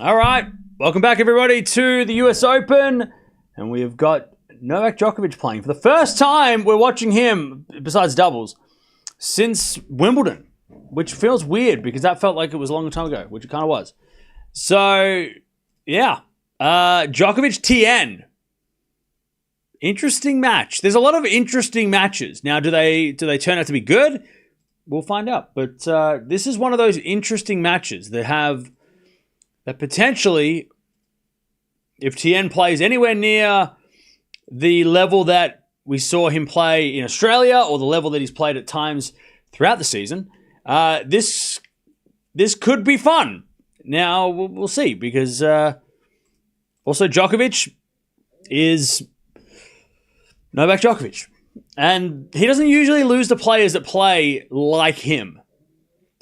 All right. Welcome back, everybody, to the US Open. And we have got Novak Djokovic playing. For the first time, we're watching him, besides doubles, since Wimbledon, which feels weird because that felt like it was a long time ago, which it kind of was. So, yeah. Djokovic Tien. Interesting match. There's a lot of interesting matches. Now, do they turn out to be good? We'll find out. But this is one of those interesting matches that potentially, if Tien plays anywhere near the level that we saw him play in Australia or the level that he's played at times throughout the season, this could be fun. Now, we'll see, because also Djokovic is Novak Djokovic. And he doesn't usually lose to players that play like him,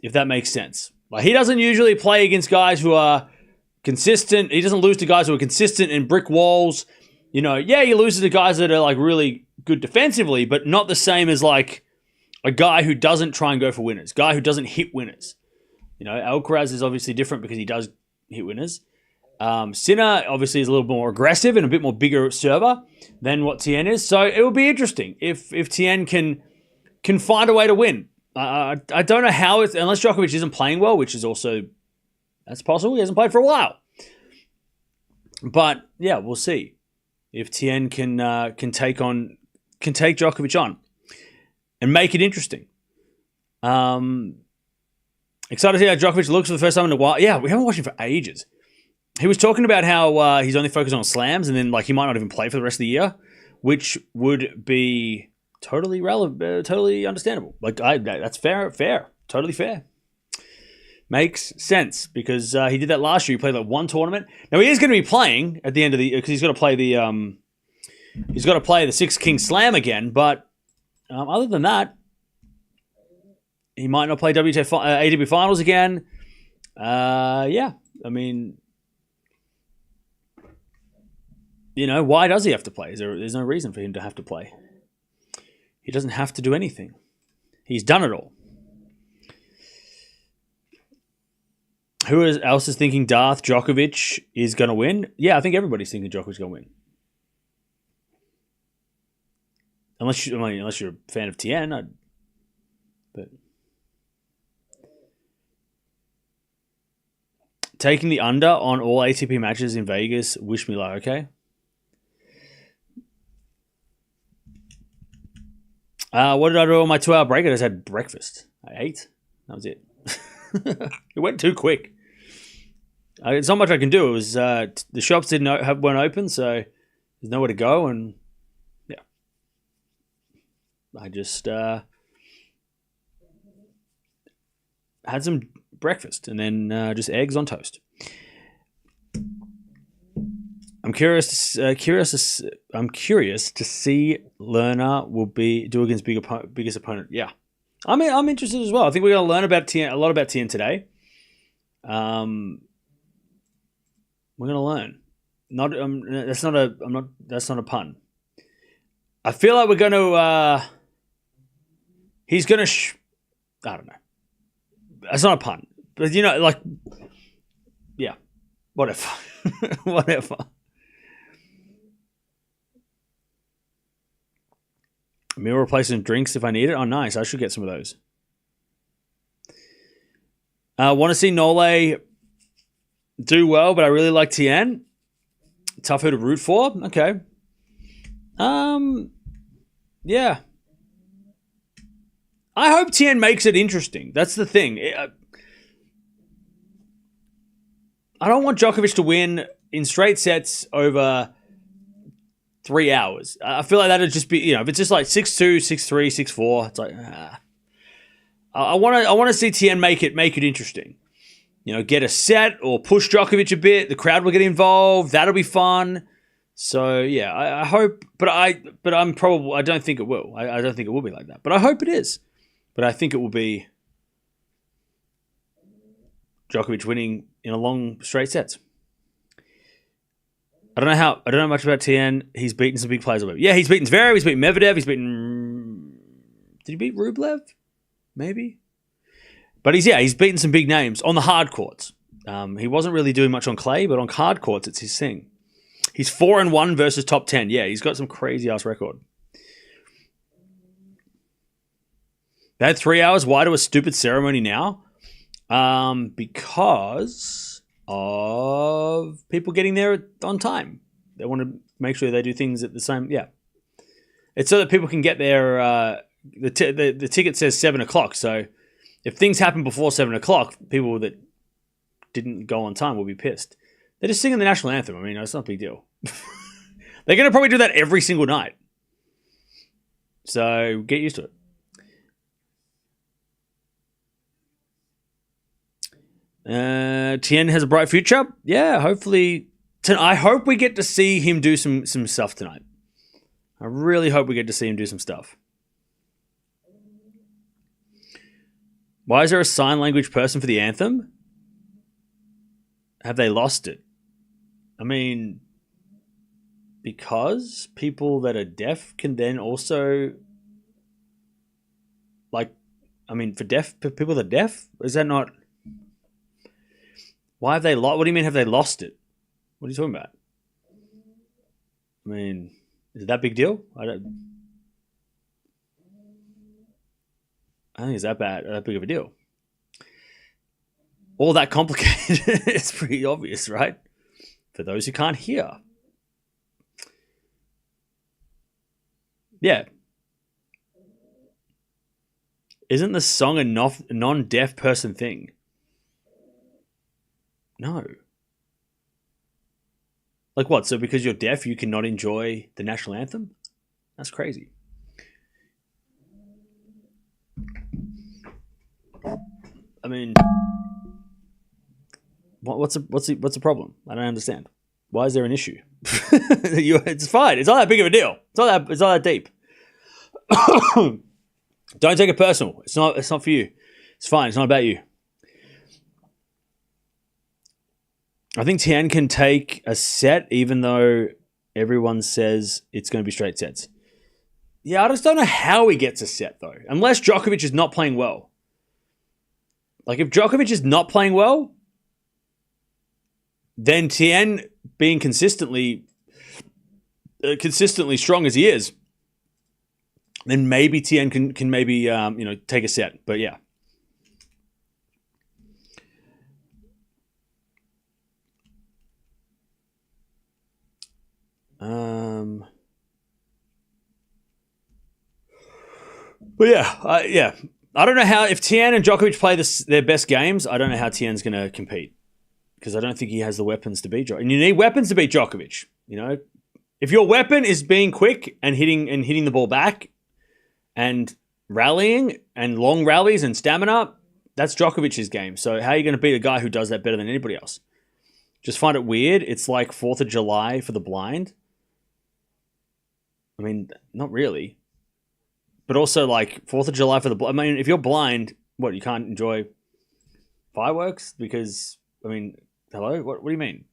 if that makes sense. Like, he doesn't usually play against guys who are consistent. He doesn't lose to guys who are consistent in brick walls. He loses to guys that are like really good defensively, but not the same as like a guy who doesn't try and go for winners, guy who doesn't hit winners. Alcaraz is obviously different because he does hit winners. Sinner obviously is a little more aggressive and a bit more bigger server than what Tien is. So it will be interesting if Tien can find a way to win. I don't know how it's, unless Djokovic isn't playing well, which is also, that's possible. He hasn't played for a while. But yeah, we'll see if Tien can take Djokovic on and make it interesting. Excited to see how Djokovic looks for the first time in a while. Yeah, we haven't watched him for ages. He was talking about how he's only focused on slams, and then like he might not even play for the rest of the year, which would be totally relevant, totally understandable. Like that's fair, totally fair. Makes sense because he did that last year. He played like one tournament. Now he is going to be playing at the end of the because he's got to play the Six Kings Slam again. But other than that, he might not play ATP Finals again. Yeah, I mean, why does he have to play? There's no reason for him to have to play. He doesn't have to do anything. He's done it all. Who else is thinking Darth Djokovic is going to win? Yeah, I think everybody's thinking Djokovic's going to win. Unless you're a fan of Tien, but taking the under on all ATP matches in Vegas. Wish me luck. Okay. What did I do on my 2-hour break? I just had breakfast. I ate. That was it. It went too quick. It's not much I can do. It was the shops weren't open, so there's nowhere to go, and yeah, I just had some breakfast and then just eggs on toast. I'm curious to see Lerner will do against biggest opponent. Yeah, I'm interested as well. I think we're going to learn a lot about Tien today. We're going to learn. That's not a pun. I feel like we're going to. He's going to. I don't know. That's not a pun, but yeah, whatever, whatever. Meal replacement drinks if I need it. Oh, nice. I should get some of those. Want to see Nole do well, but I really like Tien. Tough who to root for. Okay. Yeah. I hope Tien makes it interesting. That's the thing. I don't want Djokovic to win in straight sets over 3 hours. I feel like that'd just be, if it's just like 6-2, 6-3, 6-4, it's like, I want to see Tien make it interesting. Get a set or push Djokovic a bit. The crowd will get involved. That'll be fun. So yeah, I hope, but I don't think it will. I don't think it will be like that. But I hope it is. But I think it will be Djokovic winning in a long straight sets. I don't know much about Tien. He's beaten some big players. Yeah, he's beaten Zverev. He's beaten Medvedev. Did he beat Rublev? Maybe. But he's beaten some big names on the hard courts. He wasn't really doing much on clay, but on hard courts, it's his thing. He's 4-1 versus top 10. Yeah, he's got some crazy ass record. They had 3 hours. Why do a stupid ceremony now? Because of people getting there on time. They want to make sure they do things at the same. Yeah, it's so that people can get there. The ticket says 7 o'clock. So if things happen before 7 o'clock, people that didn't go on time will be pissed. They're just singing the national anthem. I mean, it's not a big deal. They're going to probably do that every single night. So get used to it. Tien has a bright future. Yeah, hopefully. I hope we get to see him do some stuff tonight. I really hope we get to see him do some stuff. Why is there a sign language person for the anthem? Have they lost it? I mean, because people that are deaf can then also, for people that are deaf, is that not? Why have they lost? What do you mean? Have they lost it? What are you talking about? I mean, is it that big deal? I think it's that big of a deal. All that complicated. It's pretty obvious, right? For those who can't hear. Yeah. Isn't the song a non-deaf person thing? No. Like what? So because you're deaf, you cannot enjoy the national anthem? That's crazy. I mean, what's the problem? I don't understand. Why is there an issue? It's fine. It's not that big of a deal. It's not that deep. Don't take it personal. It's not for you. It's fine. It's not about you. I think Tien can take a set, even though everyone says it's going to be straight sets. Yeah, I just don't know how he gets a set, though. Unless Djokovic is not playing well. Like, if Djokovic is not playing well, then Tien being consistently strong as he is, then maybe Tien can maybe take a set. But yeah. But yeah, I don't know how, if Tien and Djokovic play their best games, I don't know how Tien's going to compete, because I don't think he has the weapons to beat Djokovic. And you need weapons to beat Djokovic. You know, if your weapon is being quick and hitting the ball back and rallying and long rallies and stamina, that's Djokovic's game. So how are you going to beat a guy who does that better than anybody else? Just find it weird. It's like 4th of July for the blind. I mean, not really. But also, like, 4th of July for the blind. I mean, if you're blind, what, you can't enjoy fireworks? Because, I mean, hello? What do you mean?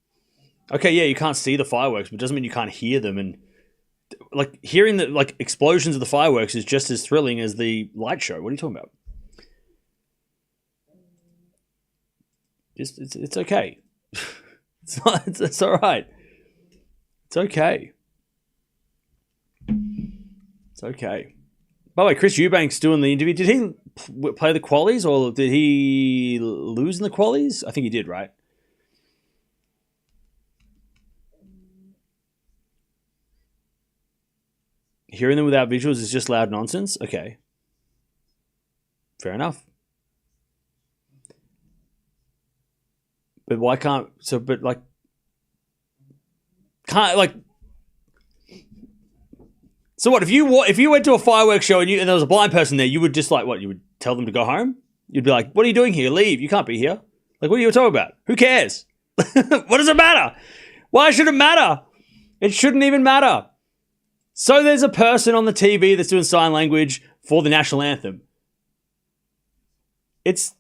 Okay, yeah, you can't see the fireworks, but it doesn't mean you can't hear them. And, like, hearing the, like, explosions of the fireworks is just as thrilling as the light show. What are you talking about? It's okay. It's all right. It's okay. It's okay. By the way, Chris Eubanks doing the interview. Did he play the qualies, or did he lose in the qualies? I think he did, right? Hearing them without visuals is just loud nonsense? Okay. Fair enough. But why can't... So, but like... Can't, like... So what, if you went to a fireworks show and there was a blind person there, you would just like, what, you would tell them to go home? You'd be like, what are you doing here? Leave. You can't be here. Like, what are you talking about? Who cares? What does it matter? Why should it matter? It shouldn't even matter. So there's a person on the TV that's doing sign language for the national anthem. Is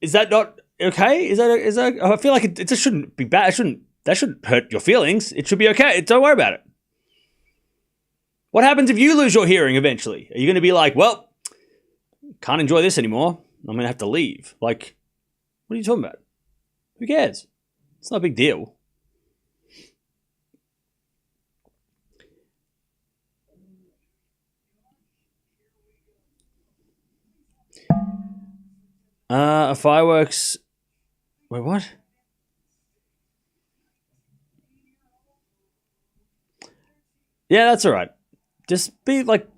that not okay? Is that I feel like it just shouldn't be bad. That shouldn't hurt your feelings. It should be okay. Don't worry about it. What happens if you lose your hearing eventually? Are you going to be like, well, can't enjoy this anymore. I'm going to have to leave. Like, what are you talking about? Who cares? It's not a big deal. Fireworks. Wait, what? Yeah, that's all right. Just be like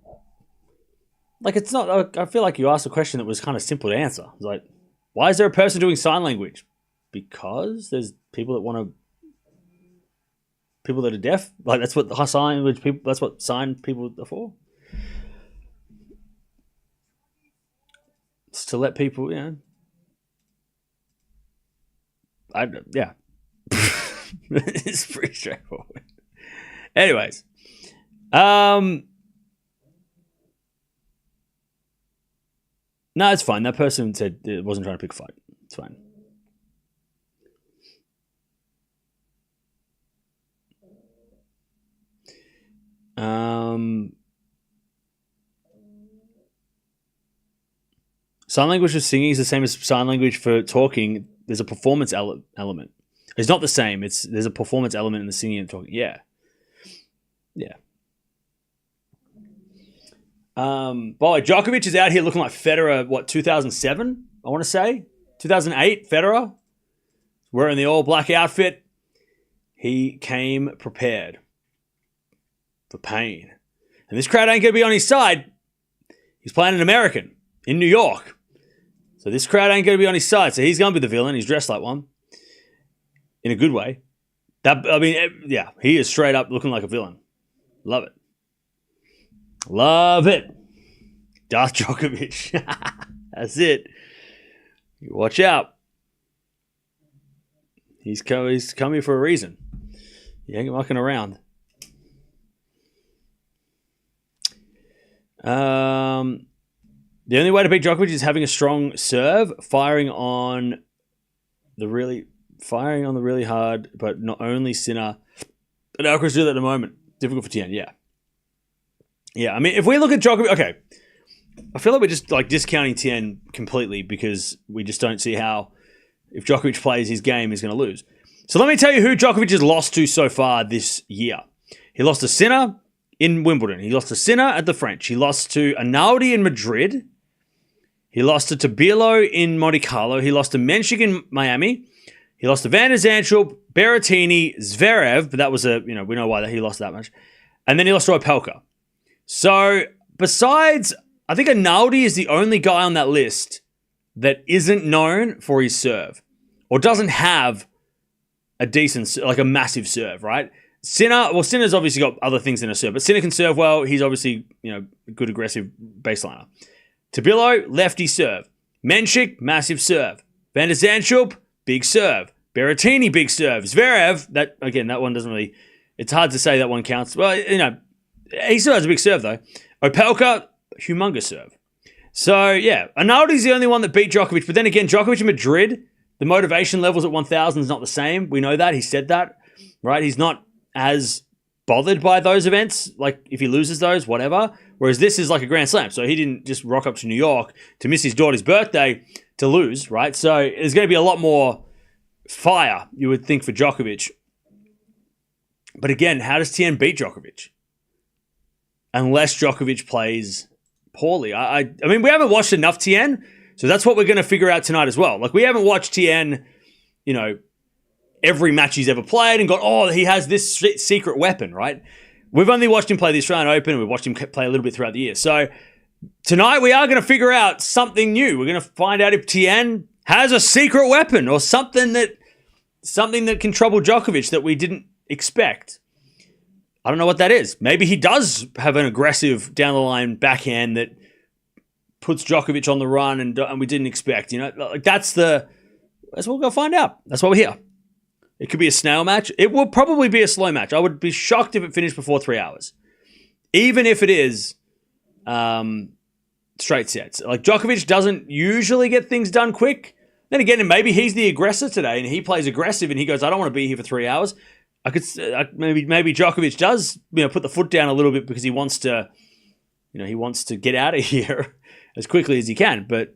it's not. I feel like you asked a question that was kind of simple to answer. It's like, why is there a person doing sign language? Because there's people that are deaf. Like that's what the sign language people. That's what sign people are for. It's to let people, yeah. It's pretty straightforward. Anyways, no, it's fine. That person said it wasn't trying to pick a fight. It's fine. Sign language for singing is the same as sign language for talking. There's a performance element. It's not the same. There's a performance element in the singing and talking. Yeah. Boy, Djokovic is out here looking like Federer, 2007? I want to say? 2008, Federer? Wearing the all-black outfit. He came prepared for pain. And this crowd ain't going to be on his side. He's playing an American in New York. So this crowd ain't going to be on his side. So he's going to be the villain. He's dressed like one. In a good way. He is straight up looking like a villain. Love it. Love it. Darth Djokovic. That's it. Watch out. He's coming for a reason. He ain't mucking around. The only way to beat Djokovic is having a strong serve, firing on the really hard, but not only Sinner. But Alcaraz do that at the moment. Difficult for Tien, yeah. Yeah, I mean, if we look at Djokovic, okay, I feel like we're just like discounting Tien completely because we just don't see how, if Djokovic plays his game, he's going to lose. So let me tell you who Djokovic has lost to so far this year. He lost to Sinner in Wimbledon. He lost to Sinner at the French. He lost to Arnaldi in Madrid. He lost to Tabilo in Monte Carlo. He lost to Menchik in Miami. He lost to Van der Zandschulp, Berrettini, Zverev, but that was we know why he lost that much. And then he lost to Opelka. So, besides, I think Arnaldi is the only guy on that list that isn't known for his serve or doesn't have a decent, like a massive serve, right? Sinner's obviously got other things in a serve, but Sinner can serve well. He's obviously, a good aggressive baseliner. Tabilo, lefty serve. Menchik, massive serve. Van der Zandschulp, big serve. Berrettini, big serve. Zverev, that one doesn't really, it's hard to say that one counts. Well, he still has a big serve, though. Opelka, humongous serve. So, yeah, Arnaldi's the only one that beat Djokovic. But then again, Djokovic in Madrid, the motivation levels at 1,000 is not the same. We know that. He said that, right? He's not as bothered by those events. Like, if he loses those, whatever. Whereas this is like a Grand Slam. So he didn't just rock up to New York to miss his daughter's birthday to lose, right? So there's going to be a lot more fire, you would think, for Djokovic. But again, how does Tien beat Djokovic? Unless Djokovic plays poorly. I mean, we haven't watched enough Tien, so that's what we're going to figure out tonight as well. Like, we haven't watched Tien, every match he's ever played and gone, he has this secret weapon, right? We've only watched him play the Australian Open, and we've watched him play a little bit throughout the year. So tonight we are going to figure out something new. We're going to find out if Tien has a secret weapon or something that can trouble Djokovic that we didn't expect. I don't know what that is. Maybe he does have an aggressive down-the-line backhand that puts Djokovic on the run and we didn't expect. Like that's what we're going to find out. That's why we're here. It could be a snail match. It will probably be a slow match. I would be shocked if it finished before 3 hours. Even if it is straight sets. Like, Djokovic doesn't usually get things done quick. Then again, maybe he's the aggressor today and he plays aggressive and he goes, I don't want to be here for 3 hours. Maybe Djokovic does, put the foot down a little bit because he wants to, get out of here as quickly as he can. But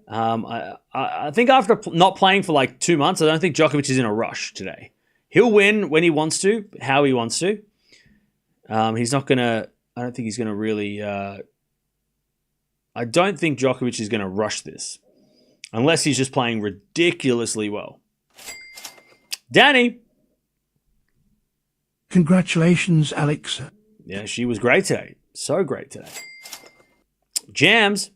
I think after not playing for like 2 months, I don't think Djokovic is in a rush today. He'll win when he wants to, how he wants to. He's not going to... I don't think he's going to really... I don't think Djokovic is going to rush this. Unless he's just playing ridiculously well. Danny. Congratulations, Alex. Yeah, she was great today. So great today. Jams.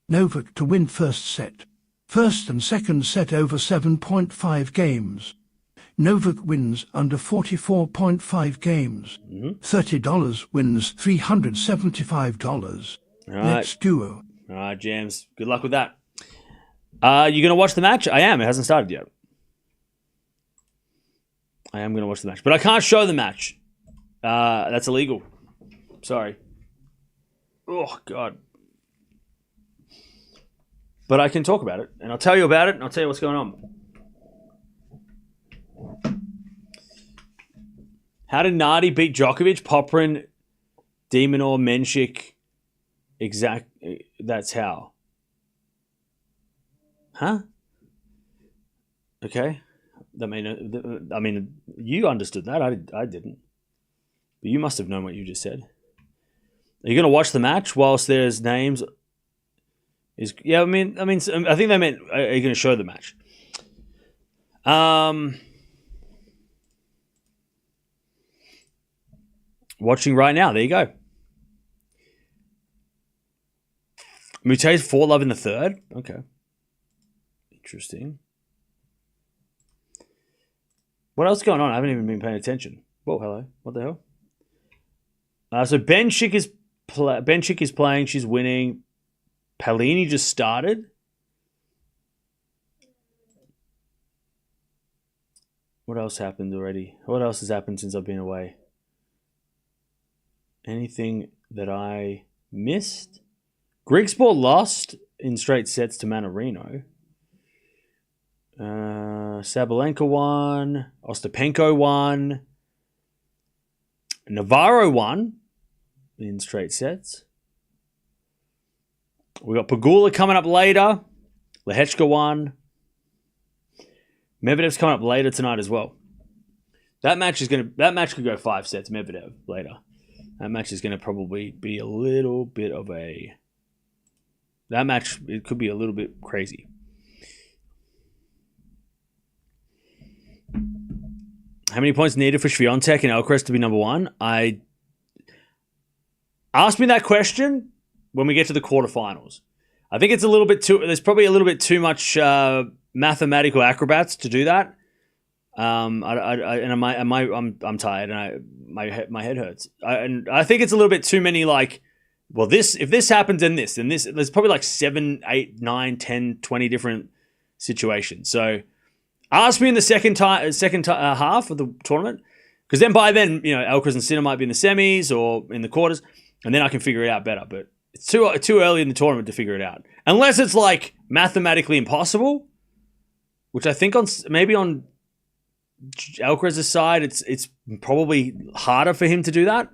Novak to win first set. First and second set over 7.5 games. Novak wins under 44.5 games. $30 wins $375. All right. Next duo. All right, Jams. Good luck with that. You going to watch the match? I am. It hasn't started yet. I am going to watch the match. But I can't show the match. That's illegal. Sorry. Oh, God. But I can talk about it. And I'll tell you about it. And I'll tell you what's going on. How did Nardi beat Djokovic? Poprin, Demonor, Menchik. Exact. That's how. Huh? Okay. I mean, you understood that. I didn't. But you must have known what you just said. Are you going to watch the match whilst there's names? I think they meant. Are you going to show the match? Watching right now. There you go. Mute's 4-love in the third. Okay. Interesting. What else is going on? I haven't even been paying attention. Whoa, hello. What the hell? So Ben Schick is playing. She's winning. Palini just started. What else happened already? What else has happened since I've been away? Anything that I missed? Grigspor lost in straight sets to Manarino. Sabalenka won. Ostapenko won. Navarro won in straight sets. We got Pegula coming up later. Lehechka won. Medvedev's coming up later tonight as well. That match could go 5 sets. Medvedev later. That match is going to probably be a little bit of a... That match, it could be a little bit crazy. How many points needed for Swiatek and Alcaraz to be number one? Ask me that question when we get to the quarterfinals. I think it's a little bit too... There's probably a little bit too much mathematical acrobats to do that. I'm tired and my head hurts. I think it's a little bit too many if this happens then this, there's probably like 7, 8, 9, 10, 20 different situations. So ask me in the second half of the tournament, because then by then, Alcaraz and Sinner might be in the semis or in the quarters, and then I can figure it out better. But it's too early in the tournament to figure it out, unless it's like mathematically impossible, which I think on Alcaraz's side, it's probably harder for him to do that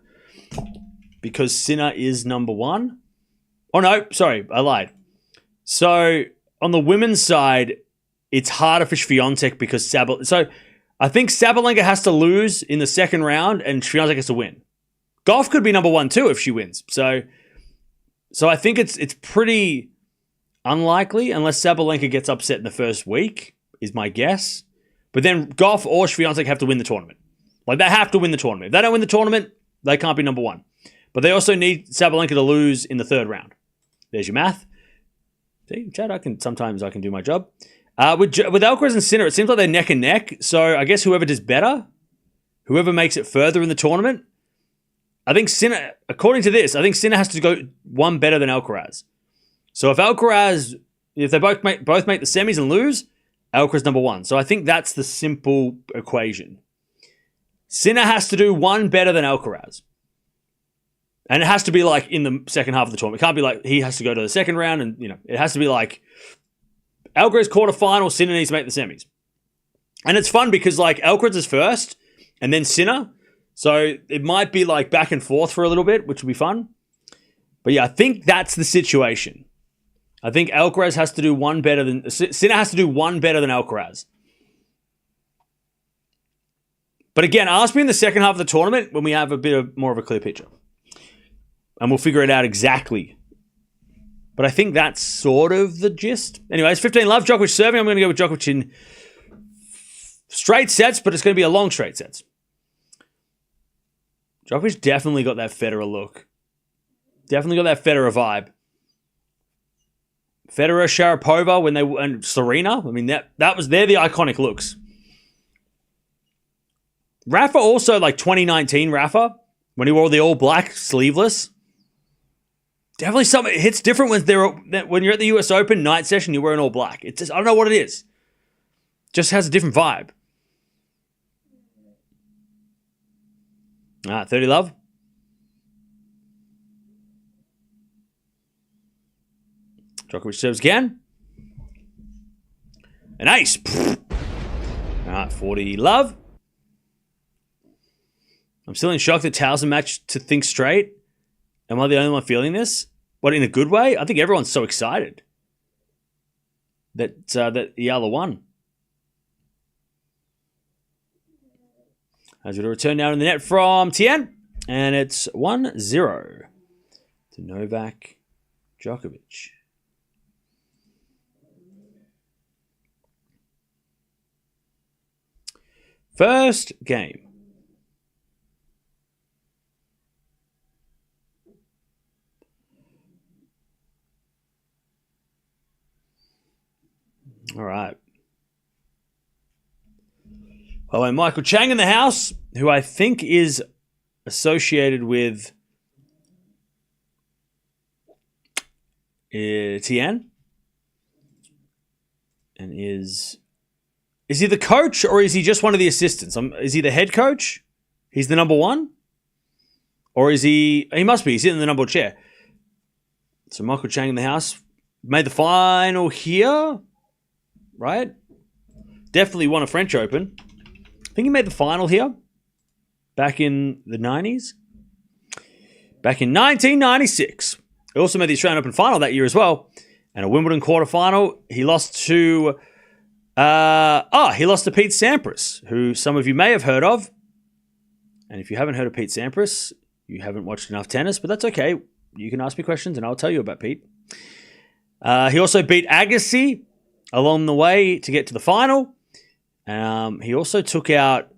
because Sinner is number one. Oh no, sorry, I lied. So on the women's side, it's harder for Swiatek because So I think Sabalenka has to lose in the second round and Swiatek has to win. Gauff could be number one too if she wins. So I think it's pretty unlikely unless Sabalenka gets upset in the first week, is my guess. But then Gauff or Swiatek have to win the tournament. Like, they have to win the tournament. If they don't win the tournament, they can't be number one. But they also need Sabalenka to lose in the third round. There's your math. See, Chad, sometimes I can do my job. With Alcaraz and Sinner, it seems like they're neck and neck. So I guess whoever does better, whoever makes it further in the tournament, I think Sinner, according to this, I think Sinner has to go one better than Alcaraz. So if they both make the semis and lose, Alcaraz number one. So I think that's the simple equation. Sinner has to do one better than Alcaraz. And it has to be like in the second half of the tournament. It can't be like he has to go to the second round and, it has to be like Alcaraz quarterfinal, Sinner needs to make the semis. And it's fun because like Alcaraz is first and then Sinner. So it might be like back and forth for a little bit, which will be fun. But yeah, I think that's the situation. I think Alcaraz has to do one better than... Sinner has to do one better than Alcaraz. But again, ask me in the second half of the tournament when we have a bit more of a clear picture. And we'll figure it out exactly. But I think that's sort of the gist. Anyways, 15 love. Djokovic serving. I'm going to go with Djokovic in straight sets, but it's going to be a long straight sets. Djokovic definitely got that Federer look. Definitely got that Federer vibe. Federer, Sharapova, and Serena. I mean, they're the iconic looks. Rafa also, like 2019 Rafa, when he wore the all black sleeveless. Definitely something. It hits different when you're at the US Open night session, you're wearing all black. It's just, I don't know what it is. Just has a different vibe. 30 love. Djokovic serves again. An ace. All right, 40 love. I'm still in shock that Towson matched to think straight. Am I the only one feeling this? What, in a good way? I think everyone's so excited that Eala won. As we return now in the net from Tien. And it's 1-0 to Novak Djokovic. First game. All right. Oh, and Michael Chang in the house, who I think is associated with Tien. And is he the coach or is he just one of the assistants? Is he the head coach? He's the number one? Or is he must be. He's sitting in the number one chair. So Michael Chang in the house made the final here. Right? Definitely won a French Open. I think he made the final here. Back in the 90s. Back in 1996. He also made the Australian Open final that year as well. And a Wimbledon quarterfinal. He lost to Pete Sampras, who some of you may have heard of. And if you haven't heard of Pete Sampras, you haven't watched enough tennis, but that's okay. You can ask me questions and I'll tell you about Pete. He also beat Agassi along the way to get to the final. He also took out...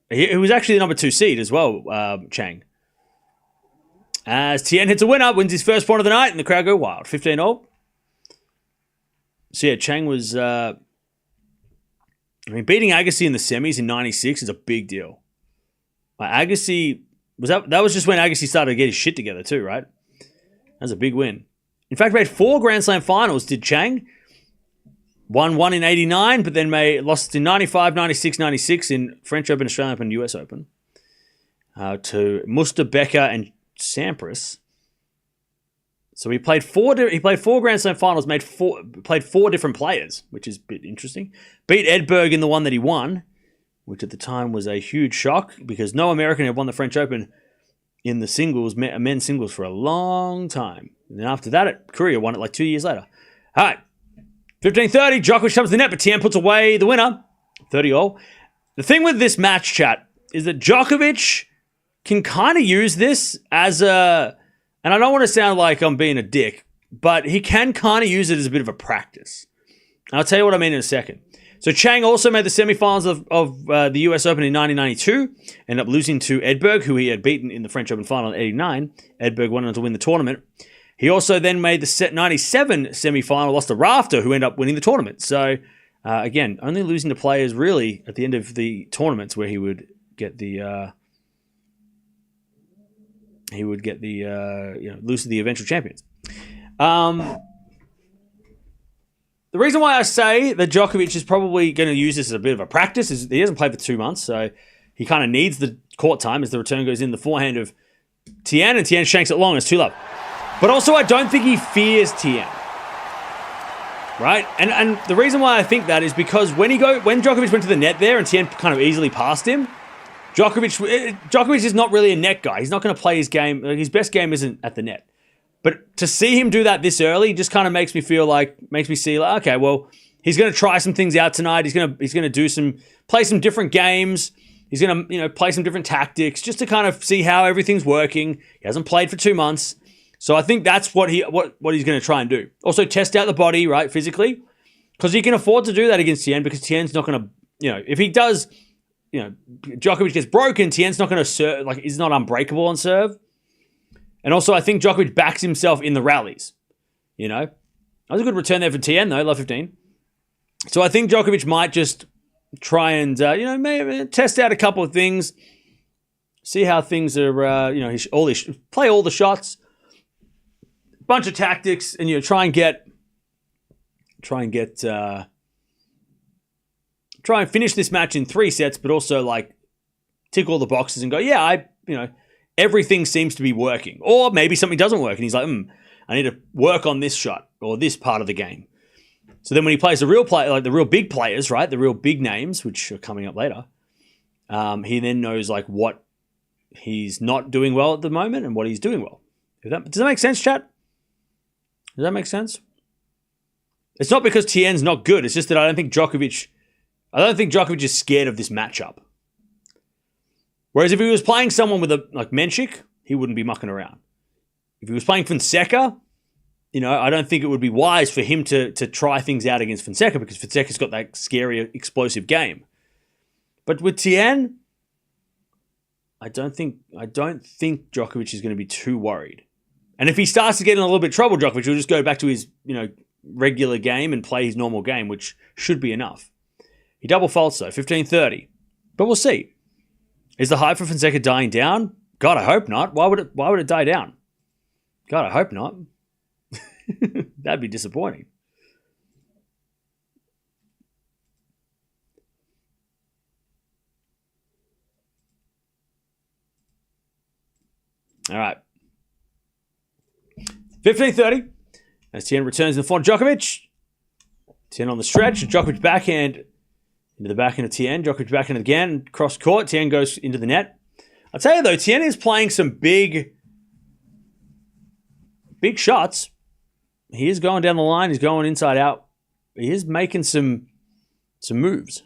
He was actually the number 2 seed as well, Chang. As Tien hits a winner, wins his first point of the night, and the crowd go wild. 15-all. So yeah, Chang was... beating Agassi in the semis in 96 is a big deal. Agassi... That was just when Agassi started to get his shit together too, right? That's a big win. In fact, made 4 Grand Slam finals, did Chang. Won one in 89, but then lost in 95, 96, 96 in French Open, Australian Open, US Open. To Muster, Becker, and Sampras. So he played 4 Grand Slam finals, played 4 different players, which is a bit interesting. Beat Edberg in the one that he won, which at the time was a huge shock because no American had won the French Open in the singles, men's singles, for a long time. And then after that, Korea won it like 2 years later. All right. 15-30, Djokovic comes to the net, but Tien puts away the winner. 30-all. The thing with this match, chat, is that Djokovic can kind of use this as a... And I don't want to sound like I'm being a dick, but he can kind of use it as a bit of a practice. And I'll tell you what I mean in a second. So Chang also made the semifinals of the US Open in 1992, ended up losing to Edberg, who he had beaten in the French Open final in 89. Edberg went on to win the tournament. He also then made the 97 semifinal, lost to Rafter, who ended up winning the tournament. So, again, only losing to players really at the end of the tournaments where he would get the lose to the eventual champions. The reason why I say that Djokovic is probably going to use this as a bit of a practice is he hasn't played for 2 months, so he kind of needs the court time as the return goes in. The forehand of Tien, and Tien shanks it long. It's 2-love. But also, I don't think he fears Tien. Right? And the reason why I think that is because when Djokovic went to the net there and Tien kind of easily passed him, Djokovic is not really a net guy. He's not going to play his game. His best game isn't at the net. But to see him do that this early just kind of makes me see okay, well, he's going to try some things out tonight. He's going to play some different games. He's going to, play some different tactics just to kind of see how everything's working. He hasn't played for 2 months. So I think that's what he's going to try and do. Also test out the body, right, physically. Because he can afford to do that against Tien because Tien's not going to, if he does, Djokovic gets broken, Tien's not going to serve, he's not unbreakable on serve. And also I think Djokovic backs himself in the rallies, That was a good return there for Tien though, love 15. So I think Djokovic might just try and, maybe test out a couple of things, see how things are, play all the shots, bunch of tactics, and, try and finish this match in 3 sets, but also tick all the boxes and go, everything seems to be working. Or maybe something doesn't work and he's like, I need to work on this shot or this part of the game. So then when he plays the real play, the real big players, right? The real big names, which are coming up later, he then knows what he's not doing well at the moment and what he's doing well. Does that make sense, chat? Does that make sense? It's not because Tien's not good. It's just that I don't think Djokovic is scared of this matchup. Whereas if he was playing someone with Menchik, he wouldn't be mucking around. If he was playing Fonseca, I don't think it would be wise for him to try things out against Fonseca because Fonseca's got that scary, explosive game. But with Tien, I don't think Djokovic is going to be too worried. And if he starts to get in a little bit of trouble, Djokovic will just go back to his, regular game and play his normal game, which should be enough. He double faults though, 15-30. But we'll see. Is the hype for Fonseca dying down? God, I hope not. Why would it die down? God, I hope not. That'd be disappointing. All right. 15-30. As Tien returns in the front, Djokovic. Tien on the stretch. Djokovic backhand into the backhand of Tien. Djokovic backhand again. Cross court. Tien goes into the net. I'll tell you though, Tien is playing some big shots. He is going down the line. He's going inside out. He is making some moves.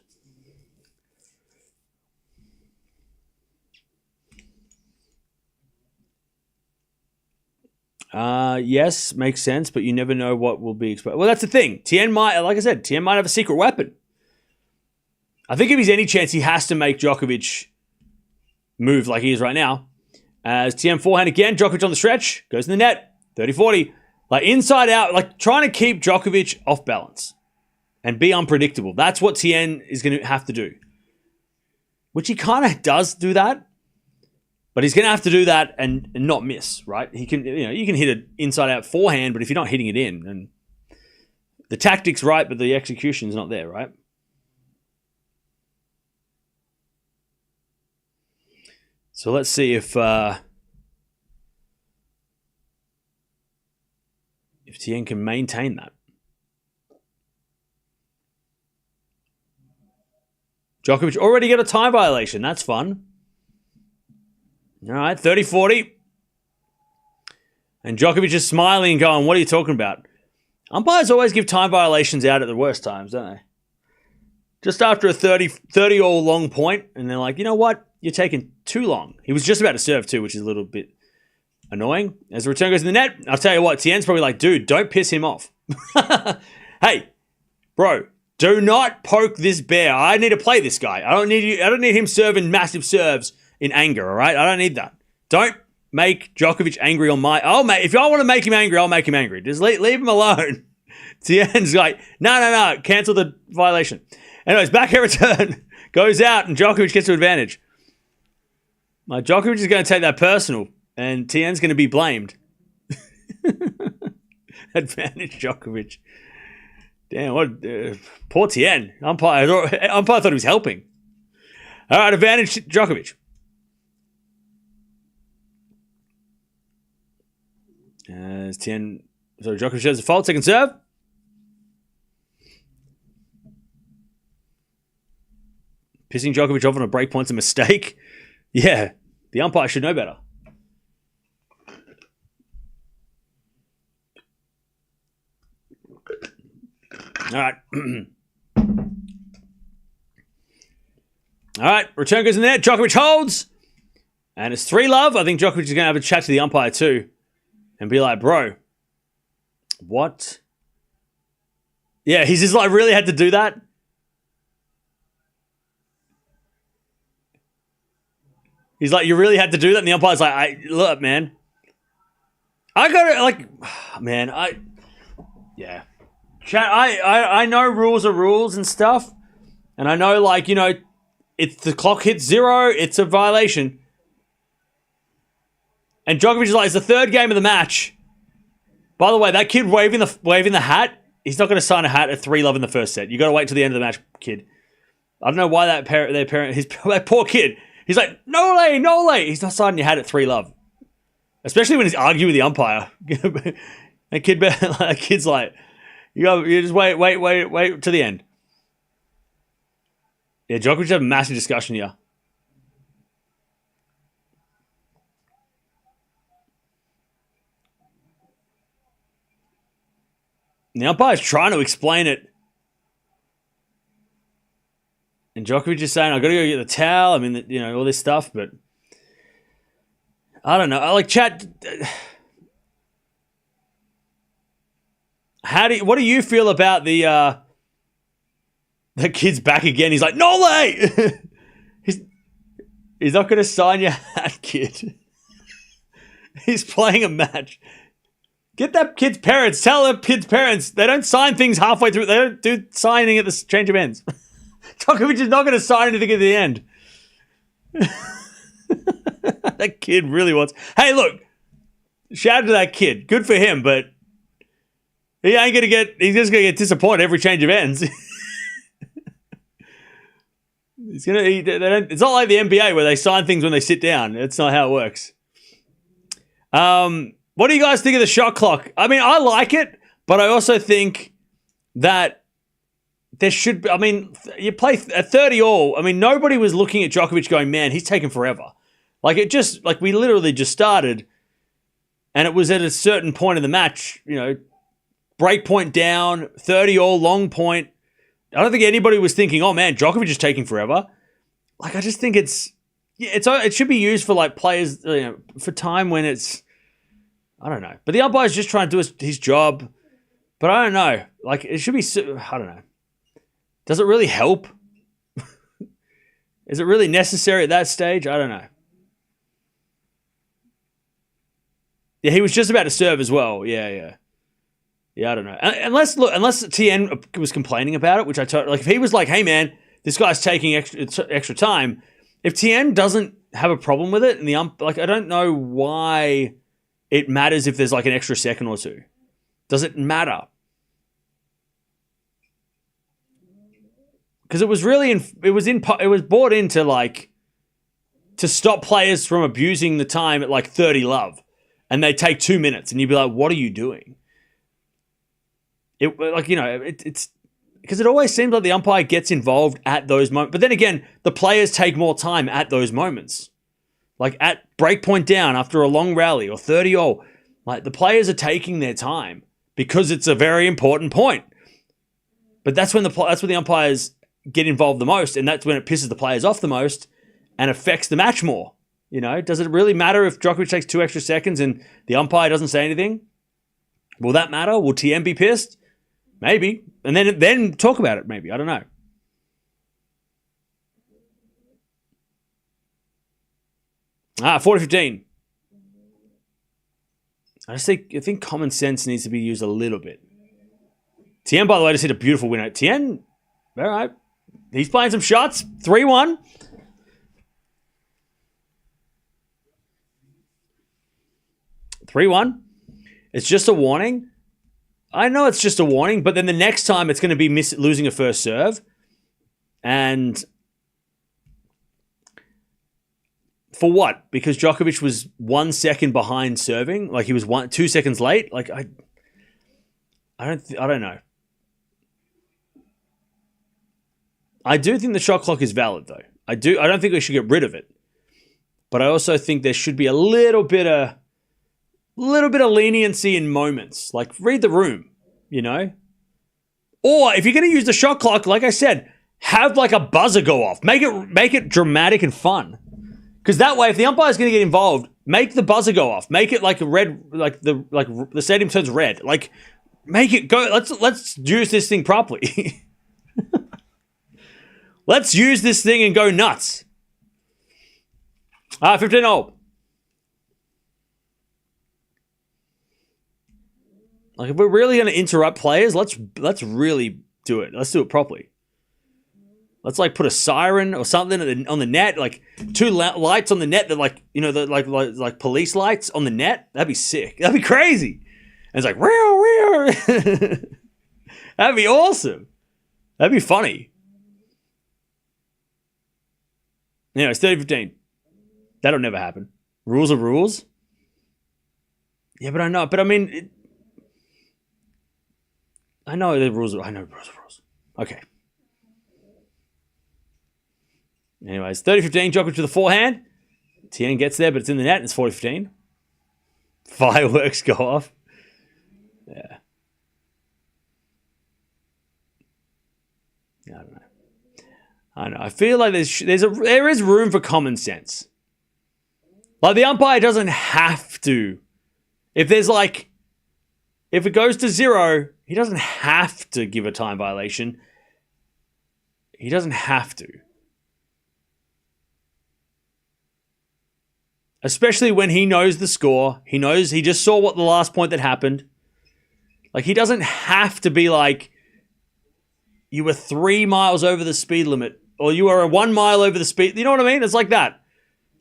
Yes, makes sense, but you never know what will be exposed. Well, that's the thing. Tien might have a secret weapon. I think if he's any chance, he has to make Djokovic move like he is right now. As Tien forehand again, Djokovic on the stretch, goes in the net, 30-40. Inside out, trying to keep Djokovic off balance and be unpredictable. That's what Tien is going to have to do. Which he kind of does do that. But he's going to have to do that and not miss, right? He can, you can hit an inside-out forehand, but if you're not hitting it in, then the tactic's right, but the execution's not there, right? So let's see if Tien can maintain that. Djokovic already got a time violation. That's fun. All right, 30-40. And Djokovic is smiling and going, what are you talking about? Umpires always give time violations out at the worst times, don't they? Just after a 30-all long point, and they're like, you know what? You're taking too long. He was just about to serve too, which is a little bit annoying. As the return goes in the net, I'll tell you what, Tien's probably like, dude, don't piss him off. Hey, bro, do not poke this bear. I need to play this guy. I don't need him serving massive serves in anger, all right? I don't need that. Don't make Djokovic angry on my... Oh, mate, if I want to make him angry, I'll make him angry. Just leave him alone. Tien's like, no, cancel the violation. Anyways, backhand return goes out and Djokovic gets to advantage. Djokovic is going to take that personal and Tien's going to be blamed. Advantage Djokovic. Damn, what... poor Tien. Umpire thought he was helping. All right, advantage Djokovic. As Djokovic shows the fault, second serve. Pissing Djokovic off on a break point's a mistake. Yeah, the umpire should know better. All right. All right, return goes in there. Djokovic holds. And it's 3-love. I think Djokovic is going to have a chat to the umpire too. And be like, bro, what? Yeah, he's just like, really had to do that? He's like, you really had to do that? And the umpire's like, look, man. I got to, like, man, yeah. Chat, I know rules are rules and stuff. And I know, like, you know, if the clock hits 0, it's a violation. And Djokovic is like, it's the third game of the match. By the way, that kid waving the hat, he's not going to sign a hat at 3-love in the first set. You got to wait till the end of the match, kid. I don't know why that poor kid, he's like, no lay. He's not signing your hat at 3-love. Especially when he's arguing with the umpire. That kid's like, you just wait to the end. Yeah, Djokovic have a massive discussion here. And the umpire's trying to explain it. And Djokovic is saying, I've got to go get the towel. I mean, you know, all this stuff, but I don't know. I like chat. What do you feel about the kid's back again? He's like, no way! He's not going to sign your hat, kid. He's playing a match. Get that kid's parents. Tell the kid's parents. They don't sign things halfway through. They don't do signing at the change of ends. Djokovic is not going to sign anything at the end. That kid really wants... Hey, look. Shout out to that kid. Good for him, but he ain't going to get... He's just going to get disappointed every change of ends. It's not like the NBA where they sign things when they sit down. That's not how it works. What do you guys think of the shot clock? I mean, I like it, but I also think that there should be... I mean, you play at 30 all. I mean, nobody was looking at Djokovic going, man, he's taking forever. Like, it just... Like, we literally just started, and it was at a certain point in the match, you know, break point down, 30 all, long point. I don't think anybody was thinking, oh, man, Djokovic is taking forever. Like, I just think it should be used for, like, players, you know, for time when it's... I don't know. But the umpire's just trying to do his job. But I don't know. Like, it should be... I don't know. Does it really help? Is it really necessary at that stage? I don't know. Yeah, he was just about to serve as well. Yeah, I don't know. Unless Tien was complaining about it, which I totally... Like, if he was like, hey, man, this guy's taking extra time. If Tien doesn't have a problem with it, and like, I don't know why it matters if there's like an extra second or two. Does it matter? Because it was really it was brought into like to stop players from abusing the time at like 30-love, and they take 2 minutes, and you'd be like, "What are you doing?" It like, you know, it's because it always seems like the umpire gets involved at those moments, but then again, the players take more time at those moments, like at break point down after a long rally or 30 all. Like, the players are taking their time because it's a very important point. But that's when the umpires get involved the most, and that's when it pisses the players off the most and affects the match more. You know, does it really matter if Djokovic takes 2 extra seconds and the umpire doesn't say anything? Will that matter? Will Tien be pissed? Maybe. And then talk about it, maybe. I don't know. Ah, 40-15. I think common sense needs to be used a little bit. Tien, by the way, just hit a beautiful winner. Tien, all right. He's playing some shots. 3-1. It's just a warning. I know it's just a warning, but then the next time it's going to be losing a first serve. And for what? Because Djokovic was 1 second behind serving? Like, he was 2 seconds late? Like, I don't know. I do think the shot clock is valid, though. I don't think we should get rid of it. But I also think there should be a little bit of leniency in moments. Like, read the room, you know? Or if you're going to use the shot clock, like I said, have like a buzzer go off. Make it dramatic and fun. Because that way, if the umpire's going to get involved, make the buzzer go off. Make it like a red, like the stadium turns red. Like, make it go. Let's use this thing properly. Let's use this thing and go nuts. 15-0. Like, if we're really going to interrupt players, let's really do it. Let's do it properly. Let's like put a siren or something on the net, like 2 lights on the net that like, you know, like police lights on the net. That'd be sick. That'd be crazy. And it's like, real. That'd be awesome. That'd be funny. Anyway, it's 30-15. That'll never happen. Rules are rules. Yeah, but I know. But I mean, I know the rules. I know rules are rules. Okay. Anyways, 30-15, Djokovic to the forehand. Tien gets there, but it's in the net, and it's 40-15. Fireworks go off. Yeah. I don't know. I know. I feel like there is room for common sense. Like, the umpire doesn't have to. If it goes to 0, he doesn't have to give a time violation. He doesn't have to. Especially when he knows the score. He just saw what the last point that happened. Like, he doesn't have to be like, you were 3 miles over the speed limit, or you were 1 mile over the speed. You know what I mean? It's like that.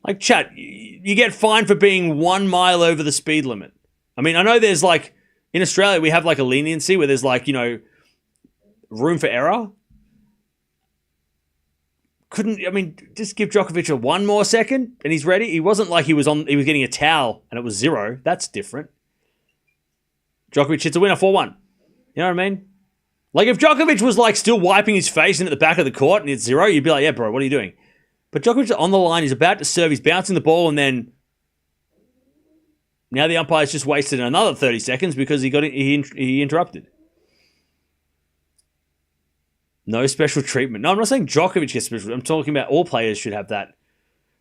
Like, chat, you get fined for being 1 mile over the speed limit. I mean, I know there's like, in Australia, we have like a leniency where there's like, you know, room for error. Just give Djokovic 1 more second and he's ready. He wasn't like he was getting a towel and it was 0. That's different. Djokovic hits a winner 4-1. You know what I mean? Like, if Djokovic was like still wiping his face in at the back of the court and it's 0, you'd be like, yeah, bro, what are you doing? But Djokovic is on the line. He's about to serve. He's bouncing the ball, and then now the umpire's just wasted another 30 seconds because he interrupted. No special treatment. No, I'm not saying Djokovic gets special. I'm talking about all players should have that.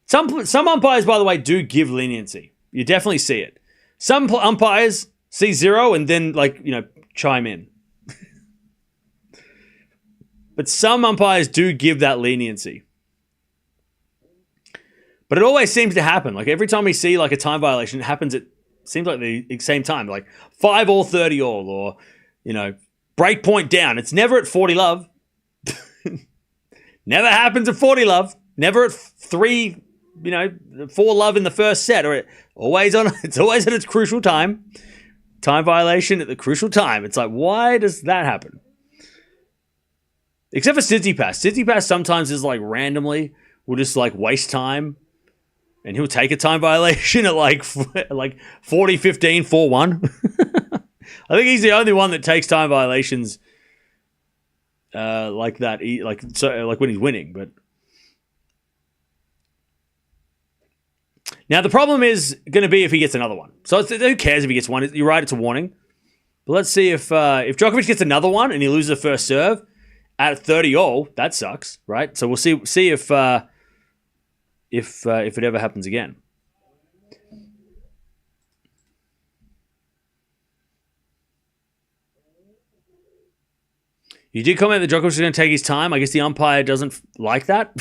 Some umpires, by the way, do give leniency. You definitely see it. Some umpires see 0 and then, like, you know, chime in. But some umpires do give that leniency. But it always seems to happen. Like, every time we see like a time violation, it happens at, seems like the same time, like 5-all, 30-all, or, you know, break point down. It's never at 40 love. Never happens at 40 love. Never at 3, you know, 4 love in the first set. Or it's always at its crucial time. Time violation at the crucial time. It's like, why does that happen? Except for Tsitsipas. Tsitsipas sometimes is like randomly will just like waste time. And he'll take a time violation at like 40-15, 4-1. I think he's the only one that takes time violations like that, like when he's winning. But now the problem is going to be if he gets another one. So who cares if he gets one? You're right, it's a warning. But let's see if Djokovic gets another one and he loses the first serve at 30-all. That sucks, right? So we'll see if it ever happens again. You did comment that Djokovic is going to take his time. I guess the umpire doesn't like that.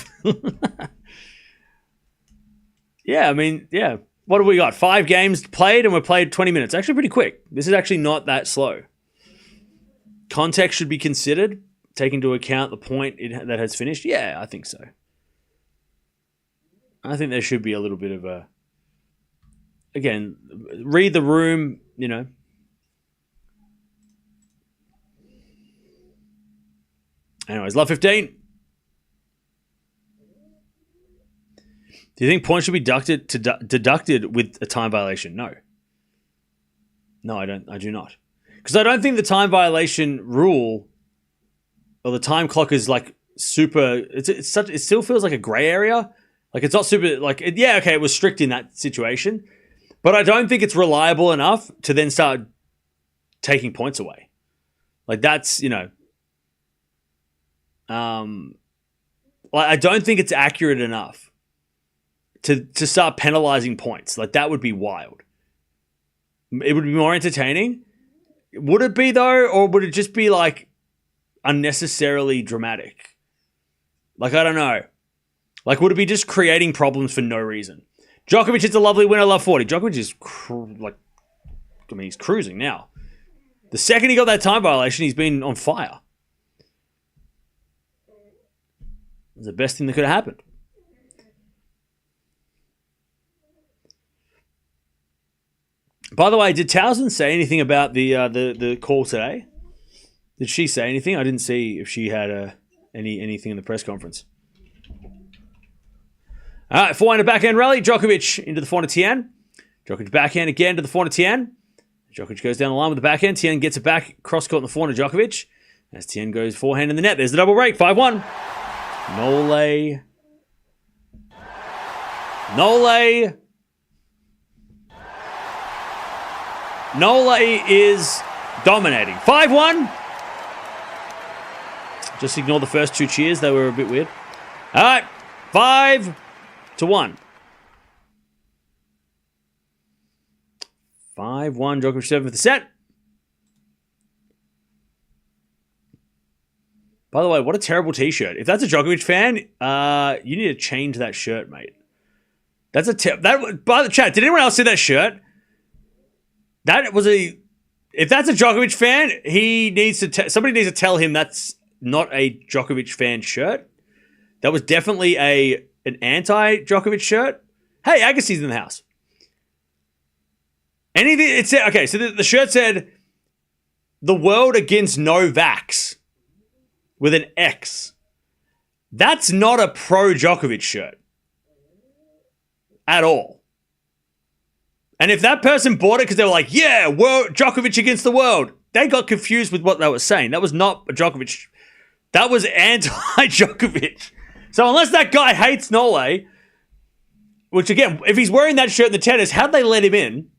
Yeah, I mean, yeah. What have we got? 5 games played and we're played 20 minutes. Actually pretty quick. This is actually not that slow. Context should be considered, taking into account the point that has finished. Yeah, I think so. I think there should be a little bit of a... Again, read the room, you know. Anyways, love 15. Do you think points should be deducted with a time violation? No. No, I don't. I do not. Because I don't think the time violation rule or the time clock is like super... It still feels like a gray area. Like, it's not super... Like, yeah, okay, it was strict in that situation. But I don't think it's reliable enough to then start taking points away. Like, that's, you know... Like, I don't think it's accurate enough to start penalizing points. Like, that would be wild. It would be more entertaining. Would it be, though? Or would it just be, like, unnecessarily dramatic? Like, I don't know. Like, would it be just creating problems for no reason? Djokovic hits a lovely winner, love 40. Djokovic is, he's cruising now. The second he got that time violation, he's been on fire. It was the best thing that could have happened. By the way, did Townsend say anything about the call today? Did she say anything? I didn't see if she had anything in the press conference. All right, forehand backhand rally. Djokovic into the forehand Tien. Djokovic backhand again to the forehand Tien. Djokovic goes down the line with the backhand. Tien gets it back, cross court in the forehand of Djokovic. As Tien goes forehand in the net. There's the double break, 5-1. Nole. Nole is dominating. 5-1. Just ignore the first two cheers. They were a bit weird. All right. 5-1. 5-1. Djokovic 7th set. By the way, what a terrible t-shirt. If that's a Djokovic fan, you need to change that shirt, mate. That's by the chat, did anyone else see that shirt? If that's a Djokovic fan, somebody needs to tell him that's not a Djokovic fan shirt. That was definitely an anti-Djokovic shirt. Hey, Agassi's in the house. Anything, it said, okay, so the shirt said, "The world against Novaks," with an X. That's not a pro-Djokovic shirt. At all. And if that person bought it because they were like, yeah, Djokovic against the world, they got confused with what they were saying. That was not a Djokovic. That was anti-Djokovic. So unless that guy hates Nole, which again, if he's wearing that shirt in the tennis, how'd they let him in?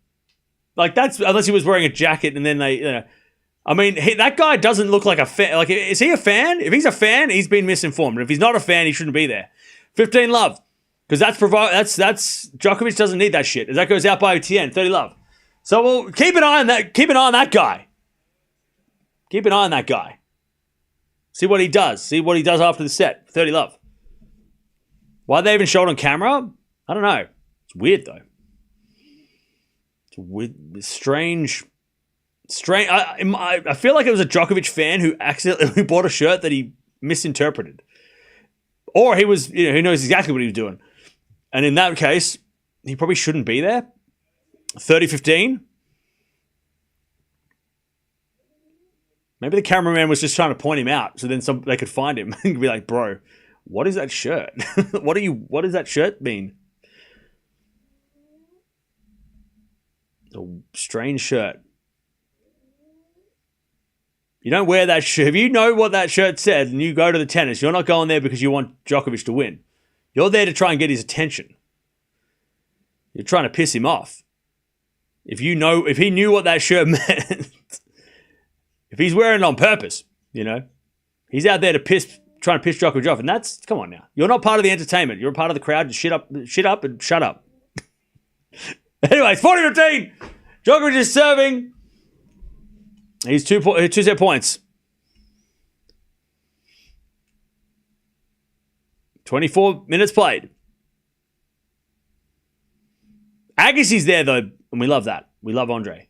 Like, that's unless he was wearing a jacket and then that guy doesn't look like a fan. Like, is he a fan? If he's a fan, he's been misinformed. And if he's not a fan, he shouldn't be there. 15 love. Because that's Djokovic doesn't need that shit. That goes out by Tien, 30 love. So we'll keep an eye on that. Keep an eye on that guy. Keep an eye on that guy. See what he does. See what he does after the set. 30 love. Why they even show it on camera? I don't know. It's weird though. It's weird, strange. I feel like it was a Djokovic fan who accidentally bought a shirt that he misinterpreted. Or he was, who knows exactly what he was doing. And in that case, he probably shouldn't be there. 30-15. Maybe the cameraman was just trying to point him out so then they could find him and be like, bro, what is that shirt? What does that shirt mean? It's a strange shirt. You don't wear that shirt. If you know what that shirt says and you go to the tennis, you're not going there because you want Djokovic to win. You're there to try and get his attention. You're trying to piss him off. If he knew what that shirt meant, if he's wearing it on purpose, he's out there trying to piss Djokovic off. And come on now. You're not part of the entertainment. You're a part of the crowd. Shit up and shut up. Anyways, 40-15. Djokovic is serving. He's two set points. 24 minutes played. Agassi's there, though, and we love that. We love Andre.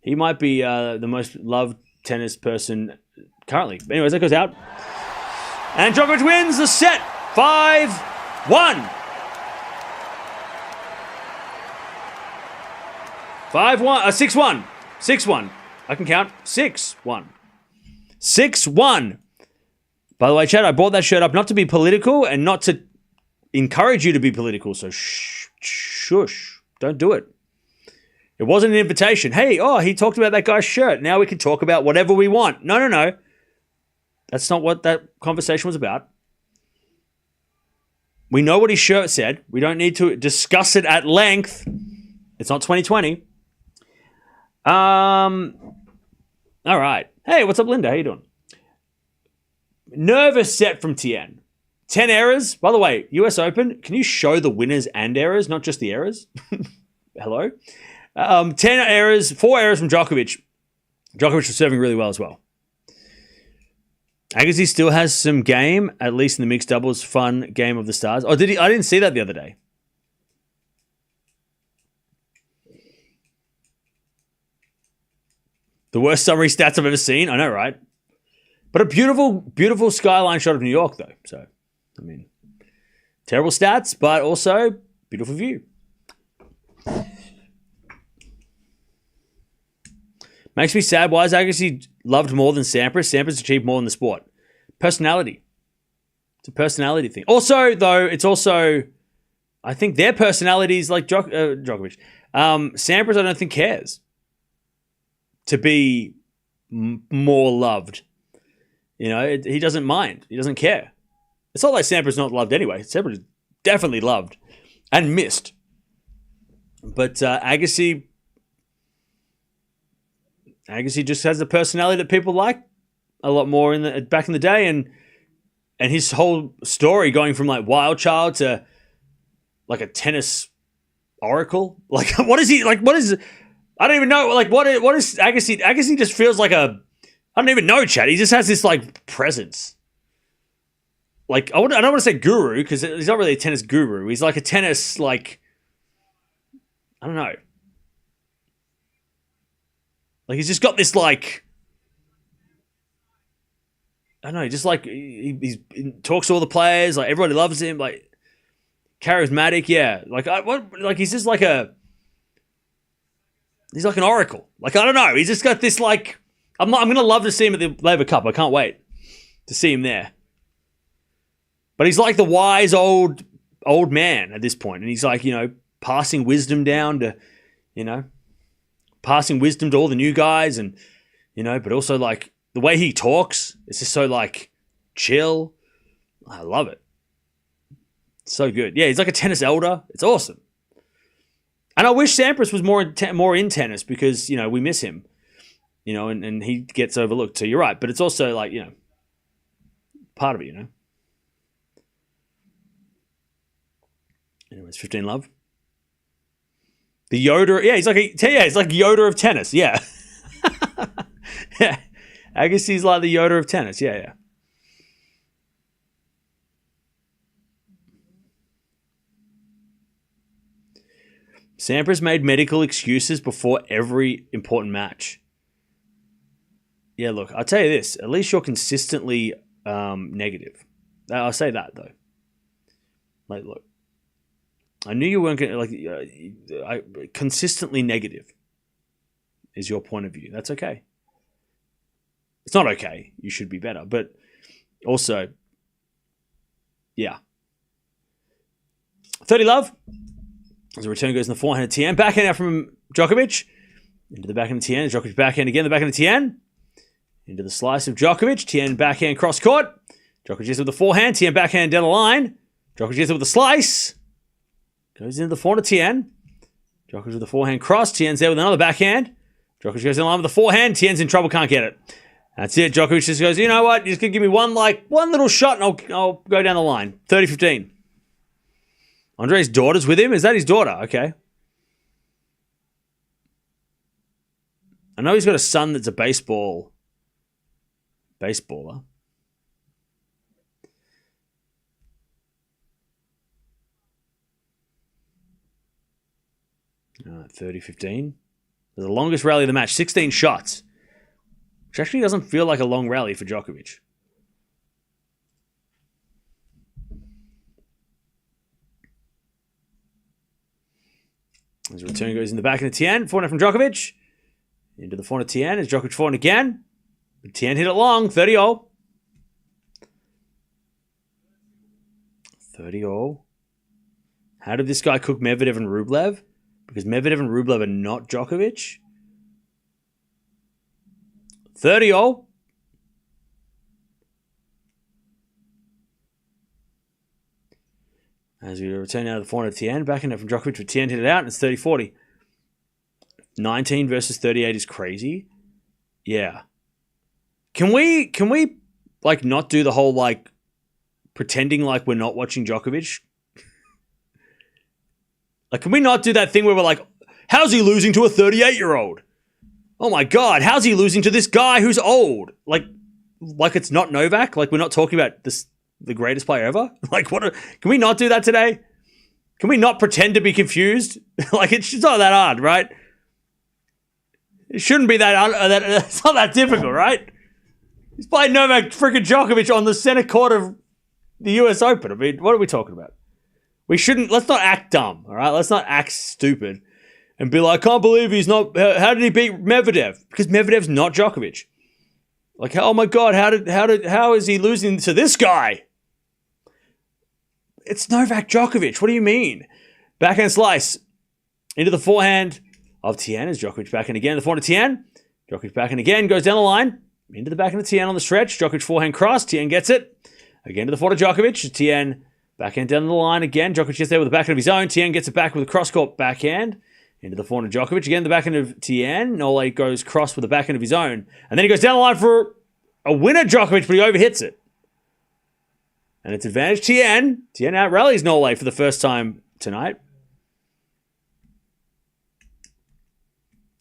He might be the most loved tennis person currently. But anyways, that goes out. And Djokovic wins the set. 5-1. 6-1. 6-1. I can count. 6-1. 6-1. By the way, Chad, I brought that shirt up not to be political and not to encourage you to be political. So shush. Don't do it. It wasn't an invitation. Hey, he talked about that guy's shirt. Now we can talk about whatever we want. No. That's not what that conversation was about. We know what his shirt said. We don't need to discuss it at length. It's not 2020. All right. Hey, what's up, Linda? How you doing? Nervous set from Tien. 10 errors. By the way, US Open, can you show the winners and errors, not just the errors? Hello? 10 errors, 4 errors from Djokovic. Djokovic was serving really well as well. Agassi still has some game, at least in the mixed doubles fun game of the stars. Oh, did he? I didn't see that the other day. The worst summary stats I've ever seen. I know, right? But a beautiful, beautiful skyline shot of New York, though. So, I mean, terrible stats, but also beautiful view. Makes me sad. Why is Agassi loved more than Sampras? Sampras achieved more in the sport. Personality. It's a personality thing. Also, though, it's also, I think their personalities like Djokovic. Sampras, I don't think cares to be more loved. You know, he doesn't mind. He doesn't care. It's not like Sampras not loved anyway. Sampras is definitely loved and missed. But Agassi just has the personality that people like a lot more back in the day, and his whole story going from like wild child to like a tennis oracle. Like what is he like? What is? I don't even know. Like what is Agassi? Agassi just feels like a. I don't even know, Chad. He just has this like presence. Like I don't want to say guru because he's not really a tennis guru. He's like a tennis like. I don't know. Like he's just got this like. I don't know, just like he talks to all the players, like everybody loves him, like charismatic, yeah. Like he's just like he's like an oracle. Like I don't know, he's just got this like. I'm gonna love to see him at the Labour Cup. I can't wait to see him there. But he's like the wise old man at this point, and he's like passing wisdom down to, passing wisdom to all the new guys, and but also like. The way he talks, it's just so like chill. I love it. So good. Yeah, he's like a tennis elder. It's awesome. And I wish Sampras was more in tennis because, we miss him. And he gets overlooked. So you're right. But it's also like, part of it, Anyways, 15 love. The Yoda. Yeah, he's like Yoda of tennis. Yeah. Yeah. Agassi's like the Yoda of tennis. Yeah. Sampras made medical excuses before every important match. Yeah, look, I'll tell you this. At least you're consistently negative. I'll say that, though. Like, look. I knew you weren't going to, consistently negative is your point of view. That's okay. It's not okay. You should be better. But also, yeah. 30 love. As the return goes in the forehand of Tien. Backhand out from Djokovic. Into the backhand of Tien. Djokovic backhand again. The backhand of Tien. Into the slice of Djokovic. Tien backhand cross court. Djokovic is with the forehand. Tien backhand down the line. Djokovic is with the slice. Goes into the forehand of Tien. Djokovic with the forehand cross. Tien's there with another backhand. Djokovic goes in line with the forehand. Tien's in trouble. Can't get it. That's it. Djokovic just goes, you know what? You're just going to give me one little shot and I'll go down the line. 30-15. Andre's daughter's with him? Is that his daughter? Okay. I know he's got a son that's a baseballer. 30-15. The longest rally of the match. 16 shots. Which actually doesn't feel like a long rally for Djokovic. As the return goes in the back of the Tien. Forehand from Djokovic. Into the forehand of Tien. As Djokovic forehand again. But Tien hit it long. 30-all. 30-all. How did this guy cook Medvedev and Rublev? Because Medvedev and Rublev are not Djokovic. 30-all. As we return out of the forehand of Tien. Backhand from Djokovic with Tien hit it out and it's 30-40. 19 versus 38 is crazy. Yeah. Can we like not do the whole like pretending like we're not watching Djokovic? Like, can we not do that thing where we're like, how's he losing to a 38-year-old? Oh my God, how's he losing to this guy who's old? Like it's not Novak? Like we're not talking about the greatest player ever? Like can we not do that today? Can we not pretend to be confused? Like it's not that hard, right? It shouldn't be it's not that difficult, right? He's playing Novak freaking Djokovic on the center court of the US Open. I mean, what are we talking about? Let's not act dumb, all right? Let's not act stupid and be like, I can't believe he's not, how did he beat Medvedev? Because Medvedev's not Djokovic. Like, oh my God, how is he losing to this guy? It's Novak Djokovic. What do you mean? Backhand slice into the forehand of Tien as Djokovic backhand again. The forehand of Tien. Djokovic backhand again. Goes down the line. Into the backhand of Tien on the stretch. Djokovic forehand cross. Tien gets it. Again to the forehand of Djokovic. Tien backhand down the line again. Djokovic gets there with the backhand of his own. Tien gets it back with a cross-court backhand. Into the forehand of Djokovic. Again the backhand of Tien. Nole goes cross with the backhand of his own. And then he goes down the line for a winner Djokovic, but he overhits it. And it's advantage Tien. Tien out-rallies Nole for the first time tonight.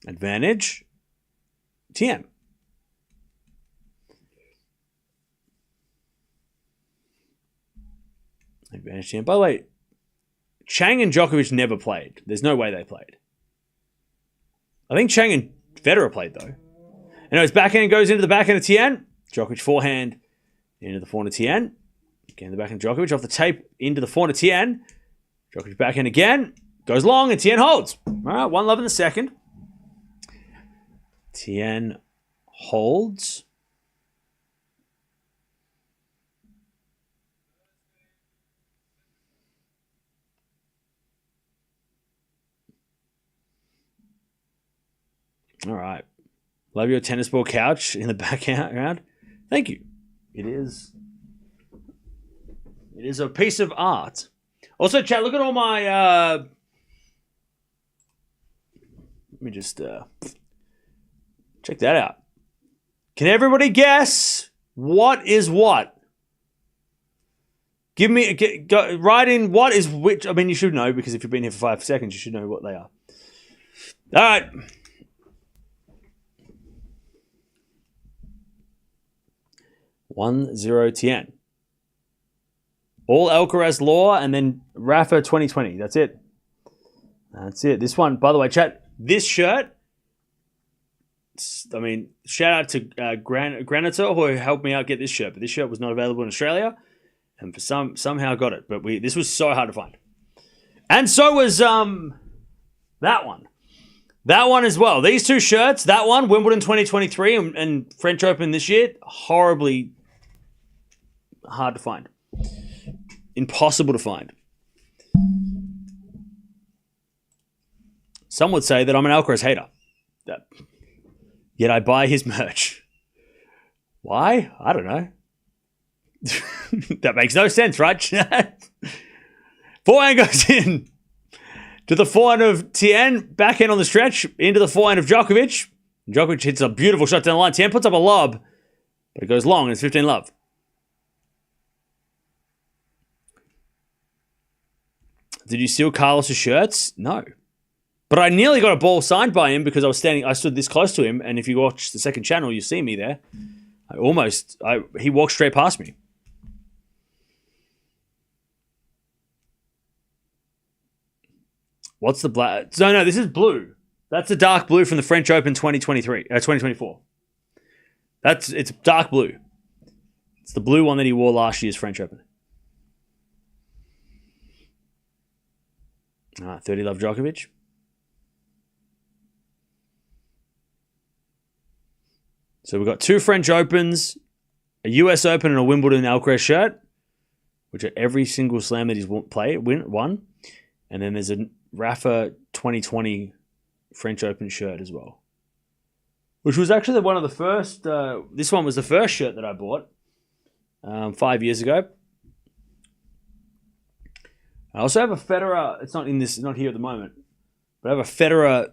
Advantage Tien. Advantage Tien. By the way, Chang and Djokovic never played. There's no way they played. I think Chang and Federer played, though. And his backhand goes into the backhand of Tien. Djokovic forehand into the forehand of Tien. Again, the backhand of Djokovic off the tape into the forehand of Tien. Djokovic backhand again. Goes long and Tien holds. All right, 1-love in the second. Tien holds. All right. Love your tennis ball couch in the background. Thank you. It is a piece of art. Also, chat, look at all my... let me just... check that out. Can everybody guess what is what? Give me... write in what is which... I mean, you should know, because if you've been here for 5 seconds, you should know what they are. All right. One zero Tien. All Alcaraz law and then Rafa 2020. That's it. That's it. This one, by the way, chat, this shirt, I mean, shout out to Granitor who helped me out get this shirt, but this shirt was not available in Australia and for somehow got it. But this was so hard to find. And so was that one. That one as well. These two shirts, that one, Wimbledon 2023 and French Open this year, horribly hard to find. Impossible to find. Some would say that I'm an Alcaraz hater. Yet I buy his merch. Why? I don't know. That makes no sense, right? Forehand goes in to the forehand of Tien, backhand on the stretch, into the forehand of Djokovic. Djokovic hits a beautiful shot down the line. Tien puts up a lob, but it goes long and it's 15-love. Did you steal Carlos's shirts? No. But I nearly got a ball signed by him because I stood this close to him, and if you watch the second channel, you see me there. He walked straight past me. What's the black? No, this is blue. That's the dark blue from the French Open 2024. It's dark blue. It's the blue one that he wore last year's French Open. 30-love Djokovic. So we've got 2 French Opens, a US Open and a Wimbledon Alcaraz shirt, which are every single slam that he's won. And then there's a Rafa 2020 French Open shirt as well, which was actually one of the first. This one was the first shirt that I bought 5 years ago. I also have a Federer. It's not here at the moment, but I have a Federer.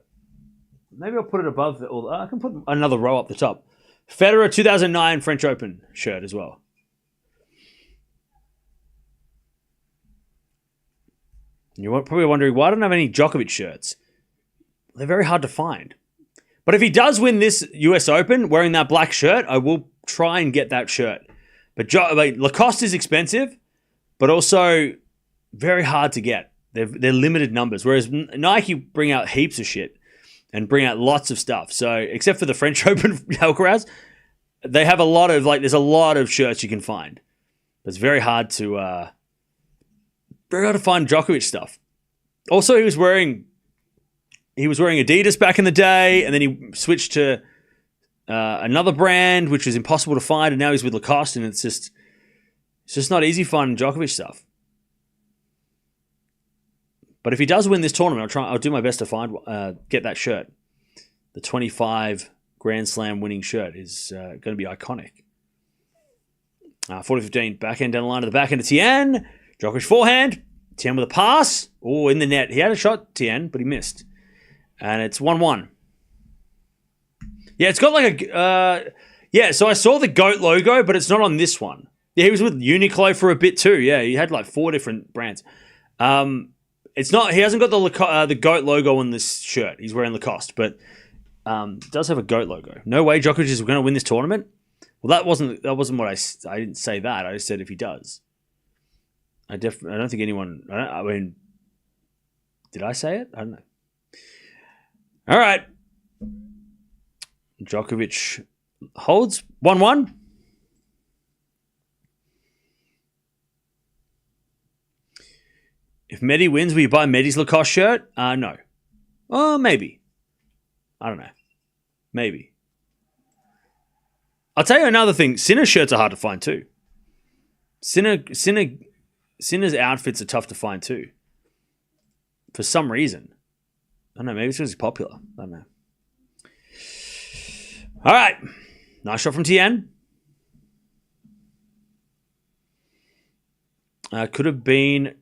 Maybe I'll put it above I can put another row up the top. Federer 2009 French Open shirt as well. You're probably wondering, why don't I have any Djokovic shirts? They're very hard to find. But if he does win this US Open wearing that black shirt, I will try and get that shirt. But Lacoste is expensive, but also very hard to get. They're limited numbers, whereas Nike bring out heaps of shit and bring out lots of stuff. So except for the French Open Alcaraz, they have a lot of there's a lot of shirts you can find. But it's very hard to find Djokovic stuff. Also, he was wearing Adidas back in the day, and then he switched to another brand, which was impossible to find, and now he's with Lacoste, and it's just not easy finding Djokovic stuff. But if he does win this tournament, I'll do my best to get that shirt. The 25 Grand Slam winning shirt is going to be iconic. 40-15, backhand down the line to the backhand of Tien. Djokovic forehand. Tien with a pass. Oh, in the net. He had a shot, Tien, but he missed. And it's 1-1. Yeah, it's got like a... so I saw the GOAT logo, but it's not on this one. Yeah, he was with Uniqlo for a bit too. Yeah, he had like 4 different brands. It's not. He hasn't got the GOAT logo on this shirt. He's wearing Lacoste, but it does have a GOAT logo. No way Djokovic is going to win this tournament. Well, that wasn't what I didn't say that. I just said if he does. I don't think anyone. I mean, did I say it? I don't know. All right. Djokovic holds 1-1. If Medi wins, will you buy Medi's Lacoste shirt? No. Oh, maybe. I don't know. Maybe. I'll tell you another thing. Sinner shirts are hard to find too. Sinner's outfits are tough to find too. For some reason. I don't know. Maybe it's because he's popular. I don't know. All right. Nice shot from Tien. Could have been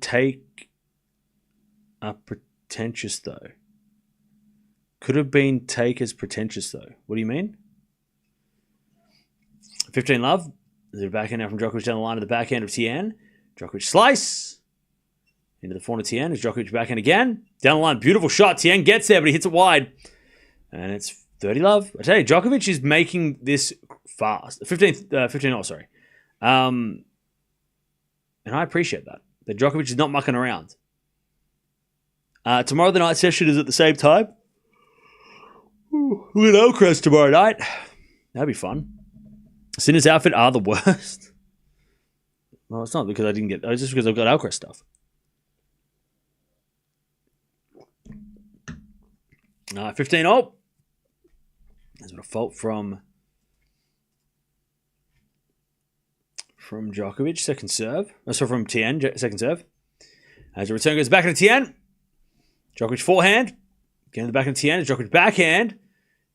take a pretentious though. Could have been take as pretentious though. What do you mean? 15 love. The backhand now from Djokovic down the line of the backhand of Tien. Djokovic slice. Into the forehand of Tien. Is Djokovic backhand again. Down the line. Beautiful shot. Tien gets there, but he hits it wide. And it's 30 love. I tell you, Djokovic is making this fast. 15 sorry. And I appreciate that. That Djokovic is not mucking around. Tomorrow the night session is at the same time. We're at Alcaraz tomorrow night. That'd be fun. Sinner's outfit are the worst. Well, it's not because I didn't get... It's just because I've got Alcaraz stuff. 15-0. There's been a fault from Djokovic, second serve. So from Tien, second serve. As the return goes back into Tien. Djokovic forehand. Getting the back into Tien. Djokovic backhand.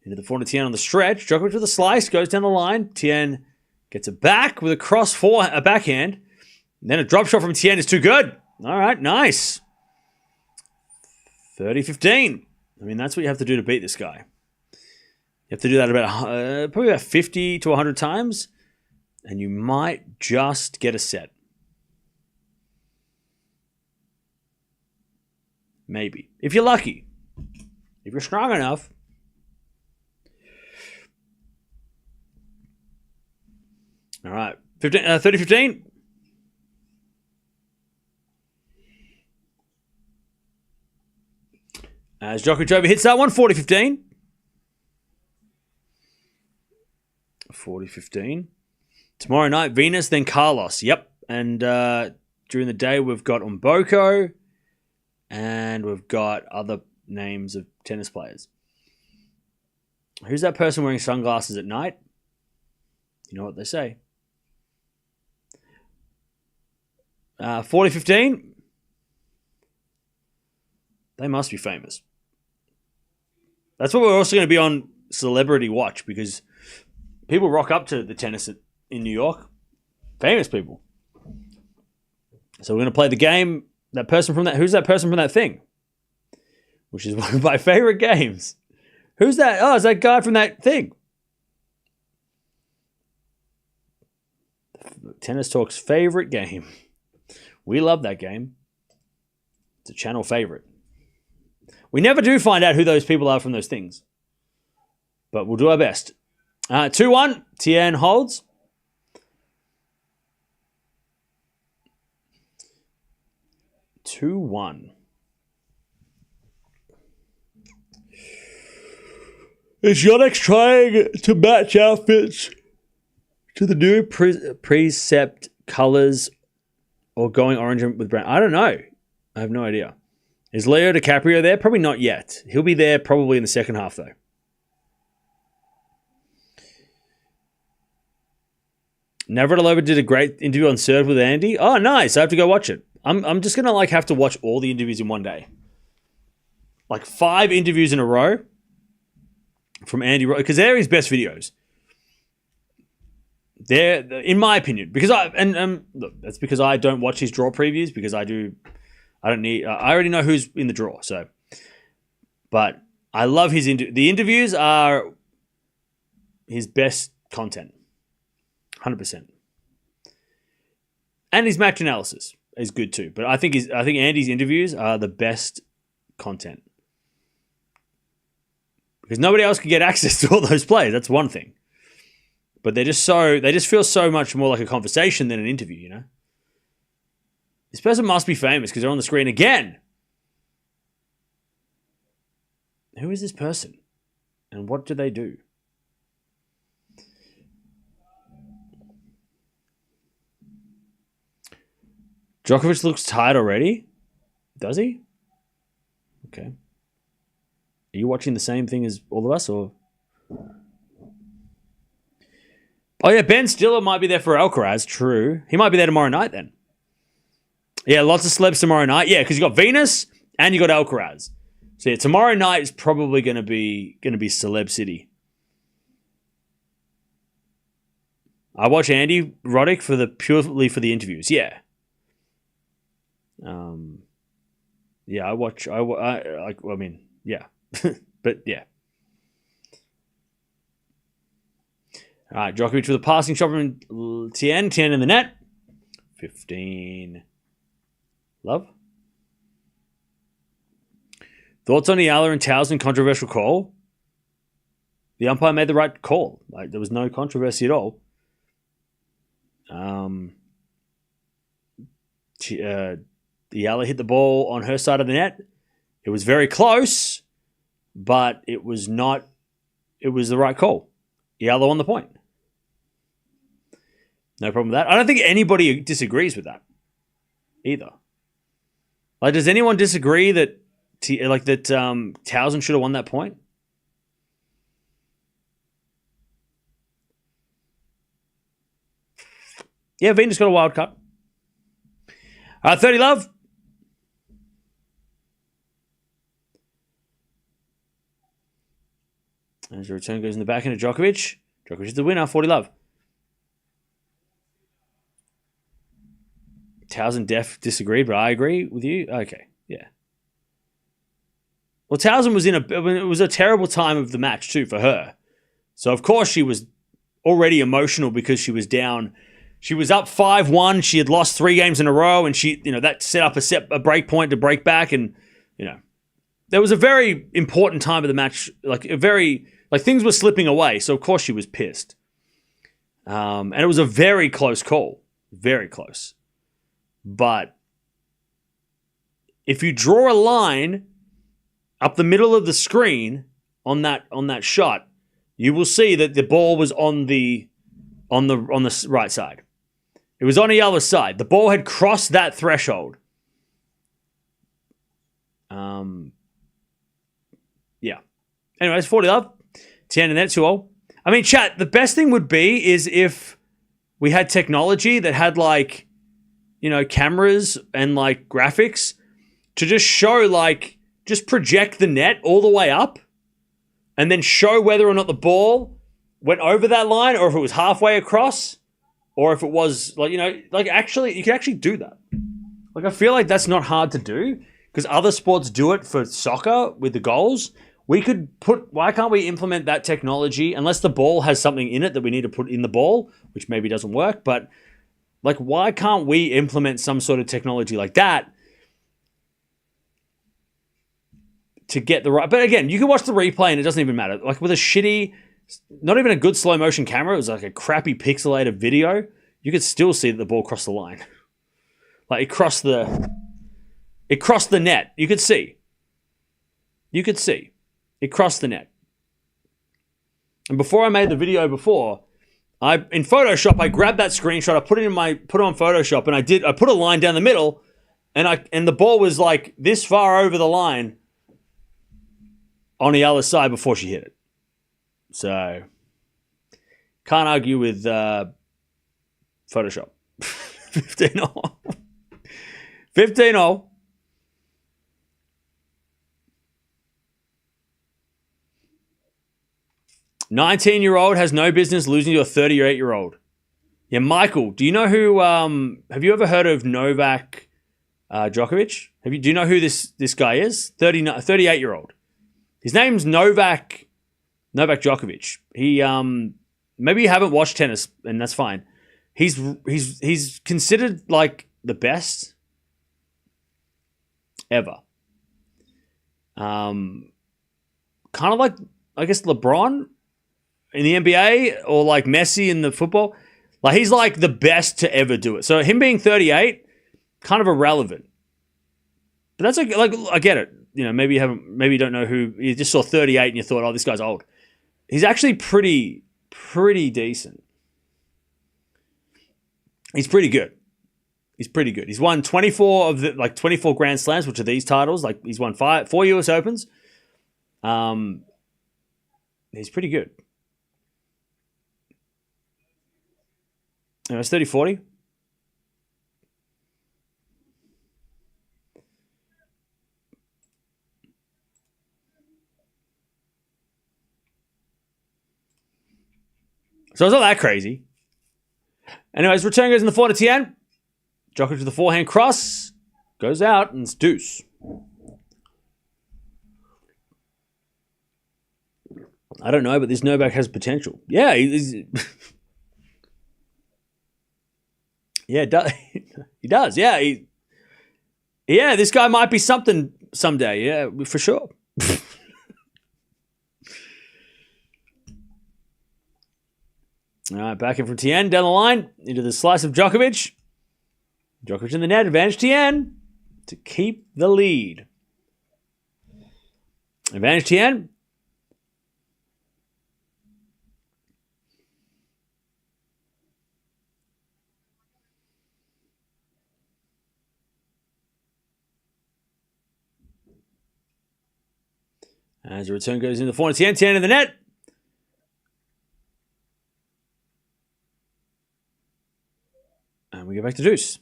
Into the forehand of Tien on the stretch. Djokovic with a slice. Goes down the line. Tien gets it back with a cross backhand. And then a drop shot from Tien is too good. All right, nice. 30-15. I mean, that's what you have to do to beat this guy. You have to do that probably about 50 to 100 times. And you might just get a set. Maybe. If you're lucky. If you're strong enough. All right. 30-15. As Djokovic overhits that one. 40-15. 40-15. Tomorrow night, Venus, then Carlos. Yep. And during the day, we've got Umboko. And we've got other names of tennis players. Who's that person wearing sunglasses at night? You know what they say. 40-15. They must be famous. That's what we're also going to be on Celebrity Watch, because people rock up to the tennis in New York. Famous people. So we're going to play the game. Who's that person from that thing? Which is one of my favorite games. Who's that? Oh, it's that guy from that thing. Tennis Talk's favorite game. We love that game. It's a channel favorite. We never do find out who those people are from those things. But we'll do our best. 2-1. Tien holds. Two-one. Is Yonex trying to match outfits to the new precept colors or going orange with brown? I don't know. I have no idea. Is Leo DiCaprio there? Probably not yet. He'll be there probably in the second half, though. Navratilova did a great interview on Serve with Andy. Oh, nice. I have to go watch it. I'm just going to have to watch all the interviews in one day. 5 interviews in a row from Andy, because they're his best videos. They're, in my opinion, because look, that's because I don't watch his draw previews because I already know who's in the draw. So, but I love his the interviews are his best content, 100%. And his match analysis is good too. But I think Andy's interviews are the best content. Because nobody else can get access to all those players. That's one thing. But they just feel so much more like a conversation than an interview, you know? This person must be famous because they're on the screen again. Who is this person? And what do they do? Djokovic looks tired already. Does he? Okay. Are you watching the same thing as all of us, or? Oh yeah, Ben Stiller might be there for Alcaraz. True, he might be there tomorrow night then. Yeah, lots of celebs tomorrow night. Yeah, because you got Venus and you got Alcaraz. So yeah, tomorrow night is probably going to be Celeb City. I watch Andy Roddick purely for the interviews. Yeah. Yeah, I mean, yeah. But yeah. All right, Djokovic with a passing shot from Tien. Tien in the net. 15. Love. Thoughts on Eala and Towson controversial call? The umpire made the right call. There was no controversy at all. Eala hit the ball on her side of the net. It was very close, but it was not. It was the right call. Eala won the point. No problem with that. I don't think anybody disagrees with that either. Does anyone disagree that Towson should have won that point? Yeah, Venus got a wild card. 30 love. As the return goes in the back end of Djokovic. Djokovic is the winner, 40 love. Towson disagreed, but I agree with you. Okay, yeah. Well, Towson was it was a terrible time of the match too for her. So of course she was already emotional because she was down. She was up 5-1. She had lost 3 games in a row, and that set up a break point to break back, and there was a very important time of the match, things were slipping away. So of course she was pissed, and it was a very close call, very close. But if you draw a line up the middle of the screen on that shot, you will see that the ball was on the right side. It was on the other side. The ball had crossed that threshold. Yeah. Anyways, 40 love. 10 and that's all. I mean, chat, the best thing would be is if we had technology that had cameras and graphics to just show just project the net all the way up and then show whether or not the ball went over that line or if it was halfway across or if it was actually, you can actually do that. I feel like that's not hard to do because other sports do it for soccer with the goals. Why can't we implement that technology unless the ball has something in it that we need to put in the ball, which maybe doesn't work, but Like, why can't we implement some sort of technology like that to get the right... But again, you can watch the replay and it doesn't even matter. Like, with a shitty, not even a good slow motion camera, it was like a crappy pixelated video, you could still see that the ball crossed the line. Like, it crossed the net. You could see. It crossed the net. And before I made the video in Photoshop, I grabbed that screenshot, I put it on Photoshop, and I put a line down the middle, and the ball was like this far over the line on the other side before she hit it. So, can't argue with Photoshop. 15-all. 15-all. 19-year-old has no business losing to a 38-year-old. Yeah, Michael, do you know who... have you ever heard of Novak Djokovic? Do you know who this guy is? 38-year-old. His name's Novak Djokovic. He... maybe you haven't watched tennis, and that's fine. He's considered, like, the best ever. Kind of like, I guess, LeBron in the NBA, or like Messi in the football. Like, he's like the best to ever do it. So him being 38, kind of irrelevant. But that's like I get it. You know, maybe you don't know who. You just saw 38 and you thought, oh, this guy's old. He's actually pretty decent. He's pretty good. He's won 24 of the 24 Grand Slams, which are these titles. Like, he's won 4 US Opens. He's pretty good. It's 30-40. So it's not that crazy. Anyways, return goes in the 4-10. Djokovic with the forehand cross. Goes out and it's deuce. I don't know, but this Novak has potential. Yeah, he's... Yeah, he does. Yeah, this guy might be something someday. Yeah, for sure. All right, back in from Tien, down the line, into the slice of Djokovic. Djokovic in the net, advantage Tien to keep the lead. Advantage Tien. As the return goes into the 4-10, Tien in the net. And we go back to deuce.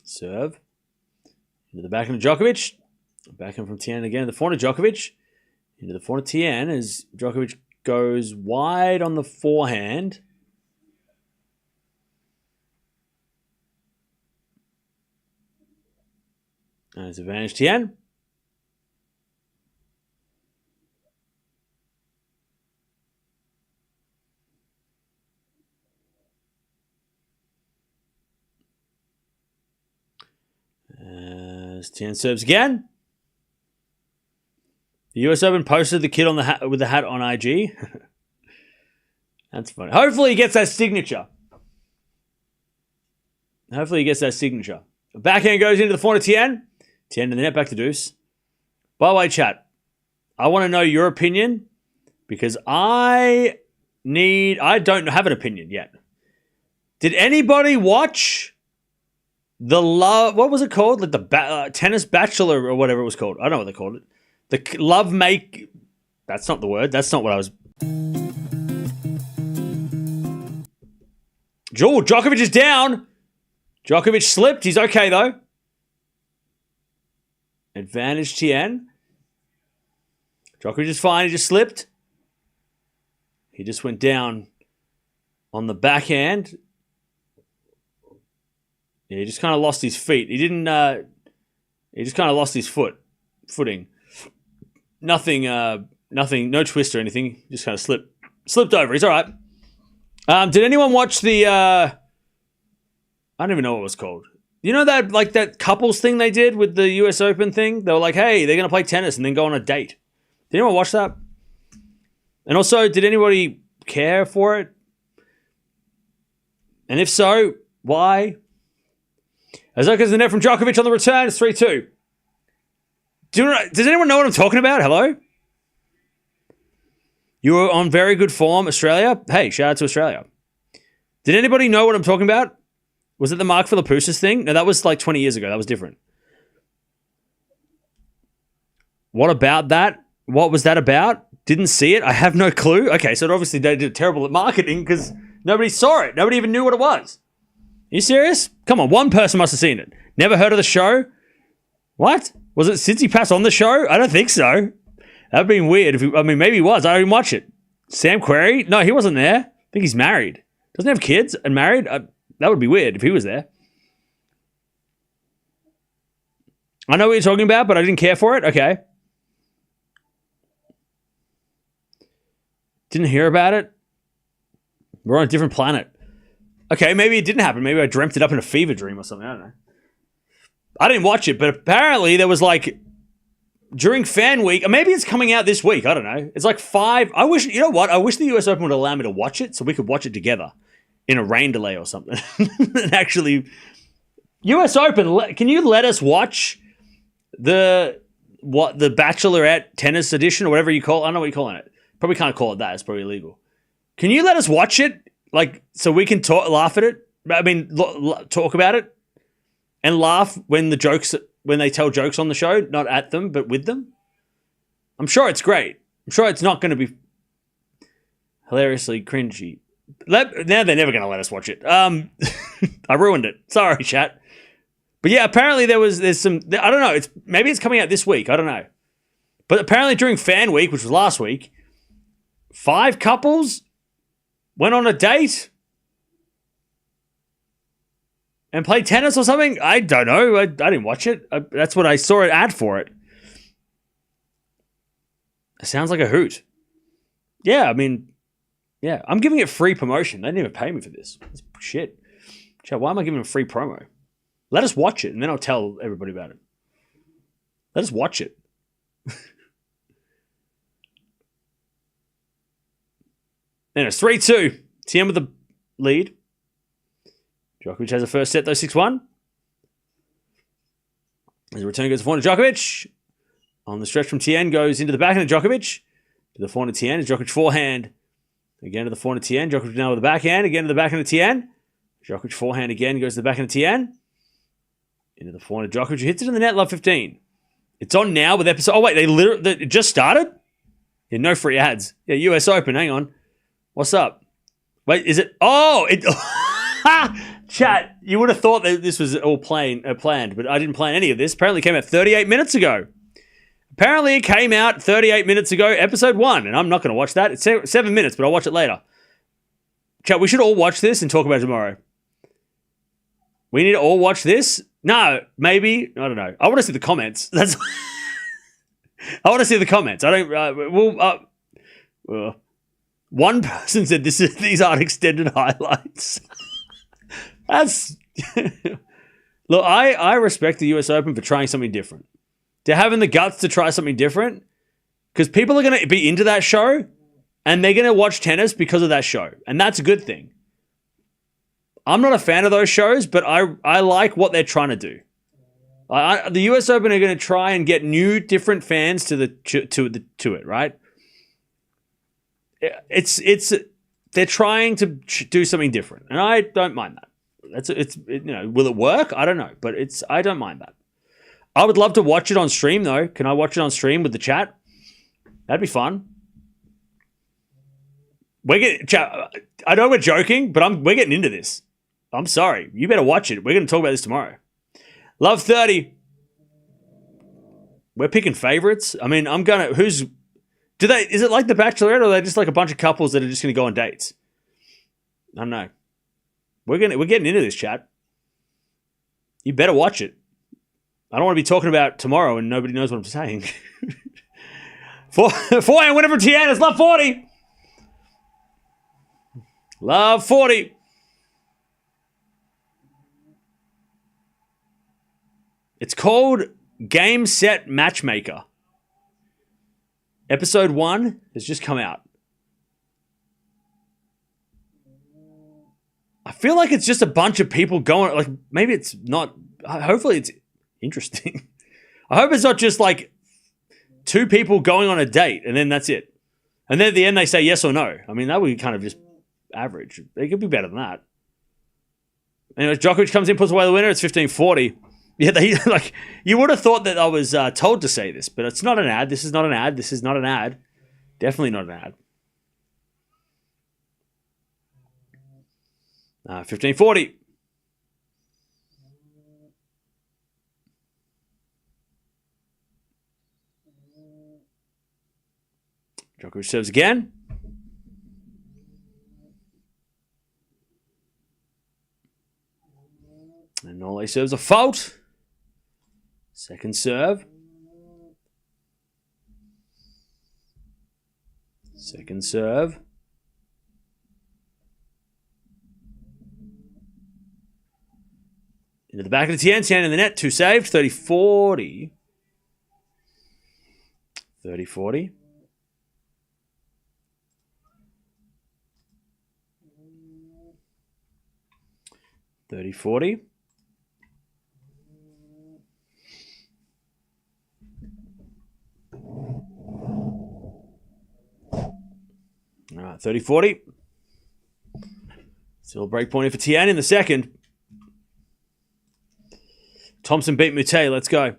Serve. Into the backhand of Djokovic. Backhand from Tien again. The forehand of Djokovic. Into the forehand of Tien as Djokovic goes wide on the forehand. And it's advantage Tien. As Tien serves again. The US Open posted the kid on the hat with the hat on IG. That's funny. Hopefully he gets that signature. Backhand goes into the forehand of Tien. Tien in the net, back to deuce. By the way, chat, I want to know your opinion because I don't have an opinion yet. Did anybody watch what was it called? Like the Tennis Bachelor or whatever it was called. I don't know what they called it. The Love Make... That's not the word. That's not what I was... Djokovic is down. Djokovic slipped. He's okay, though. Advantage Tien. Djokovic is fine. He just slipped. He just went down on the backhand. Yeah, he just kind of lost his feet. He didn't... he just kind of lost his footing. Nothing, no twist or anything. Just kind of slipped. Slipped over. He's all right. Did anyone watch the... I don't even know what it was called. You know that couples thing they did with the US Open thing? They were like, hey, they're going to play tennis and then go on a date. Did anyone watch that? And also, did anybody care for it? And if so, why? Osaka's the net from Djokovic on the return. It's 3-2. Does anyone know what I'm talking about? Hello? You were on very good form, Australia. Hey, shout out to Australia. Did anybody know what I'm talking about? Was it the Mark Philippoussis thing? No, that was like 20 years ago. That was different. What about that? What was that about? Didn't see it. I have no clue. Okay, so obviously they did terrible at marketing because nobody saw it. Nobody even knew what it was. Are you serious? Come on, one person must have seen it. Never heard of the show? What? Was it Cincy Pass on the show? I don't think so. That'd been weird. Maybe he was. I didn't watch it. Sam Querrey? No, he wasn't there. I think he's married. Doesn't he have kids and married? That would be weird if he was there. I know what you're talking about, but I didn't care for it. Okay. Didn't hear about it. We're on a different planet. Okay, maybe it didn't happen. Maybe I dreamt it up in a fever dream or something. I don't know. I didn't watch it, but apparently there was like during fan week, or maybe it's coming out this week. I don't know. It's like 5. I wish, you know what? I wish the US Open would allow me to watch it so we could watch it together in a rain delay or something. And actually, US Open, can you let us watch the Bachelorette tennis edition or whatever you call it? I don't know what you're calling it. Probably can't call it that. It's probably illegal. Can you let us watch it? Like, so we can laugh at it? I mean, talk about it and laugh when they tell jokes on the show, not at them, but with them. I'm sure it's great. I'm sure it's not going to be hilariously cringy. Now they're never going to let us watch it. I ruined it. Sorry, chat. But yeah, apparently there's some, I don't know. Maybe it's coming out this week. I don't know. But apparently during fan week, which was last week, 5 couples went on a date and played tennis or something. I don't know. I didn't watch it. That's what I saw an ad for it. It sounds like a hoot. Yeah, I mean, yeah. I'm giving it free promotion. They didn't even pay me for this. That's shit. Chat, why am I giving them free promo? Let us watch it and then I'll tell everybody about it. Let us watch it. Then it's 3-2. Tien with the lead. Djokovic has a first set, though, 6-1. As a return goes to forehand to Djokovic. On the stretch from Tien goes into the backhand of Djokovic. To the forehand of Tien. Djokovic forehand. Again to the forehand of Tien. Djokovic now with the backhand. Again to the backhand of Tien. Djokovic forehand again goes to the backhand of Tien. Into the forehand of Djokovic. Who hits it in the net, love 15. It's on now with episode... Oh, wait, it just started? Yeah, no free ads. Yeah, US Open, hang on. What's up? Wait, is it... Oh! Chat, you would have thought that this was all planned, but I didn't plan any of this. Apparently it came out 38 minutes ago. Apparently it came out 38 minutes ago, episode 1, and I'm not going to watch that. It's 7 minutes, but I'll watch it later. Chat, we should all watch this and talk about it tomorrow. We need to all watch this? No, maybe. I don't know. I want to see the comments. That's... I want to see the comments. I don't... One person said these aren't extended highlights. That's look. I respect the US Open for trying something different. They're having the guts to try something different because people are going to be into that show and they're going to watch tennis because of that show, and that's a good thing. I'm not a fan of those shows, but I like what they're trying to do. The US Open are going to try and get new, different fans to it, right? They're trying to do something different, and I don't mind that. Will it work? I don't know, but I don't mind that. I would love to watch it on stream though. Can I watch it on stream with the chat? That'd be fun. I know we're joking, but we're getting into this. I'm sorry. You better watch it. We're going to talk about this tomorrow. Love 30. We're picking favorites. I mean, is it like The Bachelorette, or are they just like a bunch of couples that are just going to go on dates? I don't know. We're getting into this, chat. You better watch it. I don't want to be talking about tomorrow and nobody knows what I'm saying. Forehand winner for Tien is love 40. Love 40. It's called Game Set Matchmaker. Episode 1 has just come out. I feel like it's just a bunch of people going, like, maybe it's not, hopefully it's interesting. I hope it's not just like 2 people going on a date and then that's it. And then at the end they say yes or no. I mean, that would be kind of just average. It could be better than that. Anyway, Djokovic comes in, puts away the winner. It's 15-40. Yeah, like, you would have thought that I was told to say this, but it's not an ad. This is not an ad. This is not an ad. Definitely not an ad. 15-40. Djokovic serves again. And Nole serves a fault. Second serve. Second serve. Into the back of the Tien. Tien in the net. 2 saved. 30-40. 30-40. $30-40. All right, 30-40. Still a break point here for Tien in the second. Thompson beat Mute. Let's go.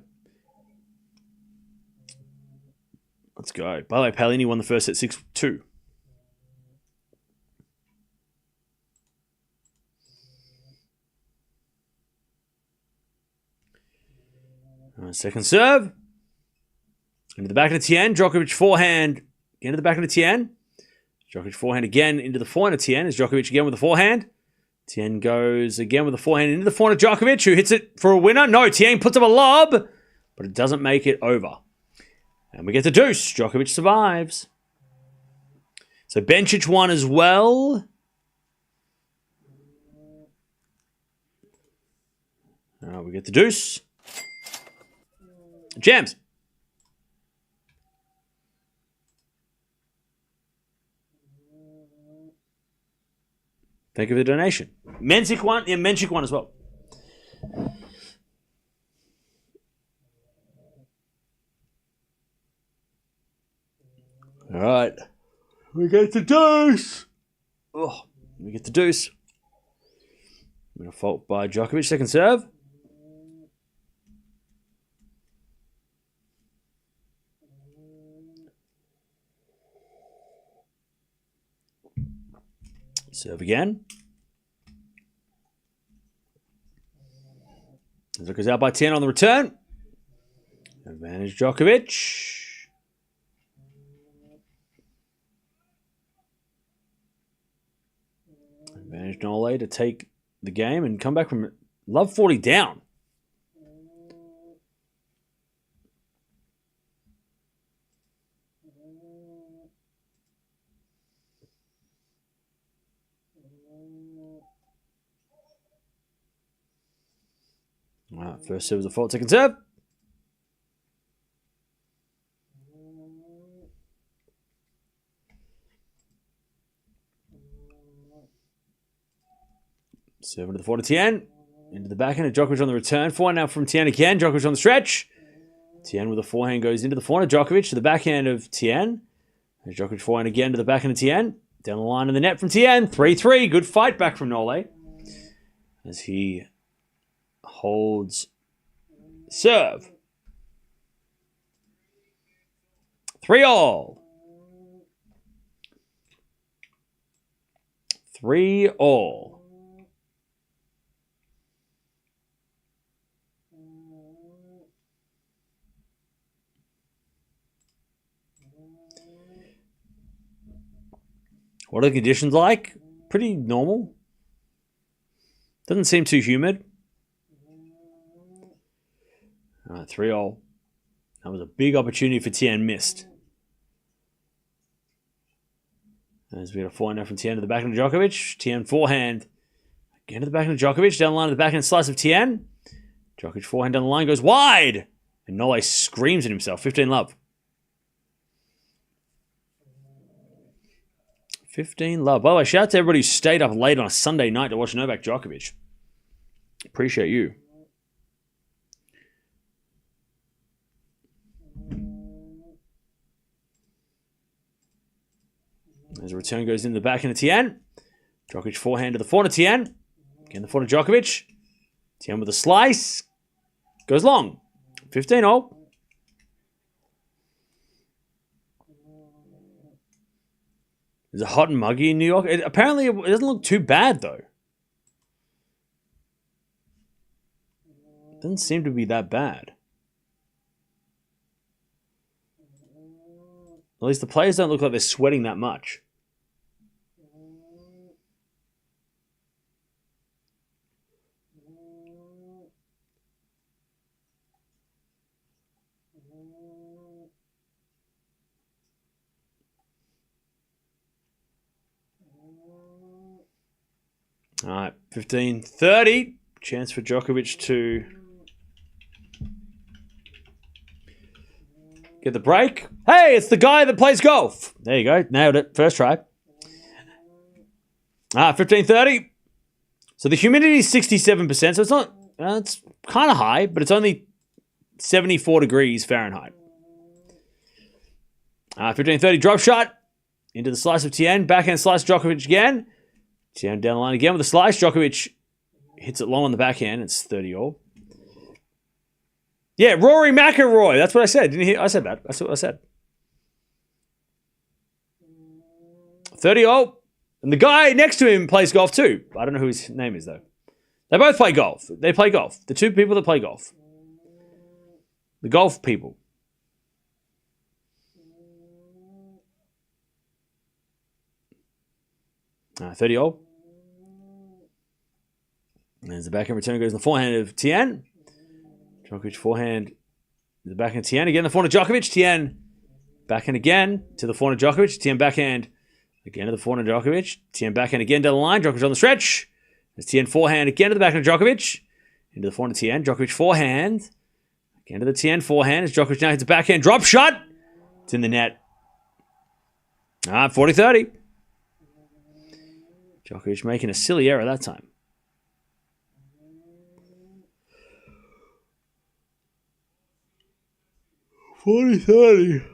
Let's go. By the way, Paolini won the first set 6-2. Second serve. Into the back of the Tien. Djokovic forehand. Into the back of the Tien. Djokovic forehand again into the forehand of Tien. Is Djokovic again with the forehand. Tien goes again with the forehand into the forehand of Djokovic, who hits it for a winner. No, Tien puts up a lob, but it doesn't make it over. And we get the deuce. Djokovic survives. So Bencic won as well. We get the deuce. Jams. Thank you for the donation. Menchik won. Yeah, Menchik won as well. All right. We get the deuce. Oh, we get the deuce. I'm going to fault by Djokovic. Second serve. Serve again. It goes out by 10 on the return. Advantage Djokovic. Advantage Nole to take the game and come back from love 40 down. All right, first serve was a fault, second serve. Serve into the forehand of Tien. Into the backhand of Djokovic on the return. Forehand now from Tien again. Djokovic on the stretch. Tien with a forehand goes into the forehand of Djokovic to the backhand of Tien. And Djokovic forehand again to the backhand of Tien. Down the line in the net from Tien. 3-3. Good fight back from Nole. As he holds serve. 3-all. 3-all. What are the conditions like? Pretty normal. Doesn't seem too humid. All right, 3-all. That was a big opportunity for Tien missed. As we got a forehand now from Tien to the backhand of Djokovic. Tien forehand. Again to the backhand of Djokovic. Down the line to the backhand slice of Tien. Djokovic forehand down the line goes wide. And Nole screams at himself. 15 love. 15 love. By the way, shout out to everybody who stayed up late on a Sunday night to watch Novak Djokovic. Appreciate you. As a return goes in the backhand of Tien. Djokovic forehand to the forehand of Tien. Again, the forehand of Djokovic. Tien with a slice. Goes long. 15-0. Is it hot and muggy in New York? Apparently, it doesn't look too bad, though. It doesn't seem to be that bad. At least the players don't look like they're sweating that much. All right, 15-30. Chance for Djokovic to get the break. Hey, it's the guy that plays golf. There you go. Nailed it. First try. 15-30. So the humidity is 67%. So it's not, it's kind of high, but it's only 74 degrees Fahrenheit. 15-30. Drop shot into the slice of Tien. Backhand slice Djokovic again. Tien down the line again with a slice. Djokovic hits it long on the backhand. It's 30-all. Yeah, Rory McIlroy. That's what I said. Didn't you hear? I said that. That's what I said. 30-all. And the guy next to him plays golf too. I don't know who his name is, though. They both play golf. They play golf. The two people that play golf. The golf people. Uh, 30-all. There's the backhand return goes in the forehand of Tien. Djokovic forehand. The backhand Tien. Again, the forehand of Djokovic. Tien backhand again to the forehand of Djokovic. Tien backhand again to the forehand of Djokovic. Tien backhand again down the line. Djokovic on the stretch. There's Tien forehand again to the backhand of Djokovic. Into the forehand of Tien. Djokovic forehand. Again to the Tien forehand. As Djokovic now hits a backhand drop shot. It's in the net. 40-30. Djokovic making a silly error that time. 40-30.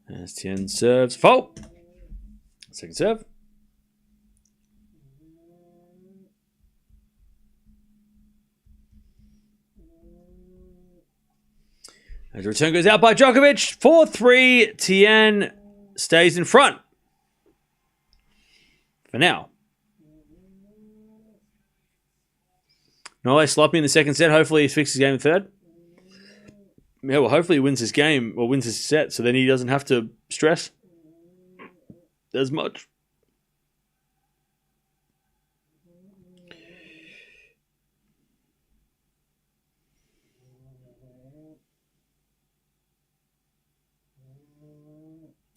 As Tien serves. Fault. Second serve. As the return goes out by Djokovic. 4-3. Tien stays in front. For now. Nole sloppy in the second set. Hopefully he fixes his game in third. Yeah, well, hopefully he wins his game or wins his set so then he doesn't have to stress as much.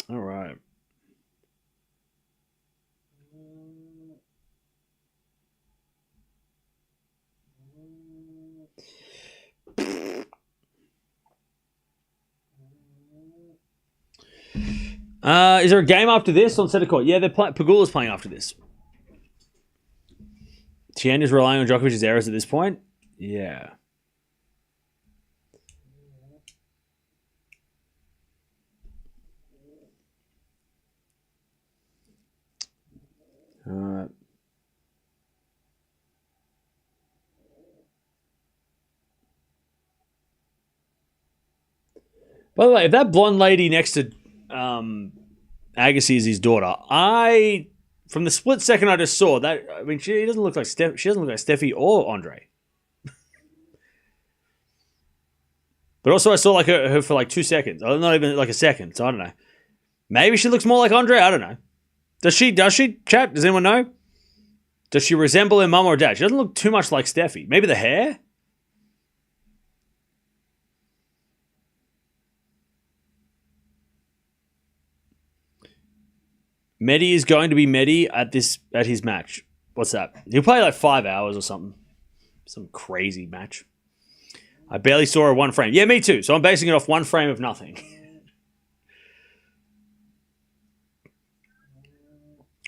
All right. Is there a game after this on center court? Yeah, Pagula's playing after this. Tien is relying on Djokovic's errors at this point. Yeah. By the way, if that blonde lady next to Agassi is his daughter, from the split second I just saw that, I mean, she doesn't look like Steffi or Andre. But also I saw like her for like 2 seconds. Not even like a second, so I don't know. Maybe she looks more like Andre, I don't know. Does she, chat? Does anyone know? Does she resemble her mum or dad? She doesn't look too much like Steffi. Maybe the hair? Mehdi is going to be Mehdi at his match. What's that? He'll play like 5 hours or something. Some crazy match. I barely saw her one frame. Yeah, me too. So I'm basing it off one frame of nothing.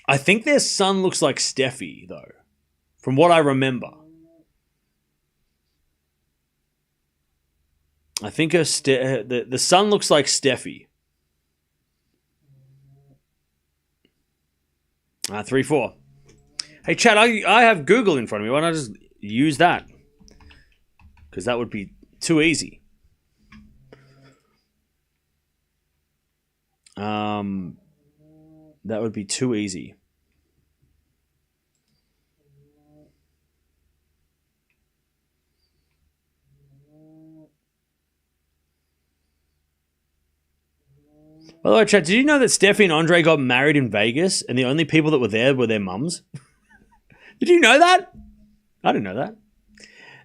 I think their son looks like Steffi, though. From what I remember. I think the son looks like Steffi. 3-4. Hey, Chad, I have Google in front of me. Why don't I just use that? Because that would be too easy. That would be too easy. By the way, Chad, did you know that Steffi and Andre got married in Vegas and the only people that were there were their mums? Did you know that? I didn't know that.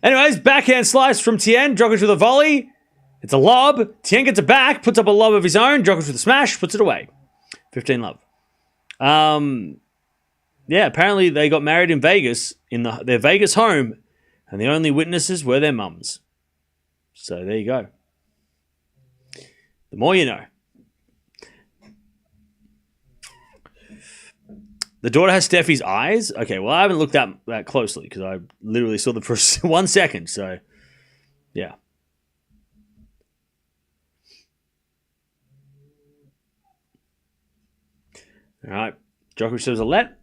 Anyways, backhand slice from Tien. Djokovic with a volley. It's a lob. Tien gets it back, puts up a lob of his own. Djokovic with a smash, puts it away. 15 love. Yeah, apparently they got married in Vegas, in their Vegas home, and the only witnesses were their mums. So there you go. The more you know. The daughter has Steffi's eyes? Okay, well, I haven't looked that closely because I literally saw them for 1 second. So, yeah. All right. Djokovic serves a let.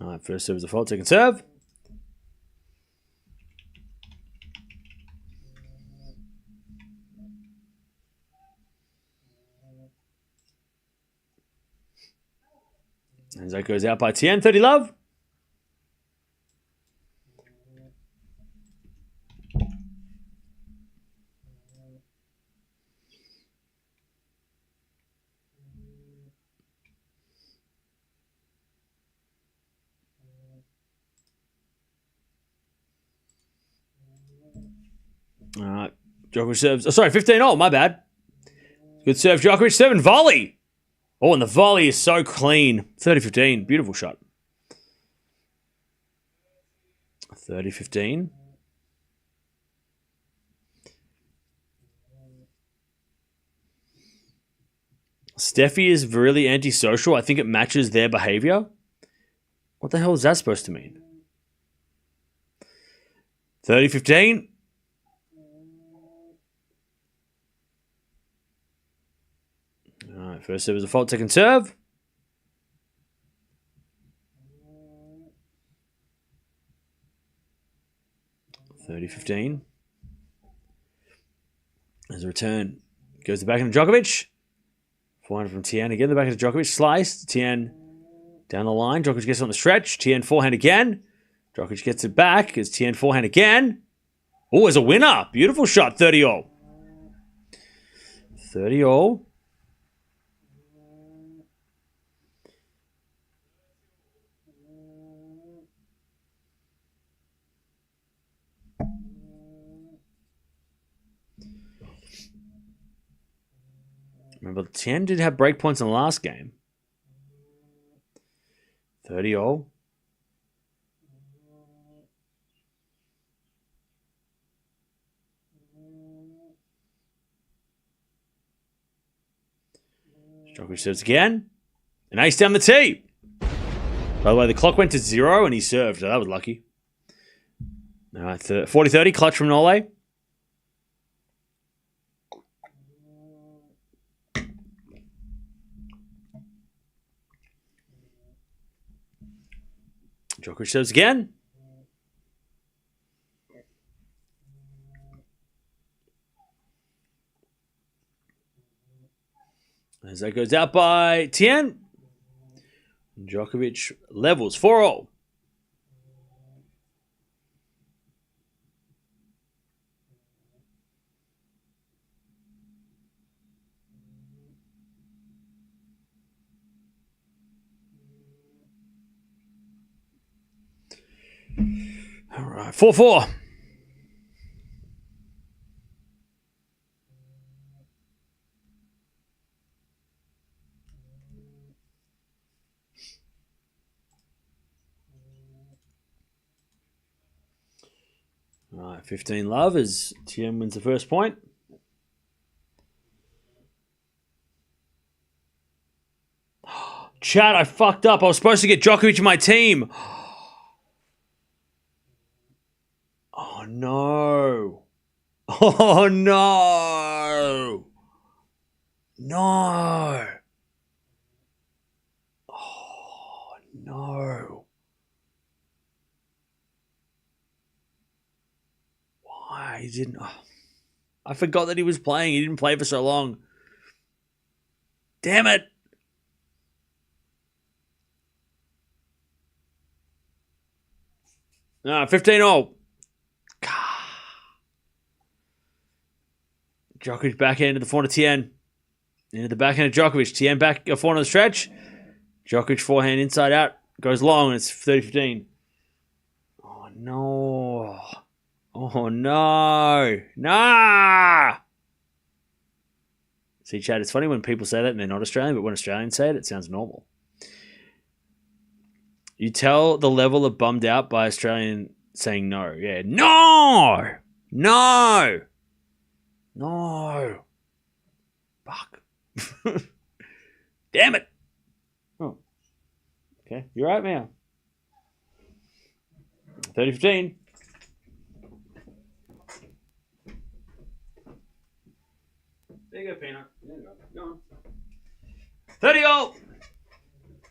All right, first serve is a fault, second serve. And that goes out by Tien, 30 love. All right. Djokovic serves. Oh, sorry, 15-0. My bad. Good serve, Djokovic. 7 volley. Oh, and the volley is so clean. 30-15. Beautiful shot. 30-15. Steffi is really antisocial. I think it matches their behavior. What the hell is that supposed to mean? 30-15. All right, first serve is a fault, second serve. $30-15. There's a return. Goes the back into Djokovic. 400 from Tien again. The back into Djokovic. Slice. Tien down the line. Djokovic gets it on the stretch. Tien forehand again. Djokovic gets it back. It's Tien forehand again. Oh, there's a winner. Beautiful shot. 30-all. 30-all. Remember, Tien did have break points in the last game. 30-all. Djokovic serves again. An ace down the tee. By the way, the clock went to 0 and he served. So that was lucky. All right, 40-30, clutch from Nole. Djokovic serves again. As that goes out by Tien. Djokovic levels 4-all. All right, 4-4. All right, 15 love as Tien wins the first point. Chat, I fucked up. I was supposed to get Djokovic in my team. Oh, no. Oh, no. No. Oh, no. Why? He didn't... Oh. I forgot that he was playing. He didn't play for so long. Damn it. No, 15-0. Djokovic backhand to the forehand of Tien. Into the backhand of Djokovic. Tien back forehand on the stretch. Djokovic forehand inside out. Goes long and it's 30-15. Oh, no. Oh, no. Nah. See, Chad, it's funny when people say that and they're not Australian, but when Australians say it, it sounds normal. You tell the level of bummed out by Australian saying no. Yeah. No. No. No. Fuck. Damn it. Oh. Okay. You're right, man. 30-15. There you go, Peanut. There you go. Go on. 30-0.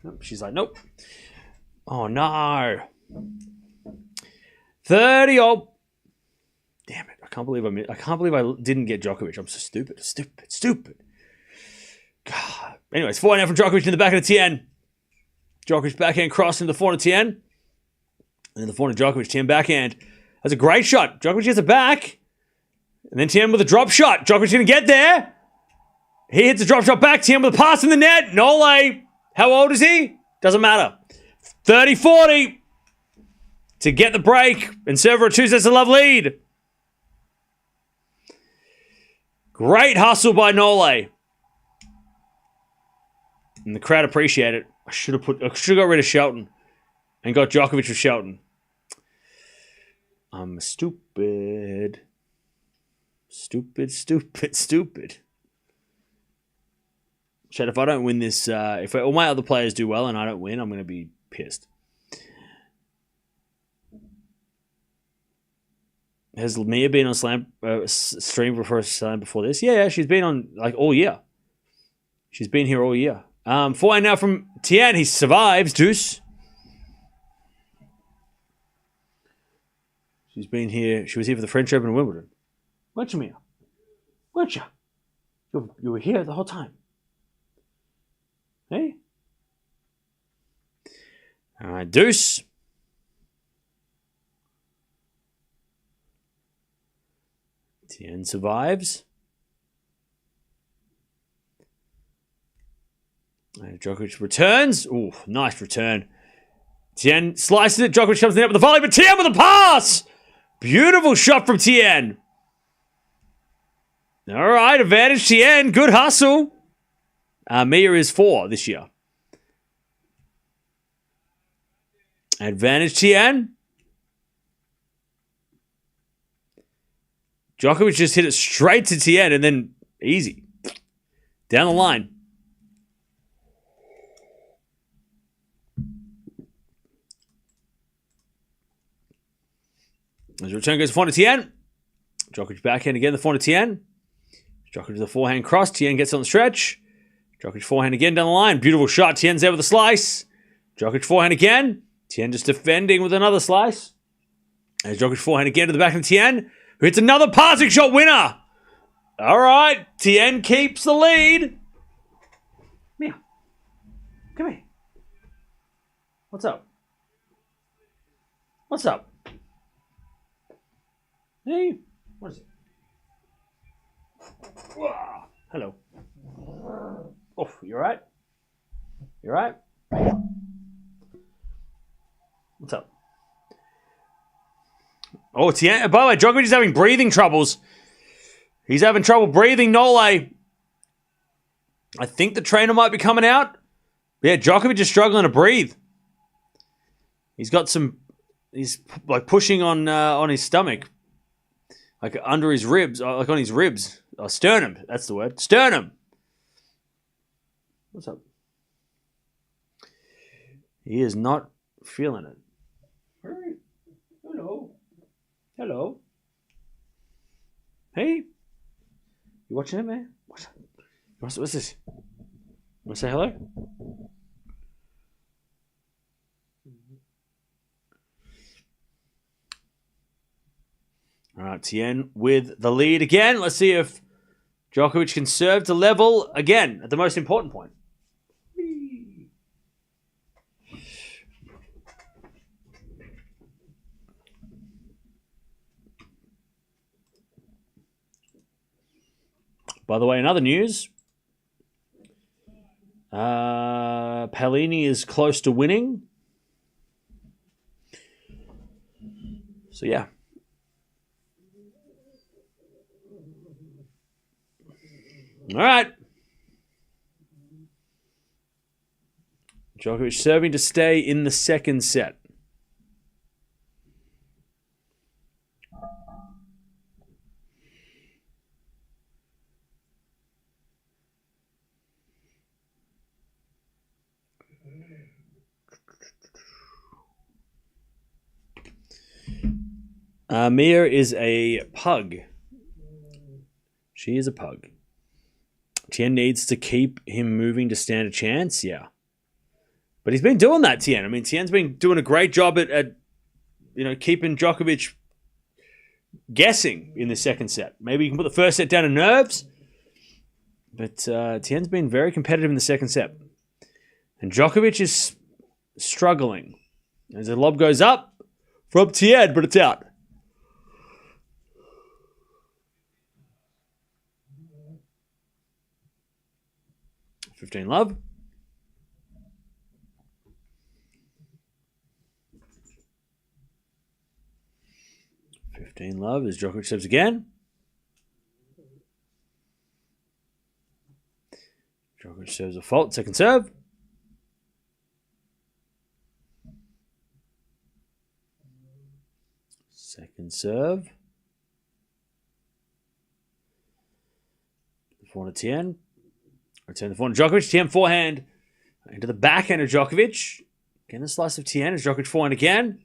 Nope. She's like, nope. Oh, no. 30-0. Damn it. I can't believe I didn't get Djokovic. I'm so stupid. God. Anyways, 4-0 from Djokovic in the back of the Tien. Djokovic backhand cross into the forehand of Tien. And then the forehand of Djokovic, Tien backhand. That's a great shot. Djokovic gets it back. And then Tien with a drop shot. Djokovic going to get there. He hits a drop shot back. Tien with a pass in the net. Nole. How old is he? Doesn't matter. 30-40 to get the break and serve a 2-love lead. Great hustle by Nole. And the crowd appreciate it. I should have got rid of Shelton and got Djokovic with Shelton. I'm stupid. Stupid. Chad, if I don't win this, if all my other players do well and I don't win, I'm going to be pissed. Has Mia been on Slam stream before Slam before this? Yeah, she's been on like all year. She's been here all year. 4 now from Tien. He survives. Deuce. She's been here. She was here for the French Open and Wimbledon. Weren't you, Mia? Weren't you? You were here the whole time. Hey? All right, Deuce. Tien survives. And Djokovic returns. Ooh, nice return. Tien slices it. Djokovic comes in with the volley, but Tien with a pass! Beautiful shot from Tien. All right, advantage Tien. Good hustle. Mia is 4 this year. Advantage Tien. Djokovic just hit it straight to Tien and then easy. Down the line. As return goes to forehand to Tien. Djokovic backhand again, the forehand to Tien. Djokovic to the forehand cross. Tien gets on the stretch. Djokovic forehand again down the line. Beautiful shot. Tien's there with a slice. Djokovic forehand again. Tien just defending with another slice. As Djokovic forehand again to the back of Tien, who hits another passing shot winner. All right. Tien keeps the lead. What's up? What's up? Hey, what is it? Whoa. Hello. Oh, you alright? You alright? What's up? Oh, Tien. By the way, Djokovic is having breathing troubles. He's having trouble breathing, Nole. I think the trainer might be coming out. Yeah, Djokovic is struggling to breathe. He's got some... He's like pushing on his stomach. Like under his ribs. Like on his ribs. Oh, sternum. That's the word. Sternum. What's up? He is not feeling it. Hello. Hello. Hey. You watching it, man? What's this? You want to say hello? All right, Tien with the lead again. Let's see if Djokovic can serve to level again at the most important point. By the way, in other news, Palini is close to winning. So, yeah. All right. Djokovic serving to stay in the second set. Mirra is a pug. She is a pug. Tien needs to keep him moving to stand a chance. Yeah. But he's been doing that, Tien. I mean, Tien's been doing a great job at keeping Djokovic guessing in the second set. Maybe you can put the first set down to nerves. But Tien's been very competitive in the second set. And Djokovic is struggling. As the lob goes up from Tien, but it's out. 15 love. Love as Djokovic serves again. Djokovic serves a fault. Second serve. Second serve. The forehand to Tien. Return the forehand to Djokovic. Tien forehand into the backhand of Djokovic. Again, the slice of Tien as Djokovic forehand again.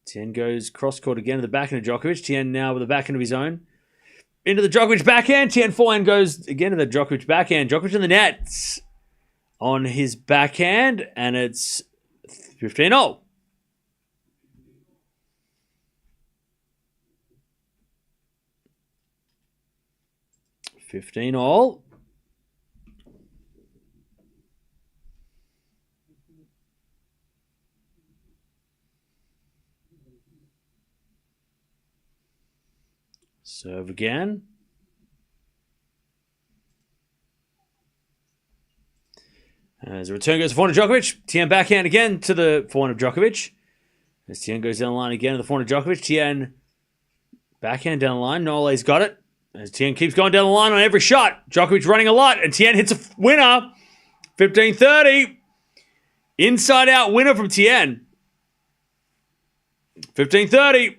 Tien goes cross-court again to the backhand of Djokovic. Tien now with the backhand of his own. Into the Djokovic backhand. Tien forehand goes again to the Djokovic backhand. Djokovic in the net on his backhand. And it's 15-0. All. Serve again. As the return goes to forehand of Djokovic. Tien backhand again to the forehand of Djokovic. As Tien goes down the line again to the forehand of Djokovic. Tien backhand down the line. Nole's got it. As Tien keeps going down the line on every shot. Djokovic running a lot. And Tien hits a winner. 15-30. Inside out winner from Tien. 15-30.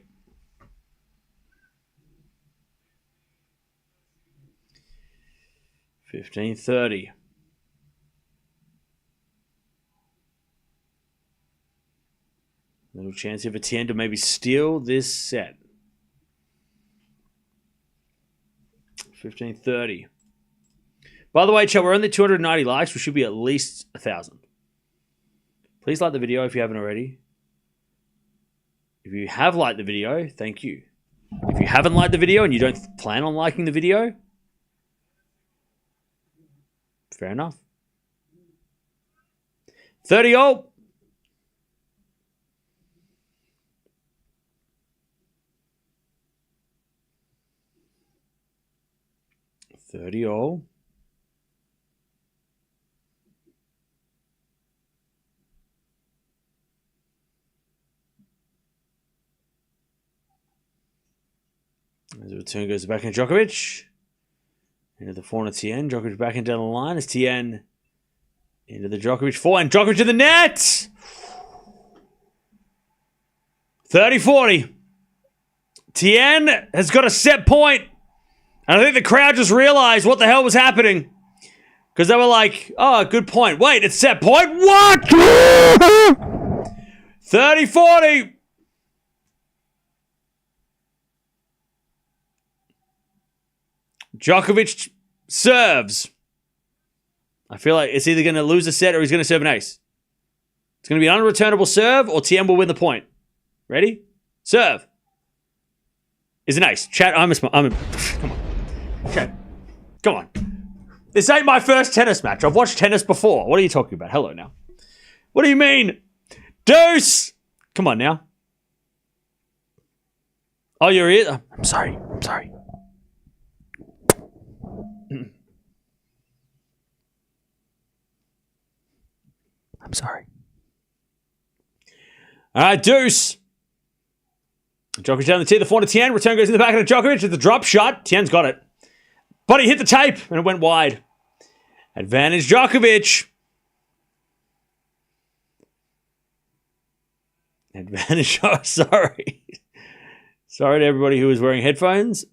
Little chance here for Tien to maybe steal this set. 15-30. By the way, chat, we're only 290 likes. We should be at least 1,000. Please like the video if you haven't already. If you have liked the video, thank you. If you haven't liked the video and you don't plan on liking the video, fair enough. 30-0. 30 all. As the return goes back into Djokovic. Into the forehand of Tien. Djokovic back into the line as Tien into the Djokovic forehand. Djokovic to the net! 30-40. Tien has got a set point. And I think the crowd just realized what the hell was happening. Because they were like, oh, good point. Wait, it's set point? What? 30-40. Djokovic serves. I feel like it's either going to lose a set or he's going to serve an ace. It's going to be an unreturnable serve or Tien will win the point. Ready? Serve. Is an ace. Chat, come on. Chat, come on. This ain't my first tennis match. I've watched tennis before. What are you talking about? Hello now. What do you mean? Deuce! Come on now. Oh, you're here? I'm sorry. I'm sorry. All right, deuce. Djokovic down the tee, the forehand to Tien. Return goes in the back of Djokovic. It's the drop shot. Tien's got it. But he hit the tape and it went wide. Advantage Djokovic. Advantage. Oh, sorry. Sorry to everybody who was wearing headphones.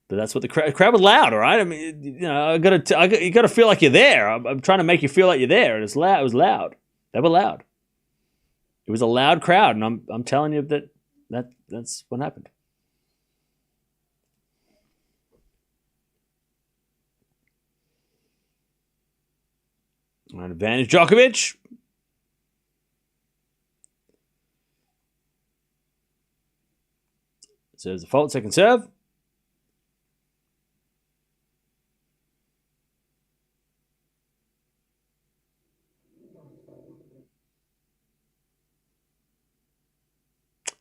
But that's what the crowd was loud, all right? I mean, you know, you got to feel like you're there. I'm trying to make you feel like you're there, and it's loud. It was loud. They were loud. It was a loud crowd, and I'm telling you that's what happened. Advantage Djokovic. Serves the fault, second serve.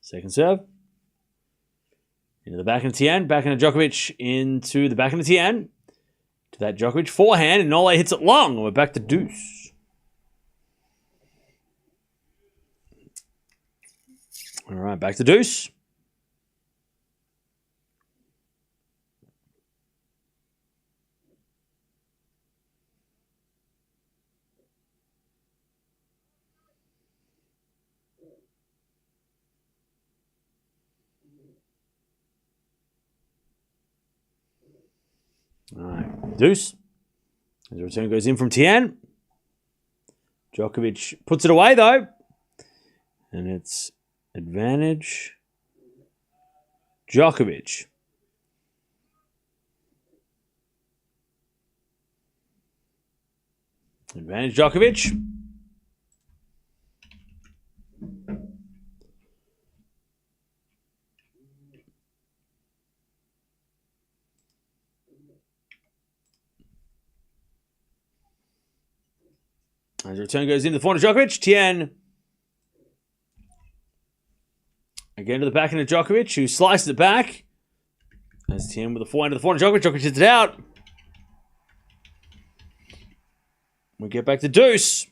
Second serve. Into the back of Tien. Back into Djokovic. Into the back of Tien. To that Djokovic forehand. And Nole hits it long. We're back to deuce. All right, back to deuce. All right, deuce. As the return goes in from Tien. Djokovic puts it away, though. And it's advantage Djokovic. Advantage Djokovic. As the return goes in, the forehand of Djokovic. Tien. Again to the back end of Djokovic, who slices it back. As Tien with the forehand of Djokovic. Djokovic hits it out. We get back to deuce.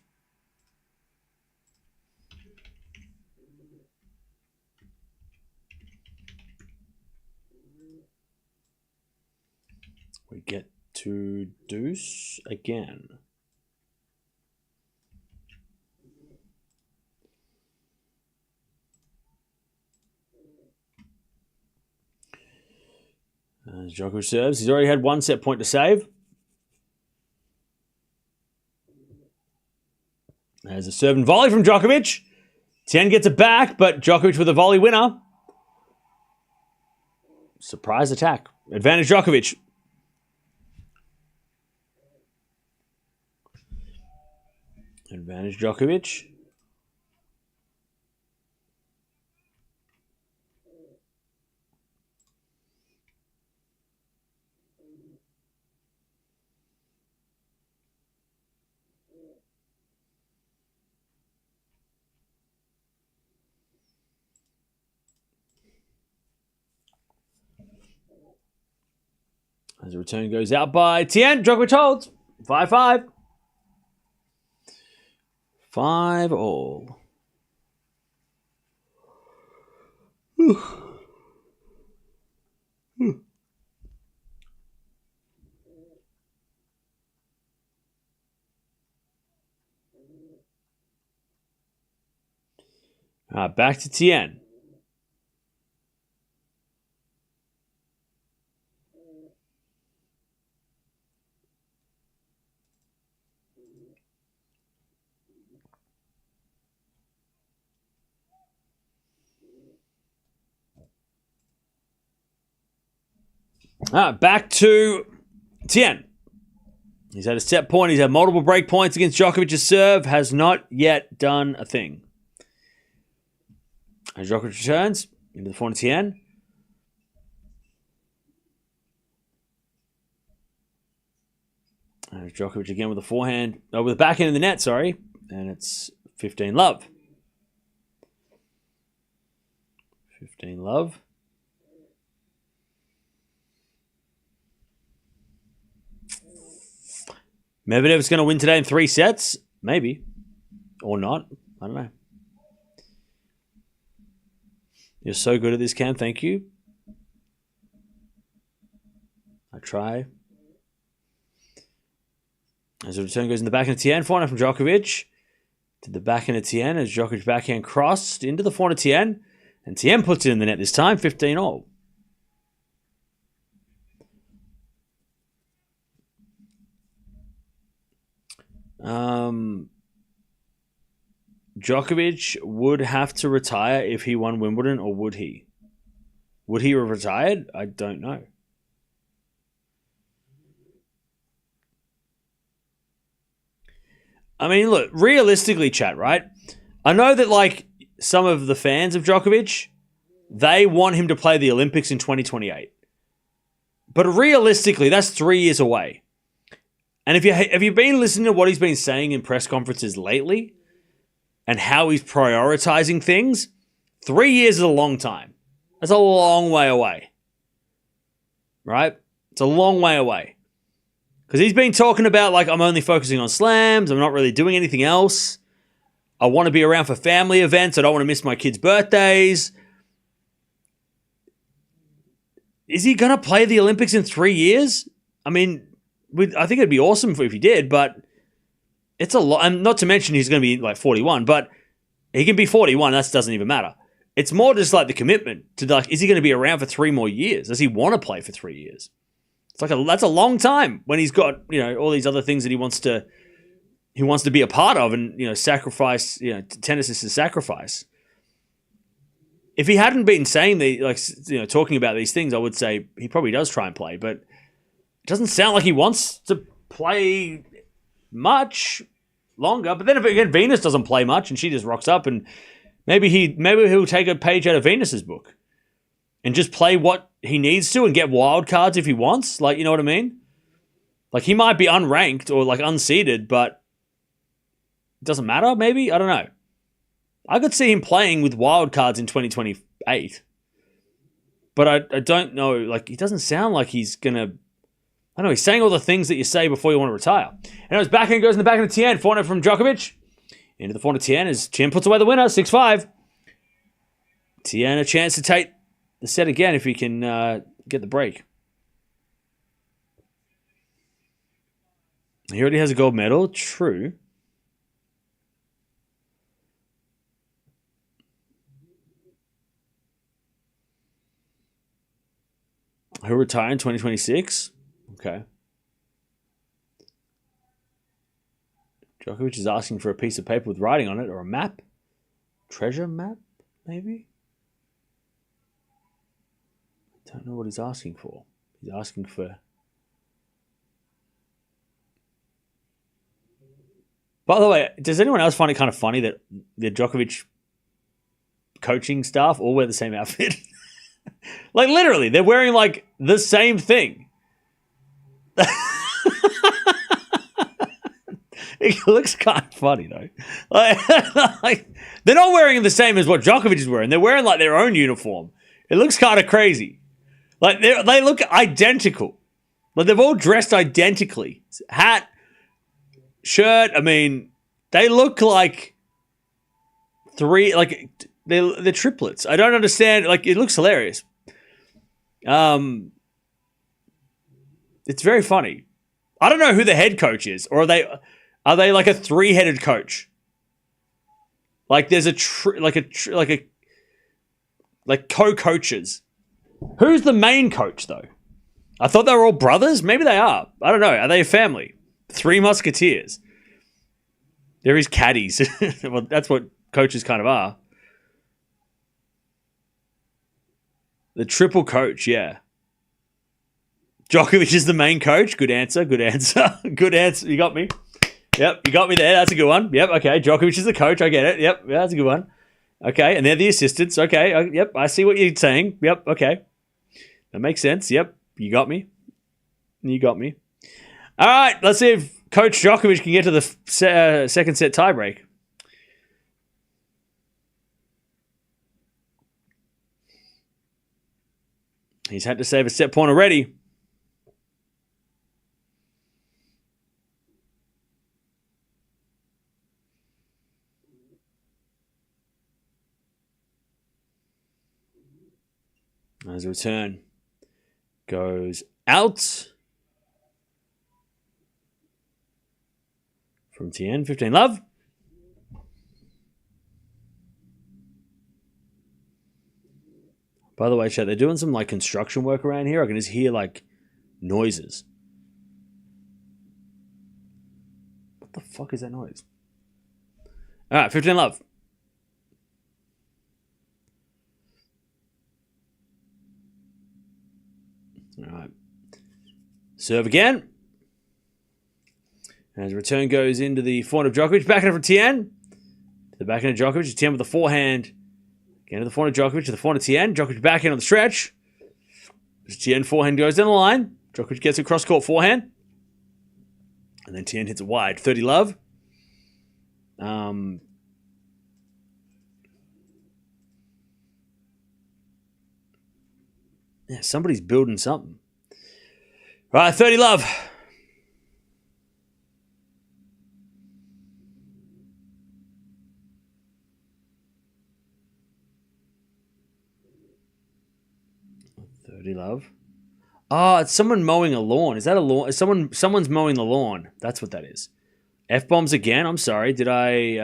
We get to deuce again. As Djokovic serves, he's already had one set point to save. There's a serve and volley from Djokovic. Tien gets it back, but Djokovic with a volley winner. Surprise attack. Advantage Djokovic. Advantage Djokovic. As the return goes out by Tien. Djokovic holds. 5-5. 5-all. Back to Tien. Back to Tien. He's had a set point. He's had multiple break points against Djokovic's serve. Has not yet done a thing. As Djokovic returns into the forehand Tien. And Djokovic again with the forehand. With the backhand in the net, sorry. And it's 15-love. 15-love. Medvedev's going to win today in 3 sets. Maybe. Or not. I don't know. You're so good at this, Cam. Thank you. I try. As the return goes in the backhand of Tien. Forehand from Djokovic. To the backhand of Tien. As Djokovic backhand crossed into the forehand of Tien. And Tien puts it in the net this time. 15-all. Djokovic would have to retire if he won Wimbledon, or would he? Would he have retired? I don't know. I mean, look, realistically, chat, right? I know that, like, some of the fans of Djokovic, they want him to play the Olympics in 2028. But realistically, that's 3 years away. And have you been listening to what he's been saying in press conferences lately and how he's prioritizing things? 3 years is a long time. That's a long way away. Right? It's a long way away. Because he's been talking about, like, I'm only focusing on slams. I'm not really doing anything else. I want to be around for family events. I don't want to miss my kids' birthdays. Is he going to play the Olympics in 3 years? I mean, I think it'd be awesome if he did, but it's a lot. And not to mention he's going to be like 41, but he can be 41. That doesn't even matter. It's more just like the commitment to, like, is he going to be around for 3 more years? Does he want to play for 3 years? It's like that's a long time when he's got, all these other things that he wants to be a part of, and, sacrifice, tennis is his sacrifice. If he hadn't been saying talking about these things, I would say he probably does try and play, but it doesn't sound like he wants to play much longer. But then if again Venus doesn't play much and she just rocks up, and maybe he'll take a page out of Venus's book and just play what he needs to and get wild cards if he wants. Like, you know what I mean? Like, he might be unranked or like unseeded, but it doesn't matter, maybe? I don't know. I could see him playing with wild cards in 2028. But I don't know. Like, he doesn't sound like he's going to... I don't know, he's saying all the things that you say before you want to retire. And his backhand goes in the backhand of Tien. Forehand from Djokovic. Into the forehand of Tien as Tien puts away the winner, 6-5. Tien a chance to take the set again if he can get the break. He already has a gold medal. True. He'll retire in 2026. Okay. Djokovic is asking for a piece of paper with writing on it, or a map. Treasure map, maybe? I don't know what he's asking for. He's asking for... By the way, does anyone else find it kind of funny that the Djokovic coaching staff all wear the same outfit? Like, literally, they're wearing, like, the same thing. It looks kind of funny, though. Like, they're not wearing the same as what Djokovic is wearing. They're wearing, like, their own uniform. It looks kind of crazy. Like, they look identical. Like, they've all dressed identically. Hat, shirt, I mean, they look like they're triplets. I don't understand. Like, it looks hilarious. It's very funny. I don't know who the head coach is, or are they like a three-headed coach? Like, there's like co-coaches. Who's the main coach though? I thought they were all brothers. Maybe they are. I don't know. Are they a family? Three Musketeers. They're his caddies. Well, that's what coaches kind of are. The triple coach, yeah. Djokovic is the main coach. Good answer. Good answer. Good answer. You got me. Yep, you got me there. That's a good one. Yep, okay. Djokovic is the coach. I get it. Yep, yeah, that's a good one. Okay, and they're the assistants. Okay, yep, I see what you're saying. Yep, okay. That makes sense. Yep, you got me. You got me. All right, let's see if Coach Djokovic can get to the second set tiebreak. He's had to save a set point already. As a return goes out from Tien. 15 love. By the way, chat, they're doing some like construction work around here. I can just hear like noises. What the fuck is that noise? All right, 15 love. All right. Serve again. As return goes into the forehand of Djokovic. Backhand from Tien. To the backhand of Djokovic. Tien with the forehand. Again to the forehand of Djokovic. To the forehand of Tien. Djokovic backhand on the stretch. As Tien forehand goes down the line. Djokovic gets a cross-court forehand. And then Tien hits it wide. 30 love. Yeah, somebody's building something. Right, 30 love. Love. Oh, it's someone mowing a lawn. Is that a lawn? Someone's mowing the lawn. That's what that is. F-bombs again. I'm sorry. Did I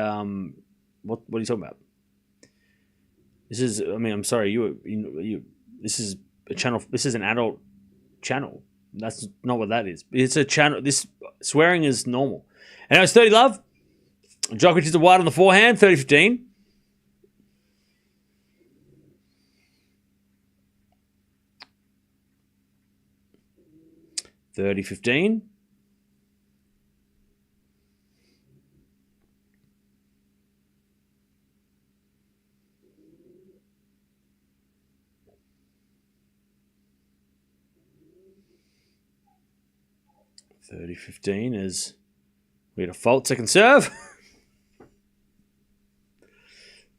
what are you talking about? This is I'm sorry. You this is a channel. This is an adult channel. That's not what that is. It's a channel. This swearing is normal. And it's 30 love. Djokovic is a wide on the forehand. 30-15. 30-15. Is we had a fault. Second serve.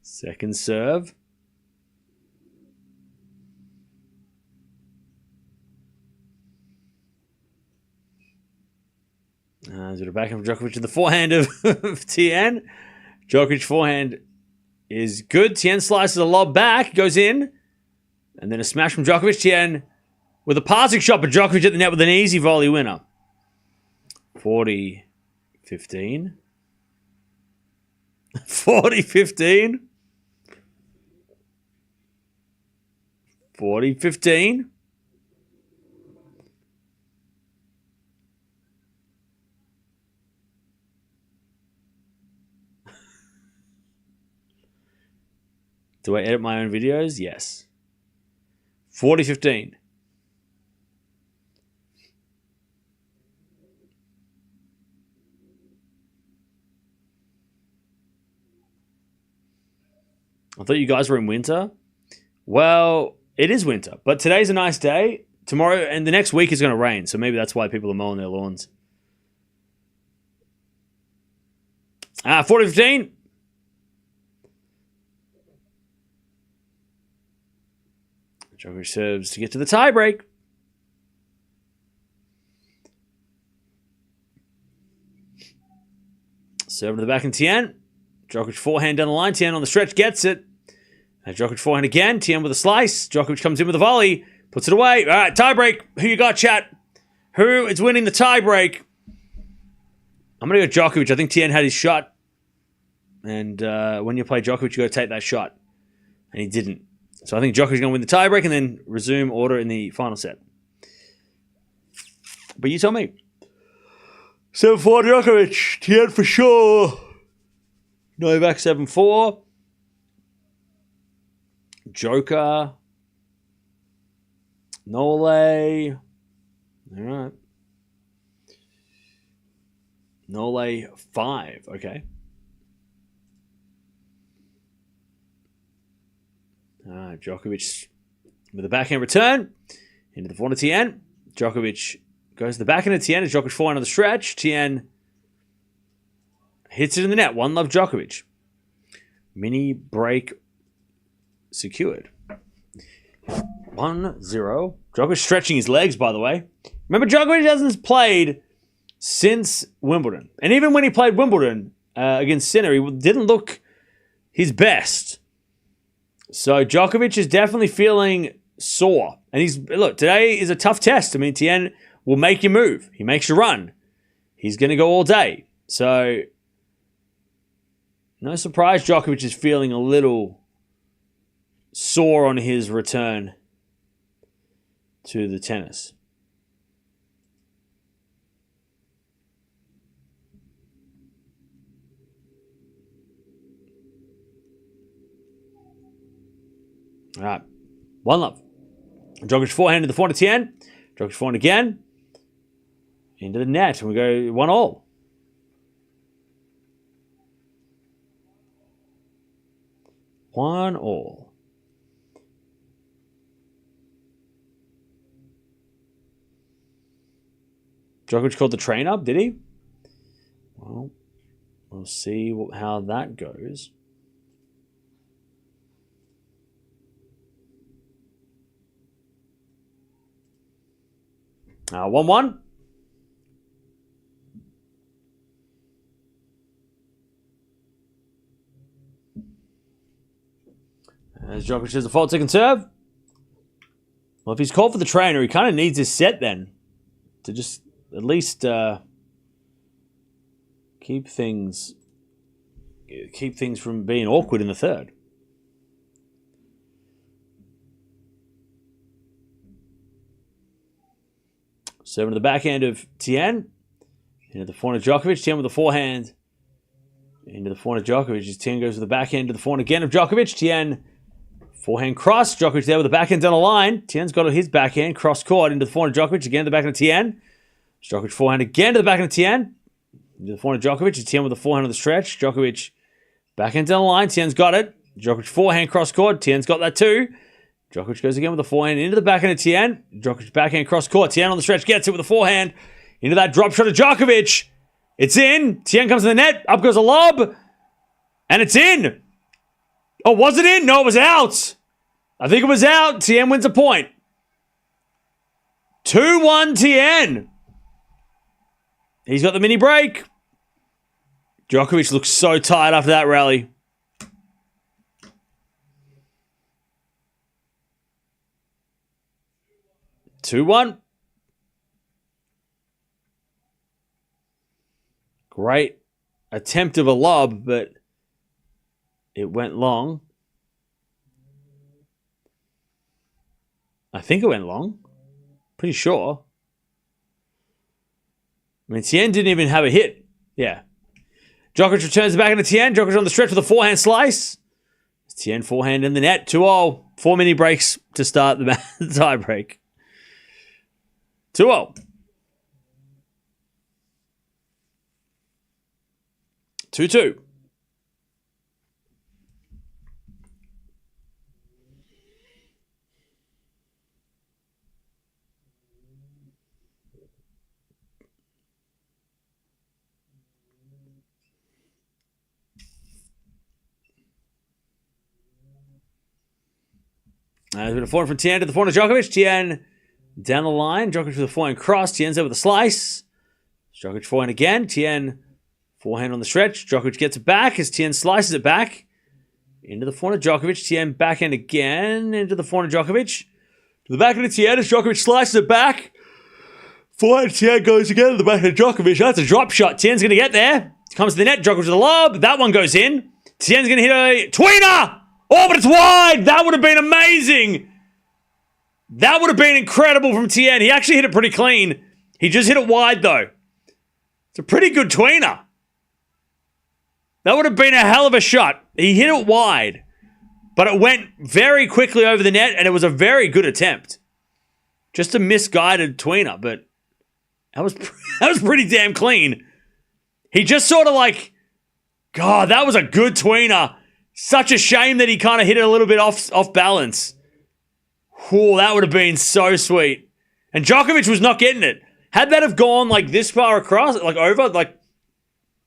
Second serve. Is it a backhand from Djokovic to the forehand of Tien? Djokovic forehand is good. Tien slices a lob back, goes in, and then a smash from Djokovic. Tien with a passing shot, but Djokovic at the net with an easy volley winner. 40-15. 40-15. 40-15. Do I edit my own videos? Yes. 40-15. I thought you guys were in winter. Well, it is winter, but today's a nice day. Tomorrow and the next week is going to rain, so maybe that's why people are mowing their lawns. 40-15. Djokovic serves to get to the tiebreak. Serve to the back and Tien. Djokovic forehand down the line. Tien on the stretch gets it. And Djokovic forehand again. Tien with a slice. Djokovic comes in with a volley. Puts it away. All right, tie break. Who you got, chat? Who is winning the tie break? I'm going to go Djokovic. I think Tien had his shot. And when you play Djokovic, you got to take that shot. And he didn't. So I think Djokovic's going to win the tie break and then resume order in the final set. But you tell me. 7-4 Djokovic. Tien for sure. Novak 7-4. Joker. Nole. All right. Nole 5. Okay. Djokovic with a backhand return into the forehand of Tien. Djokovic goes to the backhand of Tien. Djokovic forehand on the stretch. Tien hits it in the net. 1-love Djokovic. Mini break secured. 1-0. Djokovic stretching his legs, by the way. Remember, Djokovic hasn't played since Wimbledon. And even when he played Wimbledon against Sinner, he didn't look his best. So Djokovic is definitely feeling sore. And look, today is a tough test. I mean, Tien will make you move. He makes you run. He's going to go all day. So, no surprise Djokovic is feeling a little sore on his return to the tennis. All right. 1-love. Djokovic forehand to the forehand of Tien. Djokovic forehand again. Into the net. And we go 1-all. One all. Djokovic called the train up, did he? Well, we'll see how that goes. 1-1. As Djokovic does the fault second serve. Well, if he's called for the trainer, he kind of needs his set then to just at least keep things from being awkward in the third. Serving to the backhand of Tien. Into the forehand of Djokovic. Tien with the forehand. Into the forehand of Djokovic. As Tien goes to the backhand to the forehand again of Djokovic. Tien forehand cross. Djokovic there with the backhand down the line. Tien's got his backhand cross court into the forehand of Djokovic. Again to the backhand of Tien. Djokovic forehand again to the backhand of Tien. Into the forehand of Djokovic. Tien with the forehand on the stretch. Djokovic backhand down the line. Tien's got it. Djokovic forehand cross court. Tien's got that too. Djokovic goes again with the forehand into the backhand of Tien. Djokovic backhand cross court. Tien on the stretch gets it with the forehand. Into that drop shot of Djokovic. It's in. Tien comes in the net. Up goes a lob. And it's in. Oh, was it in? No, it was out. I think it was out. Tien wins a point. 2-1 Tien. He's got the mini break. Djokovic looks so tired after that rally. Two-one. Great attempt of a lob, but it went long. I think it went long. Pretty sure. I mean, Tien didn't even have a hit. Yeah. Djokovic returns the back into Tien. Djokovic on the stretch with a forehand slice. Tien forehand in the net. 2-0. 4 mini breaks to start the tie break. 2-0. 2-2. There's been a forehand from Tien to the forehand of Djokovic. Tien down the line. Djokovic with a forehand cross. Tien's there with a slice. Djokovic forehand again. Tien Forehand on the stretch. Djokovic gets it back as Tien slices it back. Into the forehand of Djokovic. Tien backhand again. Into the forehand of Djokovic. To the backhand of Tien as Djokovic slices it back. Forehand Tien goes again to the backhand of Djokovic. That's a drop shot. Tien's going to get there. Comes to the net. Djokovic with the lob. That one goes in. Tien's going to hit a tweener. Oh, but it's wide. That would have been amazing. That would have been incredible from Tien. He actually hit it pretty clean. He just hit it wide, though. It's a pretty good tweener. That would have been a hell of a shot. He hit it wide, but it went very quickly over the net, and it was a very good attempt. Just a misguided tweener, but that was pretty damn clean. He just sort of like, God, that was a good tweener. Such a shame that he kind of hit it a little bit off balance. Whew, that would have been so sweet. And Djokovic was not getting it. Had that have gone like this far across, like over, like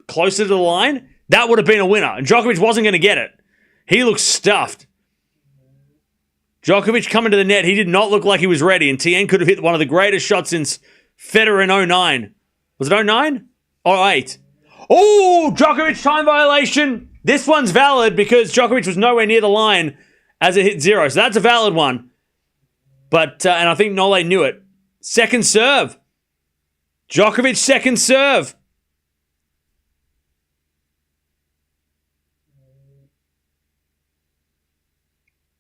closer to the line, that would have been a winner. And Djokovic wasn't going to get it. He looked stuffed. Djokovic coming to the net, he did not look like he was ready. And Tien could have hit one of the greatest shots since Federer in 09. Was it 09? Or 08? Oh, Djokovic time violation. This one's valid because Djokovic was nowhere near the line as it hit 0. So that's a valid one. But, and I think Nole knew it. Second serve. Djokovic second serve.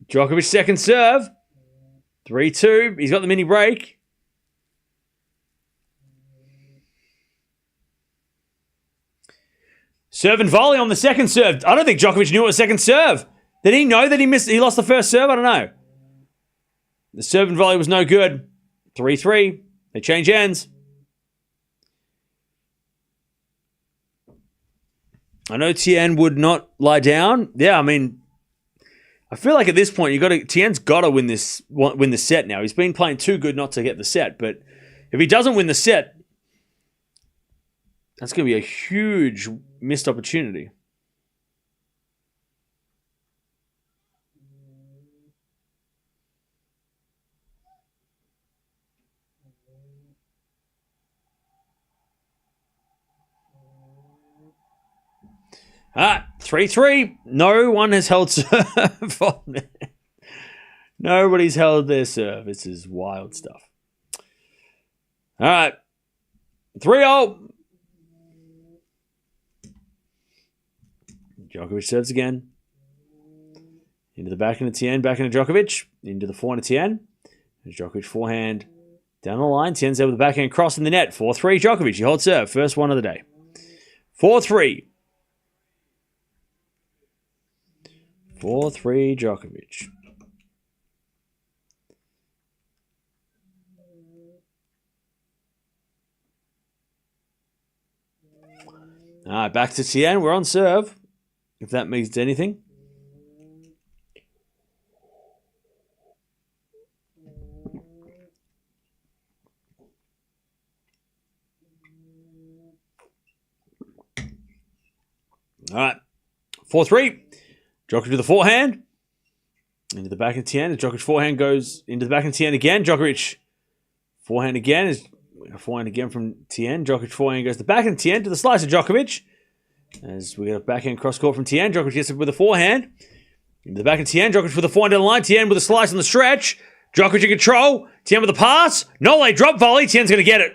Djokovic second serve. 3-2. He's got the mini break. Serve and volley on the second serve. I don't think Djokovic knew it was second serve. Did he know that he lost the first serve? I don't know. The serve and volley was no good. 3-3. They change ends. I know Tien would not lie down. Yeah, I mean, I feel like at this point Tien's got to win the set now. He's been playing too good not to get the set, but if he doesn't win the set, that's going to be a huge missed opportunity. All right, 3-3. No one has held serve. Nobody's held their serve. This is wild stuff. All right, 3-0. Djokovic serves again. Into the backhand of Tien, backhand of Djokovic. Into the forehand of Tien. There's Djokovic forehand down the line. Tien's there with the backhand cross in the net. 4-3 Djokovic. He holds serve. First one of the day. 4-3. 4-3 Djokovic. All right, back to Tien. We're on serve, if that means anything. All right, 4-3. Djokovic to the forehand. Into the back of Tien. Djokovic forehand goes into the back of Tien again. Djokovic forehand again. Is forehand again from Tien. Djokovic forehand goes to the back of Tien to the slice of Djokovic. As we get a backhand cross court from Tien. Djokovic gets it with a forehand. Into the back of Tien. Djokovic with a forehand down the line. Tien with a slice on the stretch. Djokovic in control. Tien with a pass. Nole drop volley. Tien's going to get it.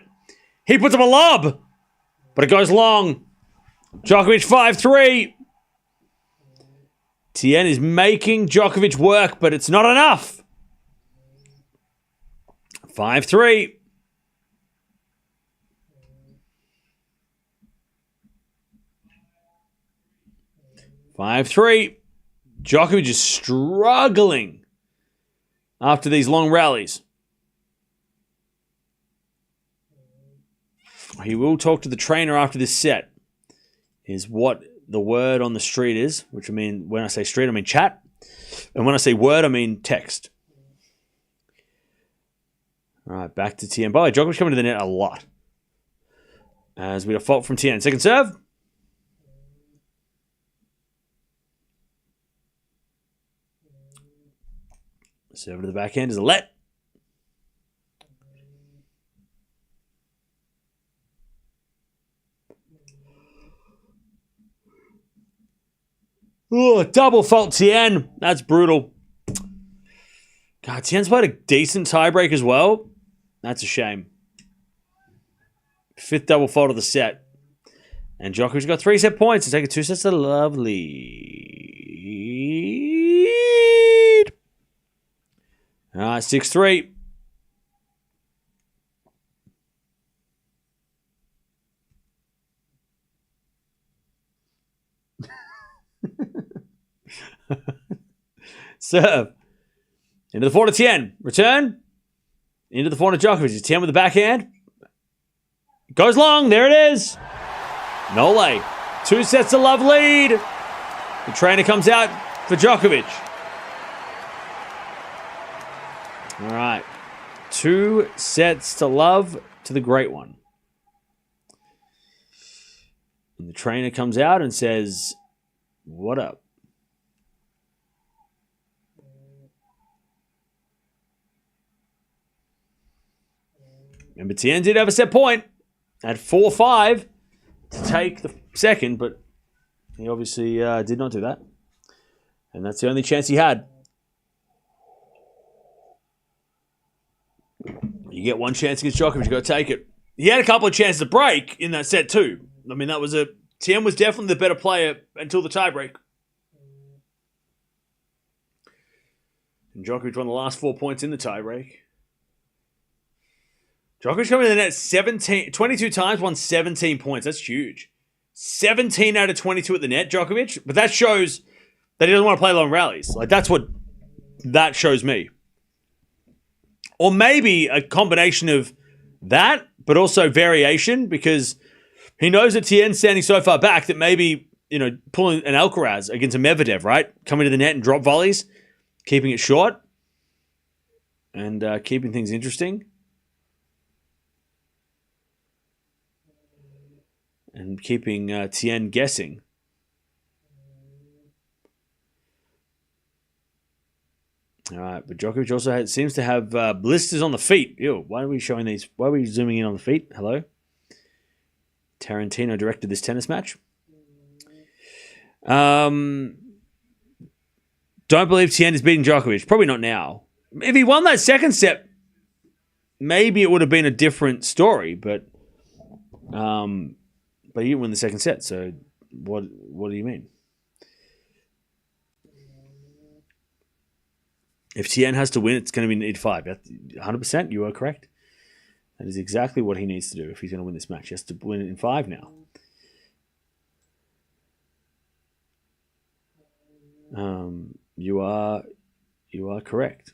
He puts up a lob. But it goes long. Djokovic 5-3. Tien is making Djokovic work, but it's not enough. 5-3. Djokovic is struggling after these long rallies. He will talk to the trainer after this set, is what the word on the street is, which I mean, when I say street, I mean chat. And when I say word, I mean text. All right, back to Tien. By the way, Djokovic coming to the net a lot. As we have fault from Tien. Second serve. Serve to the backhand is a let. Oh, double fault Tien. That's brutal. God, Tien's played a decent tiebreak as well. That's a shame. 5th double fault of the set. And Djokovic got 3 set points to take a 2 sets to love lead. All right, 6-3. Serve. Into the forehand to Tien. Return. Into the forehand to Djokovic. Tien with the backhand. Goes long. There it is. Nole. 2 sets to love lead. The trainer comes out for Djokovic. All right. 2 sets to love to the great one. And the trainer comes out and says, "What up?" Remember, Tien did have a set point at 4-5 to take the second, but he obviously did not do that. And that's the only chance he had. You get one chance against Djokovic, you got to take it. He had a couple of chances to break in that set too. I mean, Tien was definitely the better player until the tiebreak. And Djokovic won the last 4 points in the tiebreak. Djokovic coming in the net 22 times, won 17 points. That's huge. 17 out of 22 at the net, Djokovic. But that shows that he doesn't want to play long rallies. Like, that's what that shows me. Or maybe a combination of that, but also variation, because he knows that Tien's standing so far back that maybe, pulling an Alcaraz against a Medvedev, right? Coming to the net and drop volleys, keeping it short, and keeping things interesting. And keeping Tien guessing. All right, but Djokovic also seems to have blisters on the feet. Ew, why are we showing these? Why are we zooming in on the feet? Hello? Tarantino directed this tennis match. Don't believe Tien is beating Djokovic. Probably not now. If he won that second set, maybe it would have been a different story, but he didn't win the second set, so what do you mean? If Tien has to win, it's going to be an 8-5. 100%, you are correct. That is exactly what he needs to do if he's going to win this match. He has to win it in 5 now. You are correct.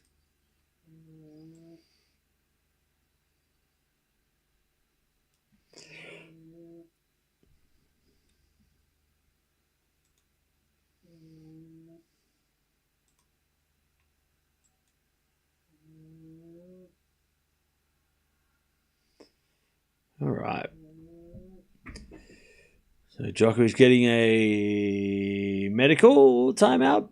All right. So Djokovic getting a medical timeout.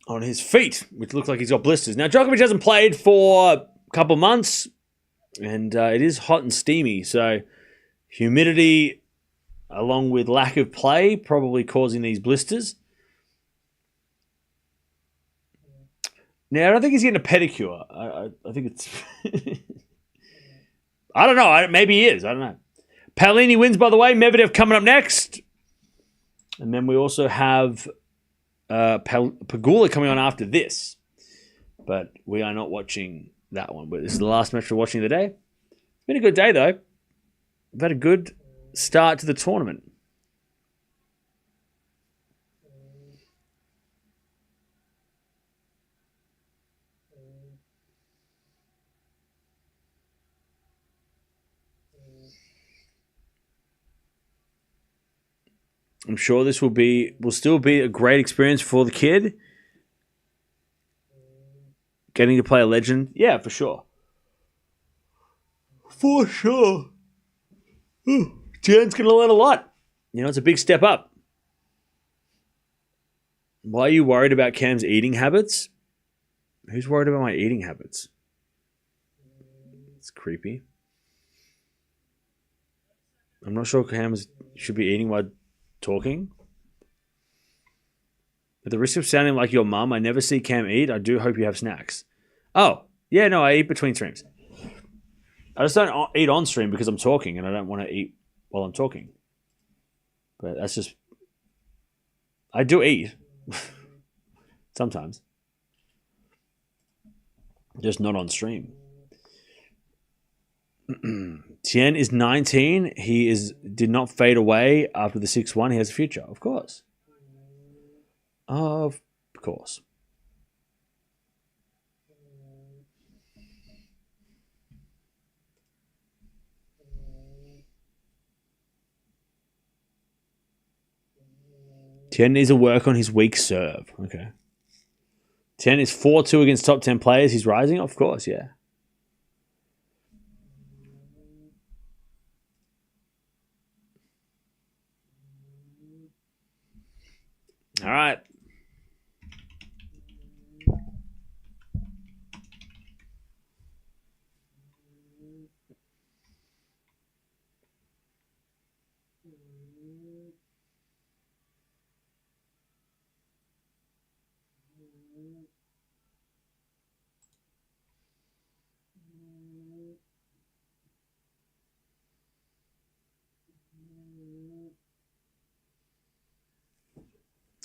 On his feet, which looks like he's got blisters. Now, Djokovic hasn't played for a couple months, and it is hot and steamy, so humidity along with lack of play probably causing these blisters. Now, I don't think he's getting a pedicure. I think it's... I don't know. Maybe he is. I don't know. Paolini wins, by the way. Medvedev coming up next. And then we also have Pegula coming on after this. But we are not watching that one. But this is the last match we're watching of the day. It's been a good day, though. We've had a good start to the tournament. I'm sure this will still be a great experience for the kid. Getting to play a legend. Yeah, for sure. For sure. Tien's going to learn a lot. You know, it's a big step up. Why are you worried about Cam's eating habits? Who's worried about my eating habits? It's creepy. I'm not sure Cam should be eating while talking. At the risk of sounding like your mum, I never see Cam eat. I do hope you have snacks. Oh, yeah, no, I eat between streams. I just don't eat on stream because I'm talking and I don't want to eat while I'm talking. But that's just... I do eat. Sometimes. Just not on stream. Tien is 19. He did not fade away after the 6-1. He has a future, of course. Of course. Tien needs to work on his weak serve. Okay. Tien is 4-2 against top 10 players. He's rising? Of course, yeah. All right.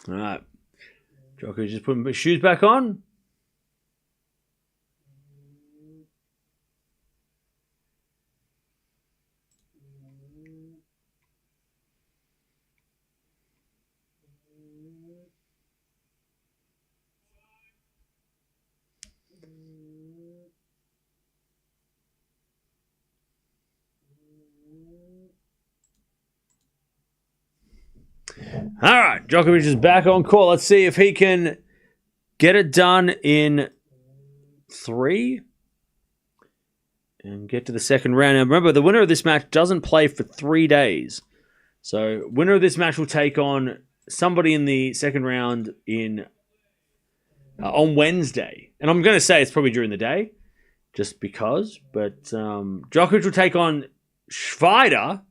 All right. Djokovic just putting his shoes back on. All right, Djokovic is back on court. Let's see if he can get it done in 3 and get to the second round. Now, remember, the winner of this match doesn't play for 3 days. So, winner of this match will take on somebody in the second round on Wednesday. And I'm going to say it's probably during the day, just because. But Djokovic will take on Schweider,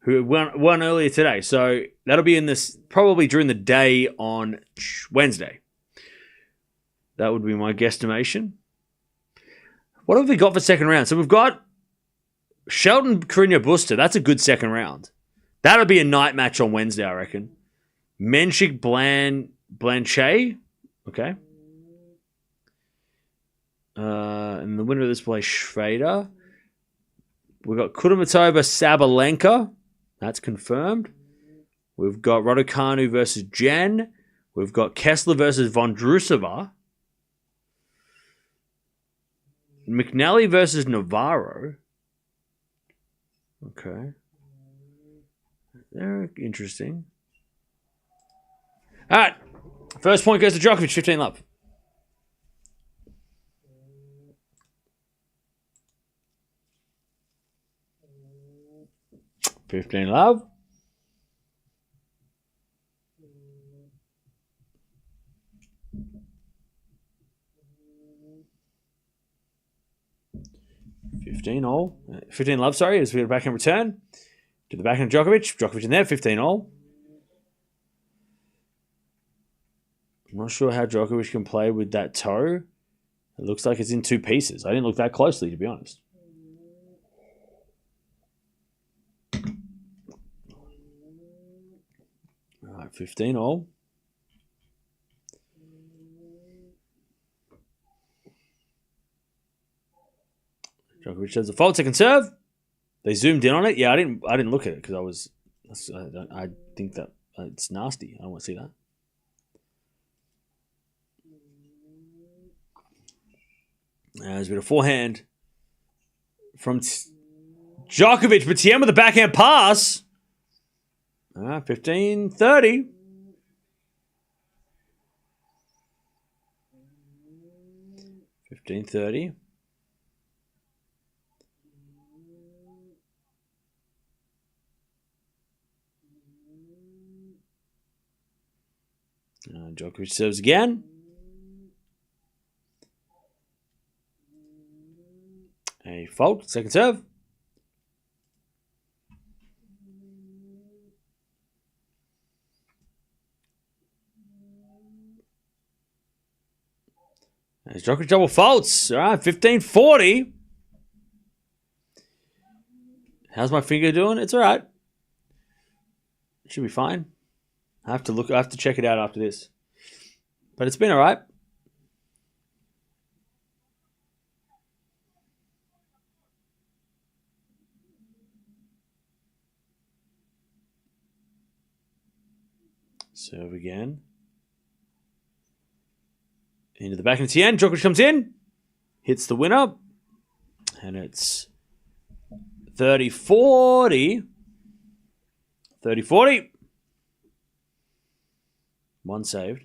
who won earlier today. So that'll be in this probably during the day on Wednesday. That would be my guesstimation. What have we got for second round? So we've got Shelton Carreño Busta. That's a good second round. That'll be a night match on Wednesday, I reckon. Menchik Blanchet. Okay. And the winner of this play, Schrader. We've got Kudermetova Sabalenka. That's confirmed. We've got Raducanu versus Jen. We've got Kessler versus Vondrousova. McNally versus Navarro. Okay. They're interesting. All right. First point goes to Djokovic, 15 love. $15 love. $15 love, sorry, as we get back in return. To the backhand Djokovic. Djokovic in there, 15 all. I'm not sure how Djokovic can play with that toe. It looks like it's in 2 pieces. I didn't look that closely, to be honest. All right, 15 all. Djokovic does a fault second serve. They zoomed in on it. Yeah, I didn't look at it because I think that it's nasty. I don't want to see that. There's a bit of forehand from Djokovic, but Tien with the backhand pass. 15-30. Djokovic serves again. A fault. Second serve. There's Djokovic double faults. All right, 15-40. How's my finger doing? It's all right. It should be fine. I have to check it out after this. But it's been all right. Serve again. Into the back of Tien. Djokovic comes in. Hits the winner. And it's 30-40. 30-40. One saved.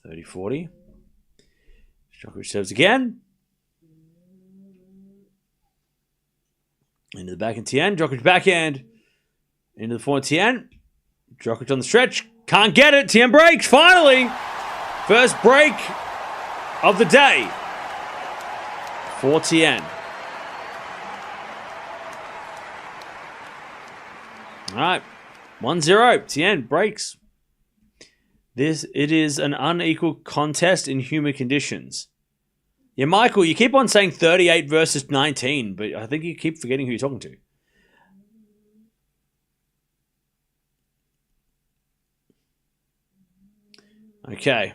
30-40. Djokovic serves again. Into the back of Tien. Djokovic backhand. Into the forehand Tien. Djokovic on the stretch. Can't get it. Tien breaks. Finally. First break of the day for Tien. All right. 1-0. Tien breaks. It is an unequal contest in humid conditions. Yeah, Michael, you keep on saying 38 versus 19, but I think you keep forgetting who you're talking to. Okay.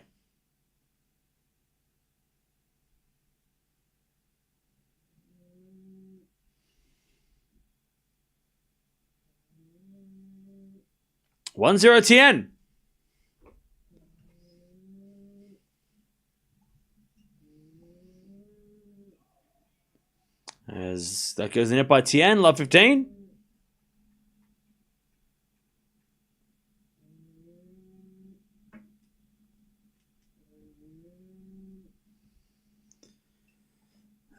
One zero Tien. As that goes in it by Tien, love 15.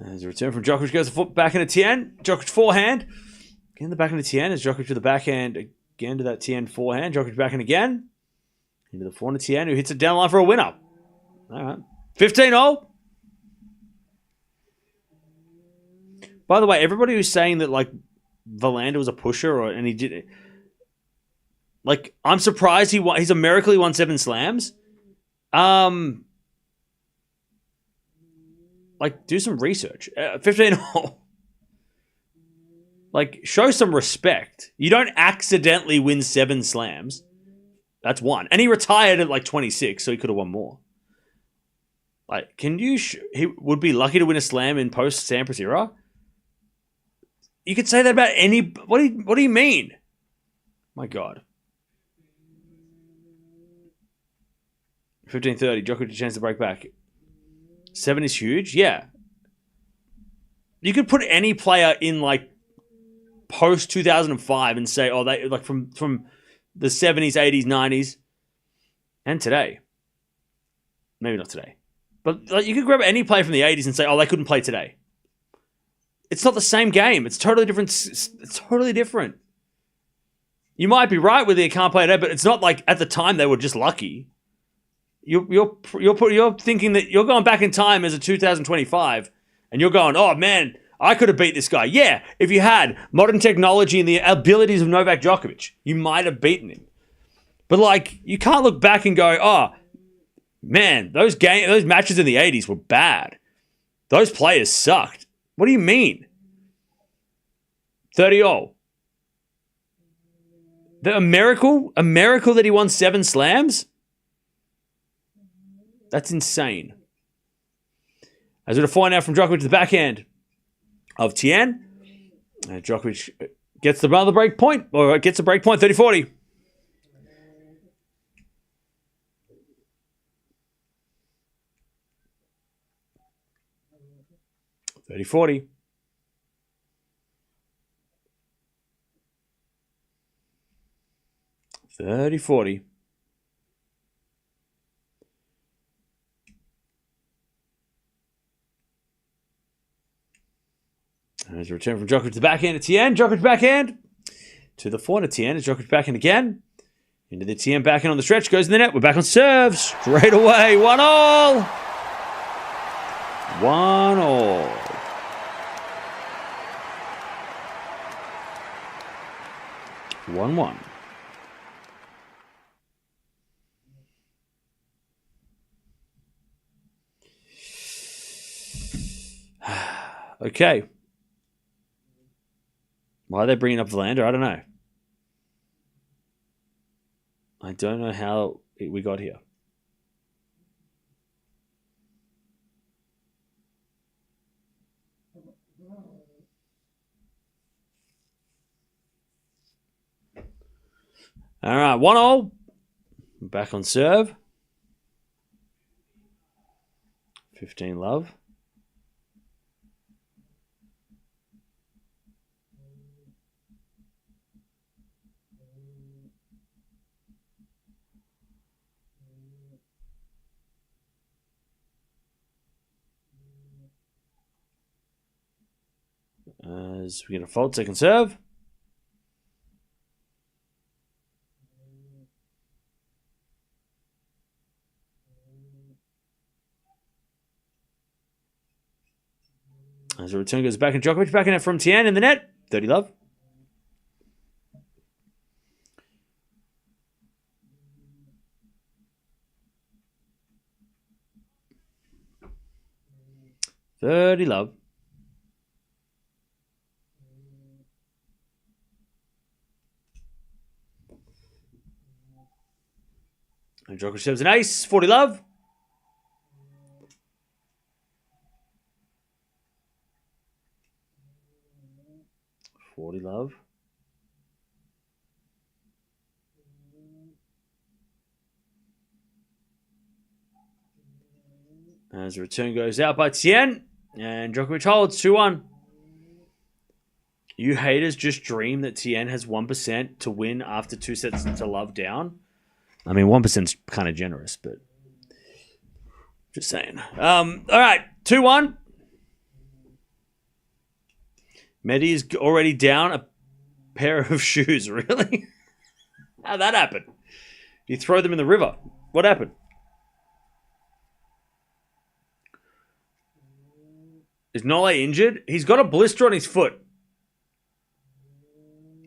As a return from Djokovic goes the foot back into Tien. Djokovic forehand. Again, the back into Tien as Djokovic to the backhand. Again to that Tien forehand. Djokovic backhand again. Into the forehand to Tien, who hits it down line for a winner. All right. 15-0. By the way, everybody who's saying that, like, Verlander was a pusher and he did it. Like, I'm surprised he's a miracle he won 7 slams. Like, do some research. 15-0. Like, show some respect. You don't accidentally win 7 slams. That's one. And he retired at, like, 26, so he could have won more. Like, he would be lucky to win a slam in post-Sampras era? You could say that about any... What do you mean? My God. 15-30. Djokovic a chance to break back. 7 is huge. Yeah. You could put any player in, like, post-2005 and say, oh, they like from the 70s, 80s, 90s, and today. Maybe not today. But like, you could grab any player from the 80s and say, oh, they couldn't play today. It's not the same game. It's totally different. It's totally different. You might be right with it, can't play today, but it's not like at the time they were just lucky. You're thinking that you're going back in time as a 2025, and you're going, oh man, I could have beat this guy. Yeah, if you had modern technology and the abilities of Novak Djokovic, you might have beaten him. But like, you can't look back and go, oh man, those matches in the 80s were bad. Those players sucked. What do you mean? 30-0. A miracle that he won 7 slams? That's insane. As we're flying out from Djokovic to the backhand of Tien. Djokovic gets the other break point, or gets a break point, 30-40. $30-40. $30-40. There's a return from Djokovic to the backhand at Tien. Djokovic backhand to the forehand at Tien. Djokovic backhand again. Into the Tien backhand on the stretch. Goes in the net. We're back on serve. Straight away. 1-1. 1-1. Okay. Why are they bringing up Verlander? I don't know. I don't know how we got here. All right, 1-0. Back on serve. 15 love. As we get a fault, second serve. As the return goes back, and Djokovic back in it from Tien in the net. 30 love. And Djokovic serves an ace. 40 love. As the return goes out by Tien. And Djokovic holds 2-1. You haters just dream that Tien has 1% to win after 2 sets to love down. I mean, 1% is kind of generous, but just saying. All right, 2-1. Medi is already down a pair of shoes. Really? How'd that happen? You throw them in the river. What happened? Is Nole injured? He's got a blister on his foot.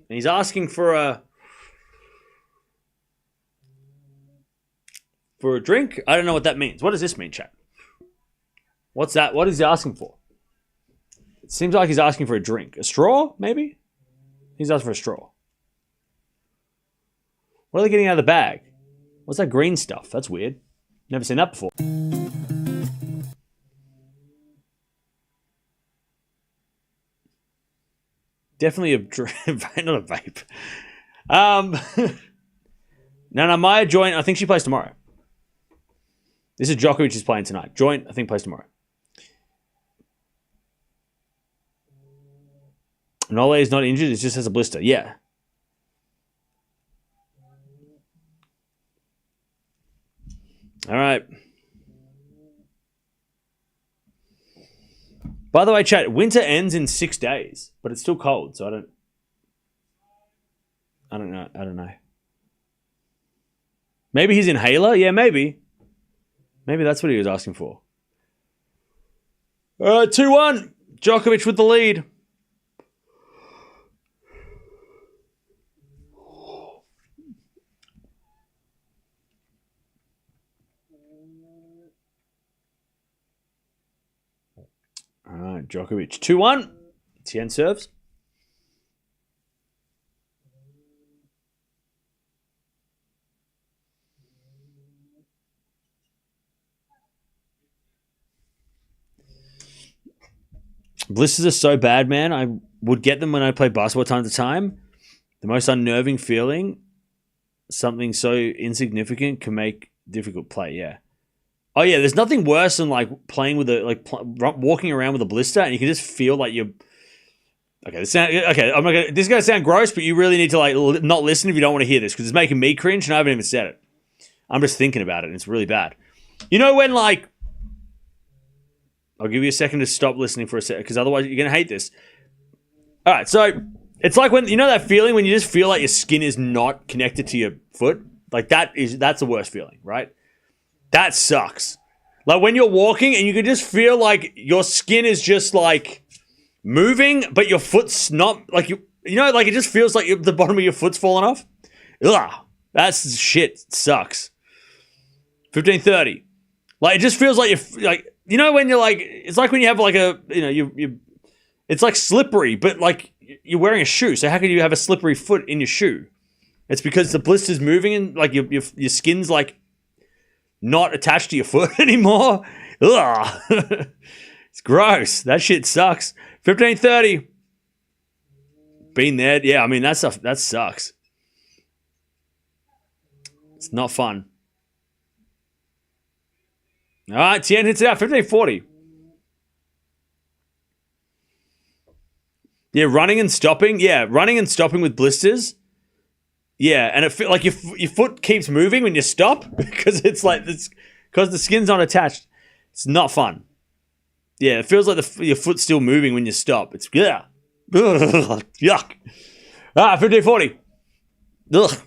And he's asking for a drink? I don't know what that means. What does this mean, chat? What's that? What is he asking for? It seems like he's asking for a drink. A straw, maybe? He's asking for a straw. What are they getting out of the bag? What's that green stuff? That's weird. Never seen that before. Definitely a not a vape. No, Maya joint. I think she plays tomorrow. This is Djokovic is playing tonight. Joint, I think, plays tomorrow. Nole is not injured. It just has a blister. Yeah. All right. By the way, chat, winter ends in 6 days, but it's still cold, so I don't know. Maybe he's inhaler? Yeah, maybe. Maybe that's what he was asking for. 2-1. Djokovic with the lead. All right, Djokovic 2-1. Tien serves. Blisters are so bad, man. I would get them when I play basketball time to time. The most unnerving feeling, something so insignificant can make difficult play, yeah. Oh, yeah, there's nothing worse than, like, playing with walking around with a blister and you can just feel like you're... Okay, this is going to sound gross, but you really need to, like, not listen if you don't want to hear this because it's making me cringe and I haven't even said it. I'm just thinking about it and it's really bad. You know when, like... I'll give you a second to stop listening for a second because otherwise you're going to hate this. All right, so it's like when, you know that feeling when you just feel like your skin is not connected to your foot? Like that's the worst feeling, right? That sucks. Like when you're walking and you can just feel like your skin is just like moving, but your foot's not, like you know, like it just feels like the bottom of your foot's falling off. Ugh, that's shit. It sucks. 15:30. Like it just feels like you're like, you know, when you're like, it's like when you have like a, you know, you it's like slippery, but like you're wearing a shoe. So how can you have a slippery foot in your shoe? It's because the blister's moving and like your skin's like not attached to your foot anymore. Ugh. It's gross. That shit sucks. 15:30. Been there. Yeah, I mean, that sucks. It's not fun. All right, Tien hits it out. 15:40. Yeah, running and stopping. Yeah, running and stopping with blisters. Yeah, and it feel like your foot keeps moving when you stop because it's like this, because the skin's not attached. It's not fun. Yeah, it feels like your foot's still moving when you stop. It's yeah, ugh, yuck. 15:40. Ugh.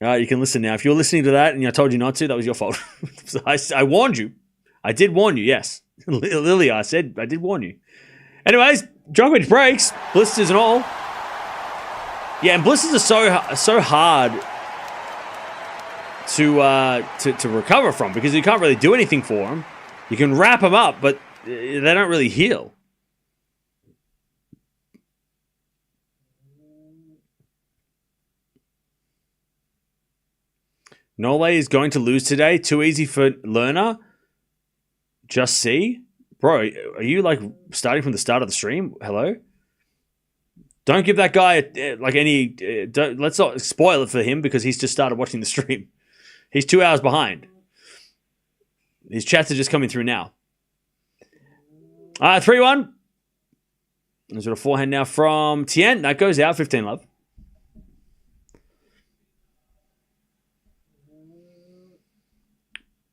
All right, you can listen now. If you're listening to that and I told you not to, that was your fault. I warned you. I did warn you. Yes, Lilia, I said I did warn you. Anyways, Djokovic breaks, blisters and all. Yeah, and blisters are so hard to recover from because you can't really do anything for them. You can wrap them up, but they don't really heal. Nole is going to lose today. Too easy for Lerner. Just see. Bro, are you like starting from the start of the stream? Hello? Don't give that guy like any... let's not spoil it for him because he's just started watching the stream. He's 2 hours behind. His chats are just coming through now. 3-1. There's a forehand now from Tien. That goes out. 15 love.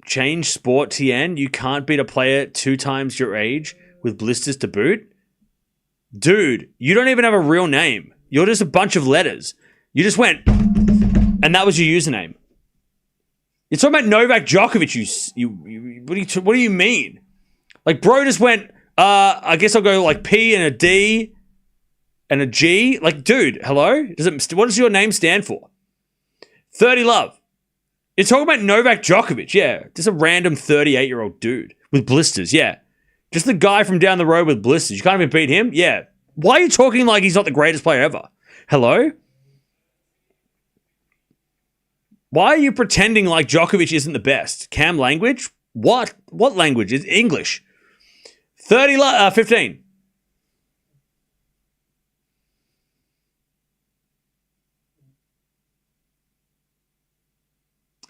Change sport, Tien. You can't beat a player 2 times your age with blisters to boot. Dude, you don't even have a real name. You're just a bunch of letters. You just went, and that was your username. You're talking about Novak Djokovic. What do you mean? Like, bro just went, I guess I'll go like P and a D and a G. Like, dude, hello? What does your name stand for? 30 love. You're talking about Novak Djokovic, yeah. Just a random 38-year-old dude with blisters, yeah. Just the guy from down the road with blisters. You can't even beat him? Yeah. Why are you talking like he's not the greatest player ever? Hello? Why are you pretending like Djokovic isn't the best? Cam language? What? What language? It's English. 15.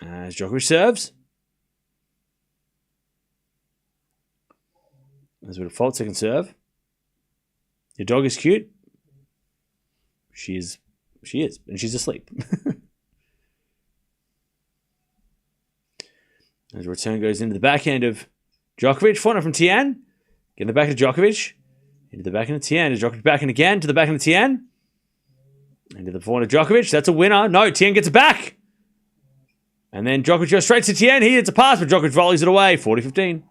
As Djokovic serves. There's a bit of fault, second serve. Your dog is cute. She is, and she's asleep. As the return goes into the backhand of Djokovic. Forehand from Tien. Get in the back of Djokovic. Into the backhand of Tien. Is Djokovic backhand again to the backhand of Tien. Into the forehand of Djokovic. That's a winner. No, Tien gets it back. And then Djokovic goes straight to Tien. He hits a pass, but Djokovic volleys it away. 40-15.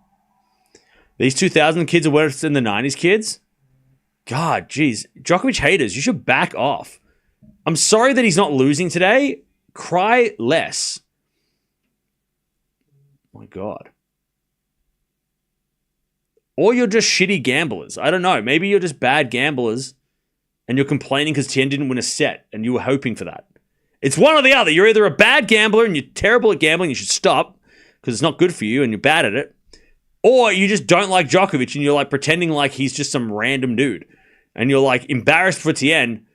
These 2000 kids are worse than the 90s kids. God, geez. Djokovic haters, you should back off. I'm sorry that he's not losing today. Cry less. My God. Or you're just shitty gamblers. I don't know. Maybe you're just bad gamblers and you're complaining because Tien didn't win a set and you were hoping for that. It's one or the other. You're either a bad gambler and you're terrible at gambling, you should stop because it's not good for you and you're bad at it. Or you just don't like Djokovic and you're like pretending like he's just some random dude. And you're like embarrassed for Tien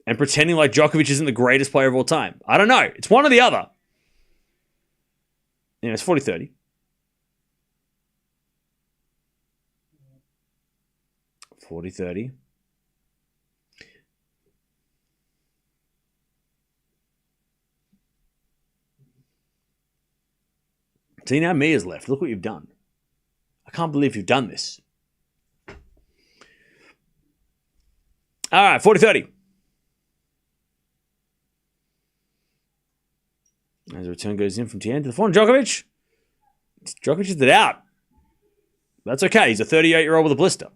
and pretending like Djokovic isn't the greatest player of all time. I don't know. It's one or the other. Yeah, it's 40-30. See, now Mia's left. Look what you've done. I can't believe you've done this. All right, 40-30. As the return goes in from Tien to the forehand, Djokovic. Djokovic is it out. That's okay. He's a 38-year-old with a blister.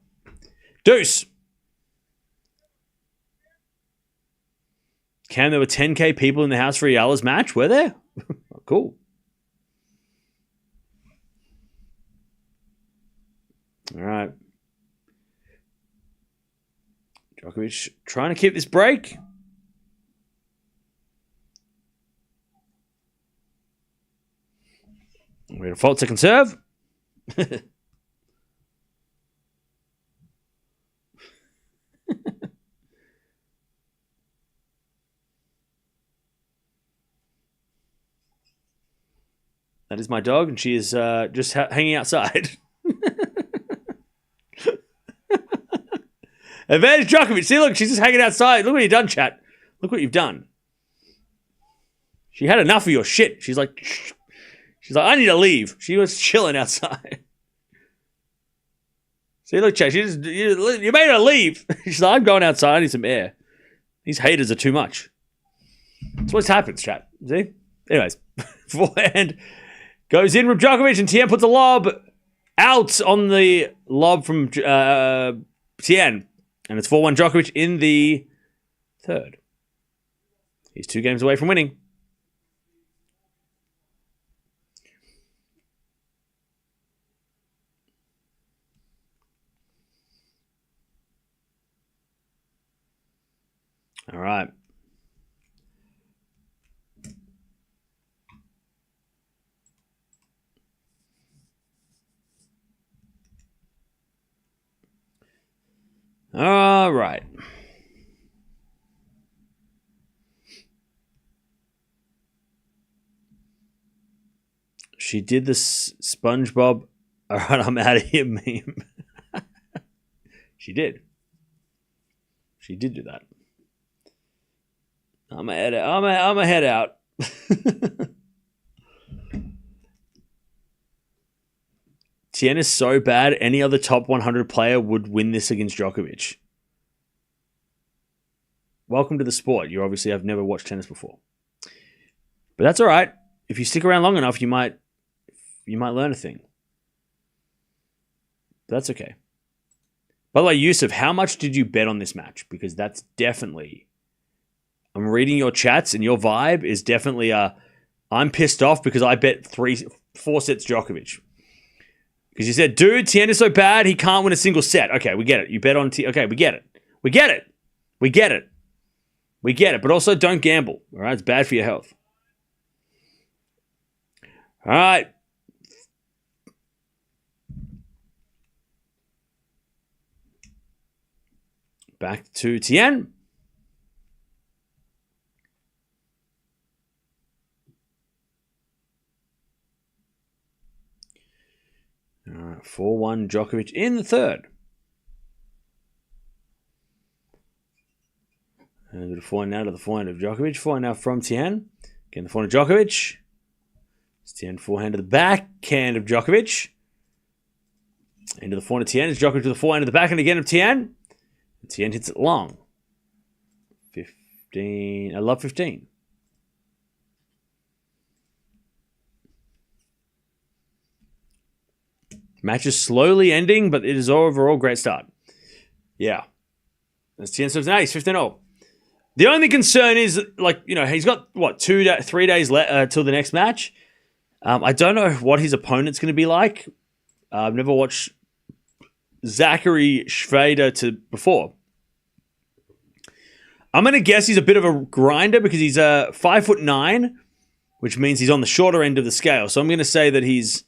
Deuce. Cam, there were 10K people in the house for Eala's match. Were there? Oh, cool. All right. Djokovic trying to keep this break. We're going to fault second serve. That is my dog, and she is just hanging outside. Advantage Djokovic. See, look, she's just hanging outside. Look what you've done, chat. Look what you've done. She had enough of your shit. She's like, I need to leave. She was chilling outside. See, look, chat. You made her leave. She's like, I'm going outside. I need some air. These haters are too much. That's what happens, chat. See? Anyways, forehand goes in from Djokovic, and Tien puts a lob out on the lob from Tien. And it's 4-1 Djokovic in the third. He's 2 games away from winning. All right. All right. She did the SpongeBob. All right, I'm out of here meme. She did. She did do that. I'm a head out. Tien is so bad, any other top 100 player would win this against Djokovic. Welcome to the sport. You obviously have never watched tennis before. But that's all right. If you stick around long enough, you might learn a thing. But that's okay. By the way, Yusuf, how much did you bet on this match? Because that's definitely... I'm reading your chats, and your vibe is definitely I'm pissed off because I bet 4 sets Djokovic. Because you said, dude, Tien is so bad, he can't win a single set. Okay, we get it. You bet on Tien. Okay, we get it. We get it. We get it. We get it. But also don't gamble. All right? It's bad for your health. All right. Back to Tien. All right, 4-1 Djokovic in the third. And the forehand now to the forehand of Djokovic. Forehand now from Tien. Again, the forehand of Djokovic. It's Tien forehand to the backhand of Djokovic. Into the forehand of Tien. It's Djokovic to the forehand of the backhand again of Tien. And Tien hits it long. 15. I love 15. Match is slowly ending, but it is overall great start. Yeah. As Tien serves now, he's 15-0. The only concern is, he's got, 3 days till the next match. I don't know what his opponent's going to be like. I've never watched Zachary Schrader before. I'm going to guess he's a bit of a grinder because he's 5'9", which means he's on the shorter end of the scale. So I'm going to say that he's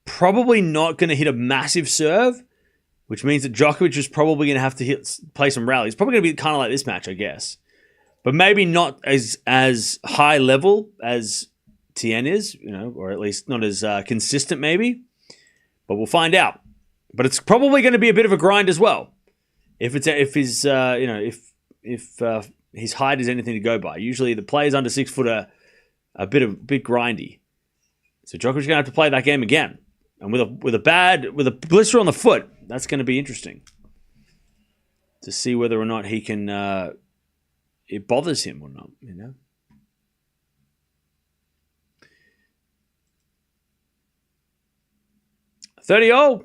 probably not going to hit a massive serve, which means that Djokovic is probably going to have to play some rallies. Probably going to be kind of like this match, I guess. But maybe not as high level as Tien is, or at least not as consistent maybe. But we'll find out. But it's probably going to be a bit of a grind as well. If his height is anything to go by. Usually the players under 6 foot are a bit grindy. So Djokovic's going to have to play that game again. And with a blister on the foot, that's going to be interesting. to see whether or not he can, it bothers him or not, you know. $30.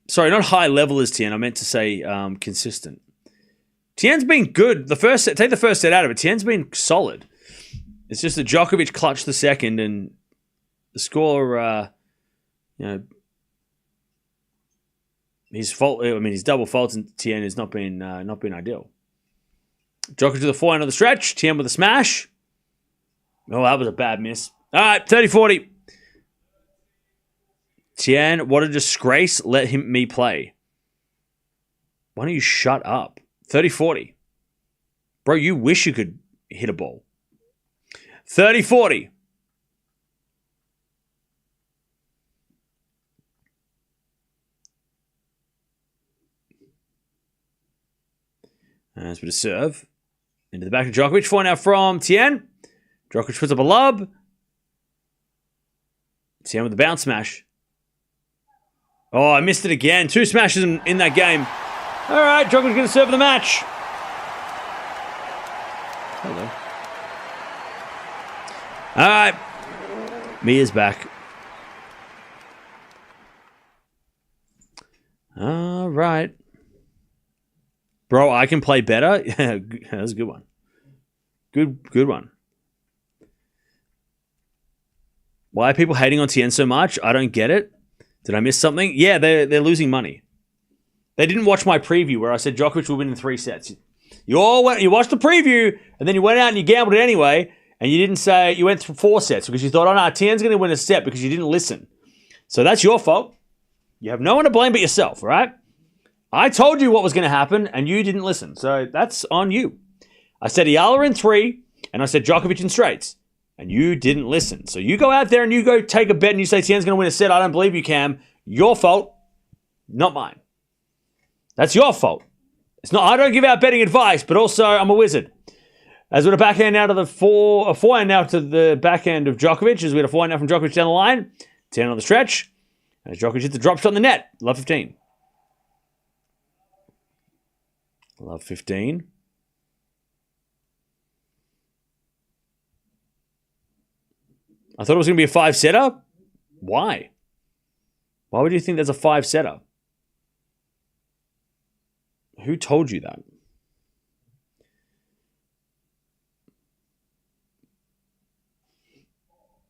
Sorry, not high level as Tien. I meant to say consistent. Tien's been good. The first set, take the first set out of it. Tien's been solid. It's just that Djokovic clutched the second, and the score, his fault. I mean, his double faults in Tien has not been ideal. Djokovic to the forehand of the stretch. Tien with a smash. Oh, that was a bad miss. All right, 30-40. Tien, what a disgrace. Let me play. Why don't you shut up? 30-40. Bro, you wish you could hit a ball. 30-40. As with a serve. Into the back of Djokovic. Four now from Tien. Djokovic puts up a lob. Tien with the bounce smash. Oh, I missed it again. 2 smashes in that game. All right, Djokovic's going to serve the match. Hello. All right. Mia's back. All right. Bro, I can play better? Yeah, that was a good one. Good one. Why are people hating on Tien so much? I don't get it. Did I miss something? Yeah, they're losing money. They didn't watch my preview where I said Djokovic will win in 3 sets. You watched the preview, and then you went out and you gambled it anyway, and you didn't say you went through 4 sets because you thought, oh no, Tien's going to win a set because you didn't listen. So that's your fault. You have no one to blame but yourself, all right? I told you what was going to happen, and you didn't listen. So that's on you. I said Eala in 3, and I said Djokovic in straights, and you didn't listen. So you go out there and you go take a bet and you say Tien's going to win a set. I don't believe you, Cam. Your fault, not mine. That's your fault. It's not. I don't give out betting advice, but also I'm a wizard. As with a backhand now to a forehand now to the backhand of Djokovic, as we had a forehand now from Djokovic down the line. 10 on the stretch. As Djokovic hits the drop shot in the net. Love 15. Love 15. I thought it was going to be a 5-setter. Why? Why would you think there's a 5-setter? Who told you that?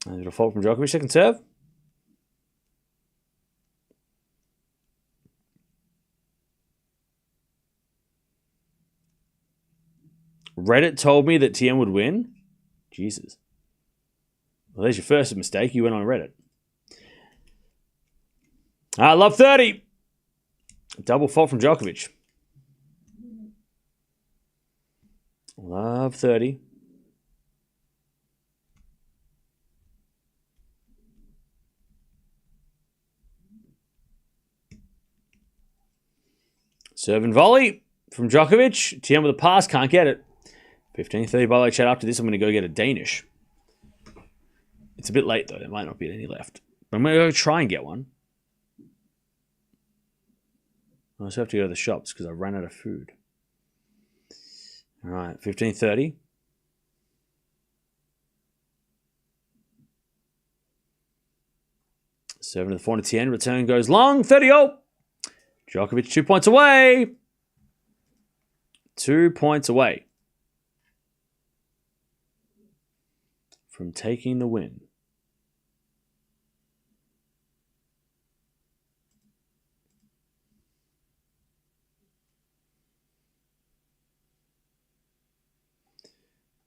And a fault from Djokovic, second serve. Reddit told me that Tien would win. Jesus. Well, there's your first mistake. You went on Reddit. I love 30. Double fault from Djokovic. Love 30. Serve and volley from Djokovic. Tien with a pass. Can't get it. 15-30. By the way, chat, after this, I'm going to go get a Danish. It's a bit late, though. There might not be any left. But I'm going to go try and get one. I also have to go to the shops because I ran out of food. All right, 15-30. Seven to the 4 to Tien. Return goes long. 30-0. Djokovic 2 points away. 2 points away from taking the win.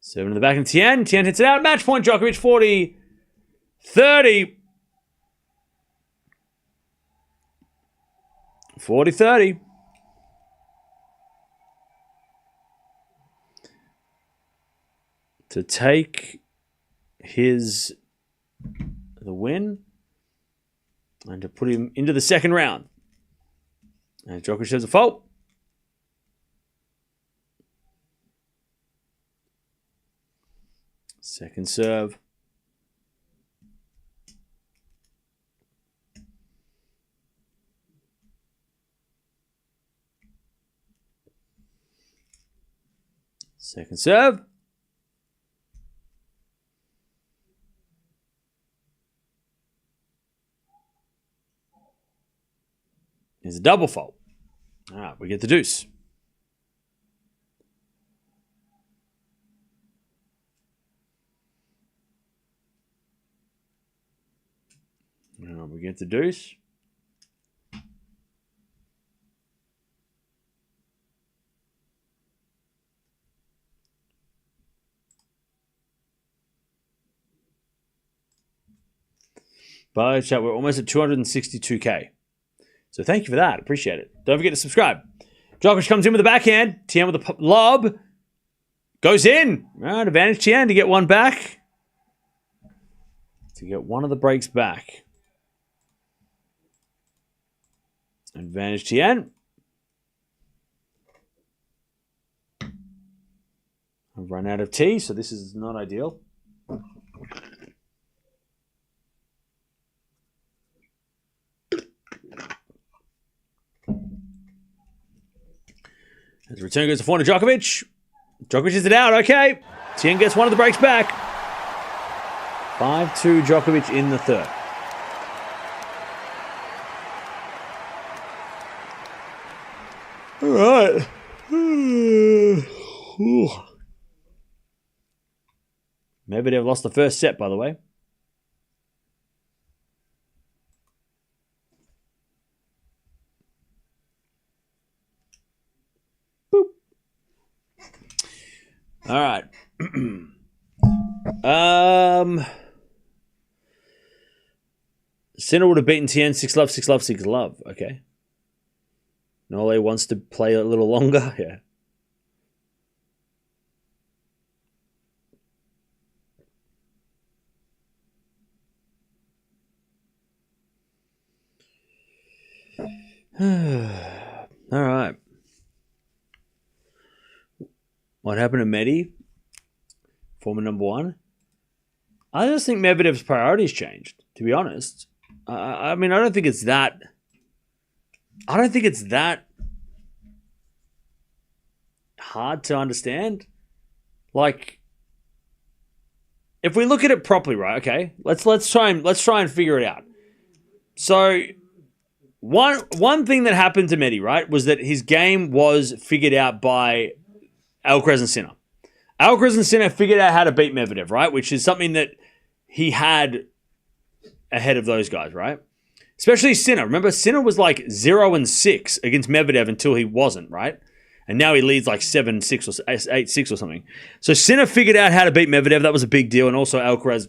Seven to the back of Tien. Tien hits it out. Match point Djokovic 40-30. 40-30. To take the win and to put him into the second round. And Djokovic has a fault. Second serve. Second serve. Is a double fault. All right, we get the deuce. All right, we get the deuce. By chat, we're almost at 262K. So thank you for that. Appreciate it. Don't forget to subscribe. Djokovic comes in with the backhand. Tien with the lob. Goes in. All right, advantage Tien to get one back. To get one of the breaks back. Advantage Tien. I've run out of tea, so this is not ideal. As the return goes to forehand to Djokovic. Djokovic is it out. Okay. Tien gets one of the breaks back. 5-2 Djokovic in the third. All right. Medvedev lost the first set, by the way. All right. Sinner would have beaten Tien 6-love, 6-love, 6-love. Okay. Nole wants to play a little longer. Yeah. All right. What happened to Medi? Former number one. I just think Medvedev's priorities changed, to be honest. I mean, I don't think it's that hard to understand. Like, if we look at it properly, right? Okay, let's try and figure it out. So, one thing that happened to Medi, right, was that his game was figured out by Alcaraz and Sinner. Alcaraz and Sinner figured out how to beat Medvedev, right? Which is something that he had ahead of those guys, right? Especially Sinner. Remember, Sinner was like 0-6 against Medvedev until he wasn't, right? And now he leads like 7-6 or 8-6 or something. So Sinner figured out how to beat Medvedev. That was a big deal. And also Alcaraz,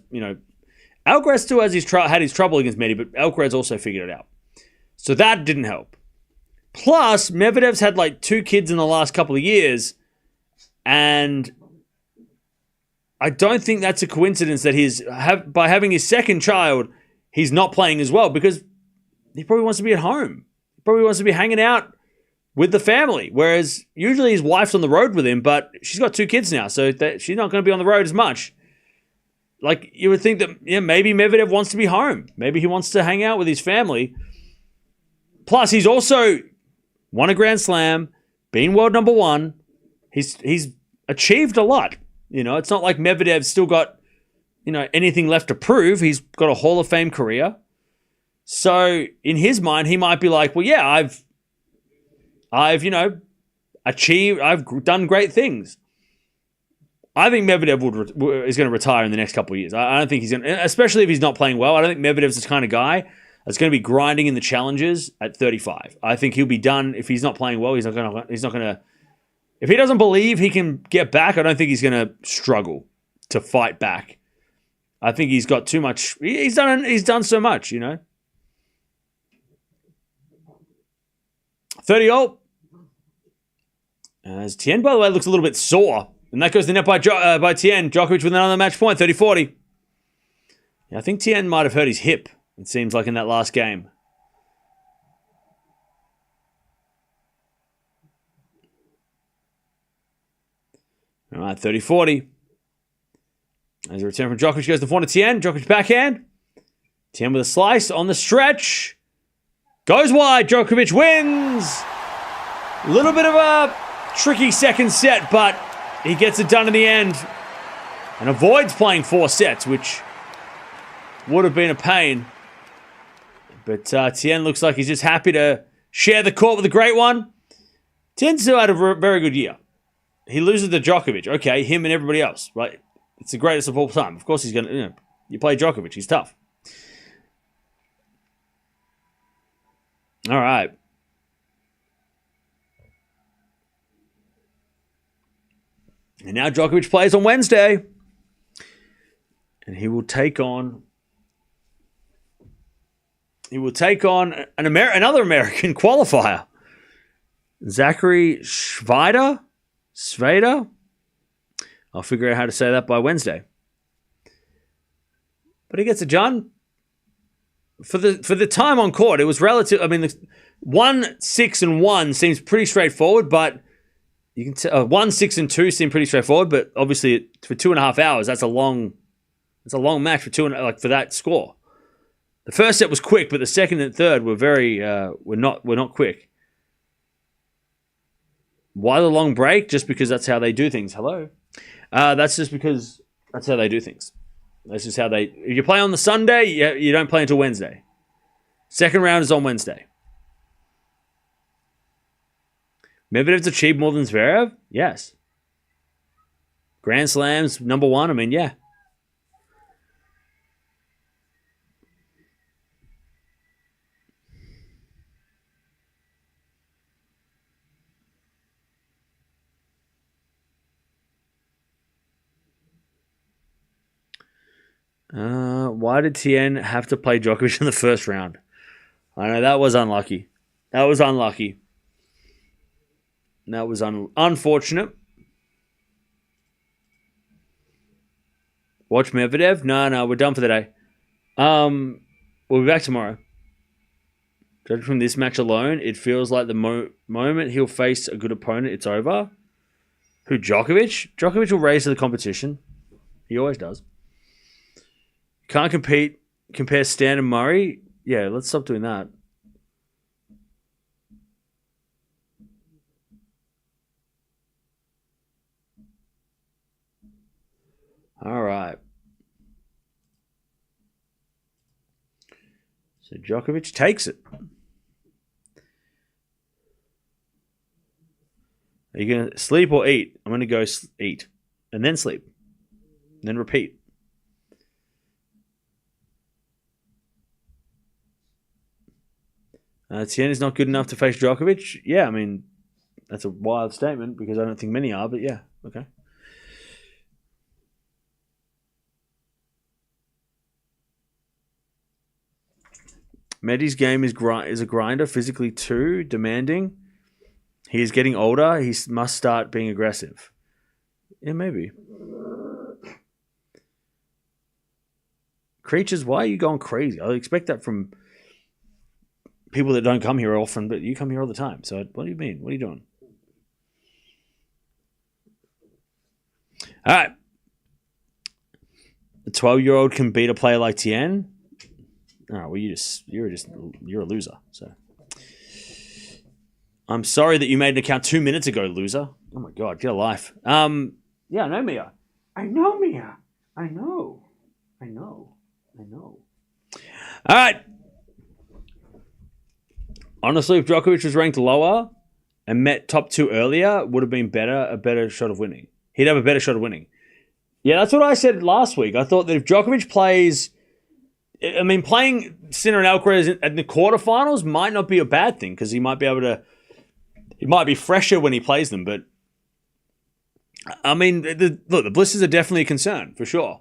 Alcaraz still has had his trouble against Medi, but Alcaraz also figured it out. So that didn't help. Plus, Medvedev's had like 2 kids in the last couple of years. And I don't think that's a coincidence that by having his second child, he's not playing as well because he probably wants to be at home. He probably wants to be hanging out with the family. Whereas usually his wife's on the road with him, but she's got 2 kids now, so she's not going to be on the road as much. Like, you would think that maybe Medvedev wants to be home. Maybe he wants to hang out with his family. Plus, he's also won a Grand Slam, been world number one. He's achieved a lot. It's not like Medvedev's still got, anything left to prove. He's got a Hall of Fame career. So in his mind, he might be like, well, yeah, I've achieved, I've done great things. I think Medvedev is going to retire in the next couple of years. I don't think he's going to, especially if he's not playing well. I don't think Medvedev's the kind of guy that's going to be grinding in the challenges at 35. I think he'll be done if he's not playing well. He's not going to. If he doesn't believe he can get back, I don't think he's going to struggle to fight back. I think he's got too much. He's done so much, 30-all. As Tien, by the way, looks a little bit sore. And that goes to the net by Tien. Djokovic with another match point, 30-40. Yeah, I think Tien might have hurt his hip, it seems like, in that last game. All right, 30-40. As a return from Djokovic goes to forehand to Tien. Djokovic backhand. Tien with a slice on the stretch. Goes wide. Djokovic wins. A little bit of a tricky second set, but he gets it done in the end and avoids playing 4 sets, which would have been a pain. But Tien looks like he's just happy to share the court with a great one. Tien still had a very good year. He loses to Djokovic. Okay, him and everybody else, right? It's the greatest of all time. Of course he's going to, you play Djokovic, he's tough. All right. And now Djokovic plays on Wednesday. And he will take on another American qualifier. Zachary Schweider? I'll figure out how to say that by Wednesday. But he gets it done. For the time on court, it was relative. I mean, the 1-6-1 seems pretty straightforward, but you can tell 1-6-2 seem pretty straightforward. But obviously, for 2.5 hours, that's a long match for that score. The first set was quick, but the second and third were were not quick. Why the long break? Just because that's how they do things. Hello. That's just because that's how they do things. That's just how they... If you play on the Sunday, you don't play until Wednesday. Second round is on Wednesday. Medvedev's achieved more than Zverev? Yes. Grand Slams, number 1? I mean, yeah. Why did Tien have to play Djokovic in the first round? I know, that was unlucky. That was unfortunate. Watch Medvedev? No, we're done for the day. We'll be back tomorrow. Judging from this match alone, it feels like the moment he'll face a good opponent, it's over. Who, Djokovic? Djokovic will raise to the competition. He always does. Can't compare Stan and Murray. Yeah, let's stop doing that. All right. So Djokovic takes it. Are you going to sleep or eat? I'm going to go eat and then sleep and then repeat. Tien is not good enough to face Djokovic. Yeah, I mean, that's a wild statement because I don't think many are, but yeah, okay. Medi's game is a grinder, physically too demanding. He is getting older. He must start being aggressive. Yeah, maybe. Creatures, why are you going crazy? I expect that from people that don't come here often, but you come here all the time. So what do you mean? What are you doing? All right. A 12-year-old can beat a player like Tien? Oh, well, you're a loser. So I'm sorry that you made an account 2 minutes ago, loser. Oh my God, get a life. Yeah, I know Mia. I know. All right. Honestly, if Djokovic was ranked lower and met top 2 earlier, would have been a better shot of winning. He'd have a better shot of winning. Yeah, that's what I said last week. I thought that if Djokovic plays... I mean, playing Sinner and Alcaraz in the quarterfinals might not be a bad thing because he might be able to... He might be fresher when he plays them, but... I mean, the blisters are definitely a concern, for sure.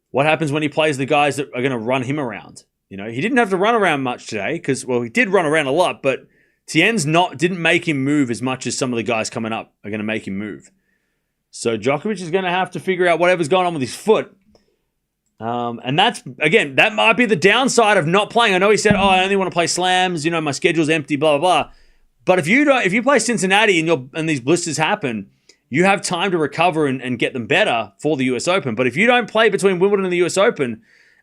What happens when he plays the guys that are going to run him around? You know, he didn't have to run around much today because, well, he did run around a lot, but Tien's didn't make him move as much as some of the guys coming up are going to make him move. So Djokovic is going to have to figure out whatever's going on with his foot. And that's, again, that might be the downside of not playing. I know he said, I only want to play slams, you know, my schedule's empty, blah, blah, blah. But if you play Cincinnati and these blisters happen, you have time to recover and get them better for the US Open. But if you don't play between Wimbledon and the US Open,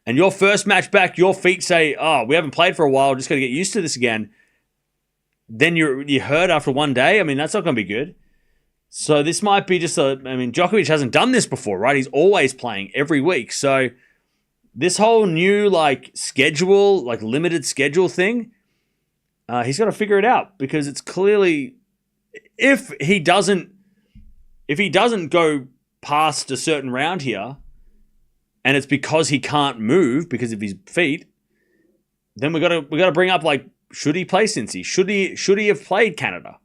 and your first match back, your feet say, we haven't played for a while, just got to get used to this again, then you're hurt after one day. I mean, that's not going to be good. So this might be just Djokovic hasn't done this before, right? He's always playing every week. So this whole new schedule, limited schedule thing, he's got to figure it out, because it's clearly, if he doesn't go past a certain round here, and it's because he can't move because of his feet, then we got to bring up, should he play Cincy? Should he have played Canada?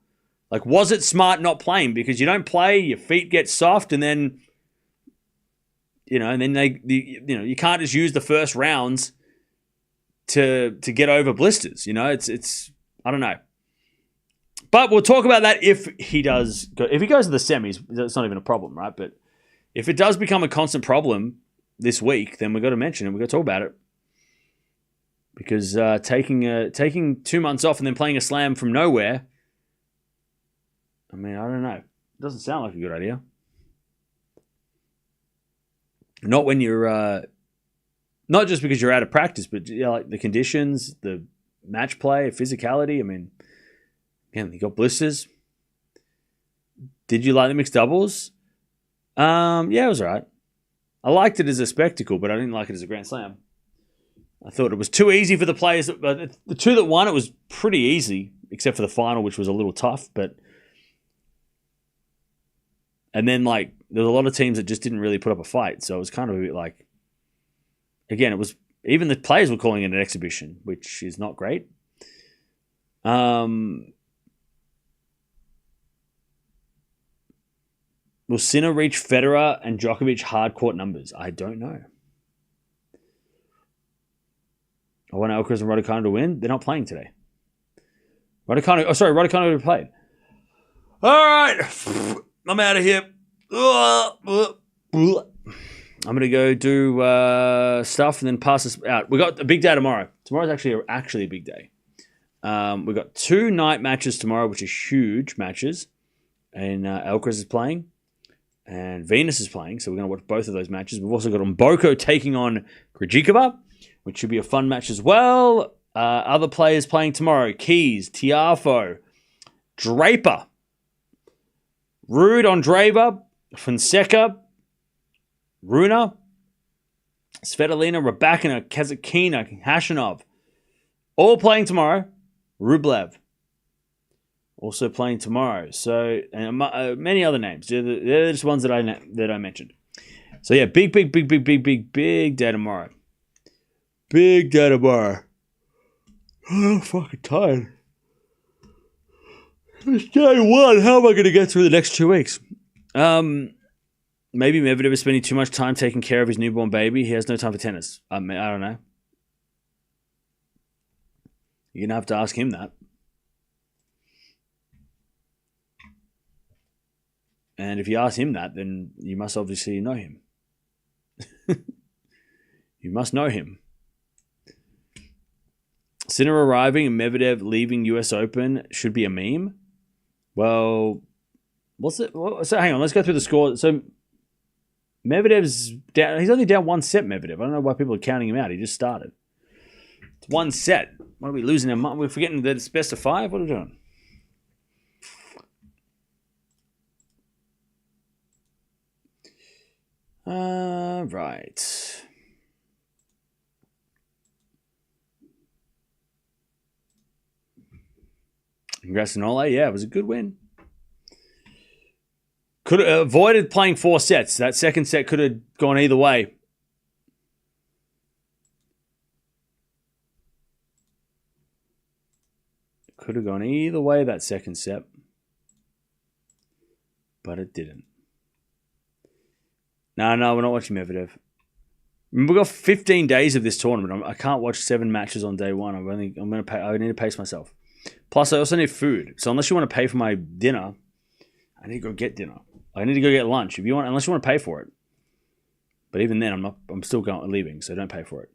Was it smart not playing? Because you don't play, your feet get soft, and then you can't just use the first rounds to get over blisters. It's I don't know. But we'll talk about that if he does go. If he goes to the semis, that's not even a problem, right? But if it does become a constant problem this week, then we've got to mention it. We've got to talk about it. Because taking 2 months off and then playing a slam from nowhere, I don't know. It doesn't sound like a good idea. Not when you're, not just because you're out of practice, but the conditions, the match play, physicality. Again, you got blisters. Did you like the mixed doubles? Yeah, it was all right. I liked it as a spectacle, but I didn't like it as a Grand Slam. I thought it was too easy for the players. But the two that won, it was pretty easy, except for the final, which was a little tough. And then, there was a lot of teams that just didn't really put up a fight. So it was kind of a bit again, it was, even the players were calling it an exhibition, which is not great. Will Sinner reach Federer and Djokovic hard court numbers? I don't know. I want Alcaraz and Raducanu to win. They're not playing today. Raducanu already played. All right. I'm out of here. I'm going to go do stuff and then pass this out. We got a big day tomorrow. Tomorrow's actually a big day. We've got 2 night matches tomorrow, which are huge matches. And Alcaraz is playing. And Venus is playing. So we're going to watch both of those matches. We've also got Mboko taking on Krejcikova, which should be a fun match as well. Other players playing tomorrow: Keys, Tiafoe, Draper, Ruud Andreeva, Fonseca, Runa, Svitolina, Rybakina, Kasatkina, Khachanov. All playing tomorrow. Rublev also playing tomorrow. So, and many other names. They're just ones that I mentioned. So yeah, big day tomorrow. Big day tomorrow. Oh, I'm fucking tired. It's day one. How am I going to get through the next 2 weeks? Maybe Medvedev is spending too much time taking care of his newborn baby. He has no time for tennis. I don't know. You're going to have to ask him that. And if you ask him that, then you must obviously know him. You must know him. Sinner arriving and Medvedev leaving US Open should be a meme. Well, what's it? So hang on, let's go through the score. So Medvedev's down. He's only down 1 set, Medvedev. I don't know why people are counting him out. He just started. It's 1 set. What are we losing our mind? We're forgetting that it's best of 5? What are we doing? Right. Congrats to Nole. Yeah, it was a good win. Could have avoided playing 4 sets. That second set could have gone either way. Could have gone either way, that second set. But it didn't. No, we're not watching Medvedev. We've got 15 days of this tournament. I can't watch 7 matches on day one. I need to pace myself. Plus, I also need food. So unless you want to pay for my dinner, I need to go get dinner. I need to go get lunch. Unless you want to pay for it. But even then, I'm still leaving, so don't pay for it.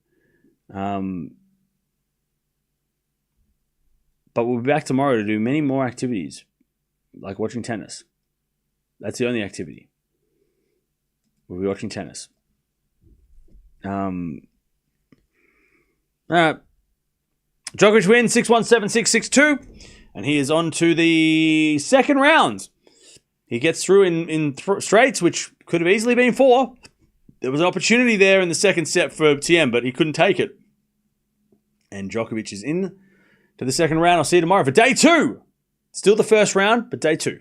But we'll be back tomorrow to do many more activities, like watching tennis. That's the only activity. We'll be watching tennis. All right. Djokovic wins 6-1, 7-6, 6-2. And he is on to the second round He gets through in straights, which could have easily been 4. There was an opportunity there in the second set for Tien, but he couldn't take it. And Djokovic is in to the second round. I'll see you tomorrow for day 2. Still the first round, but day 2.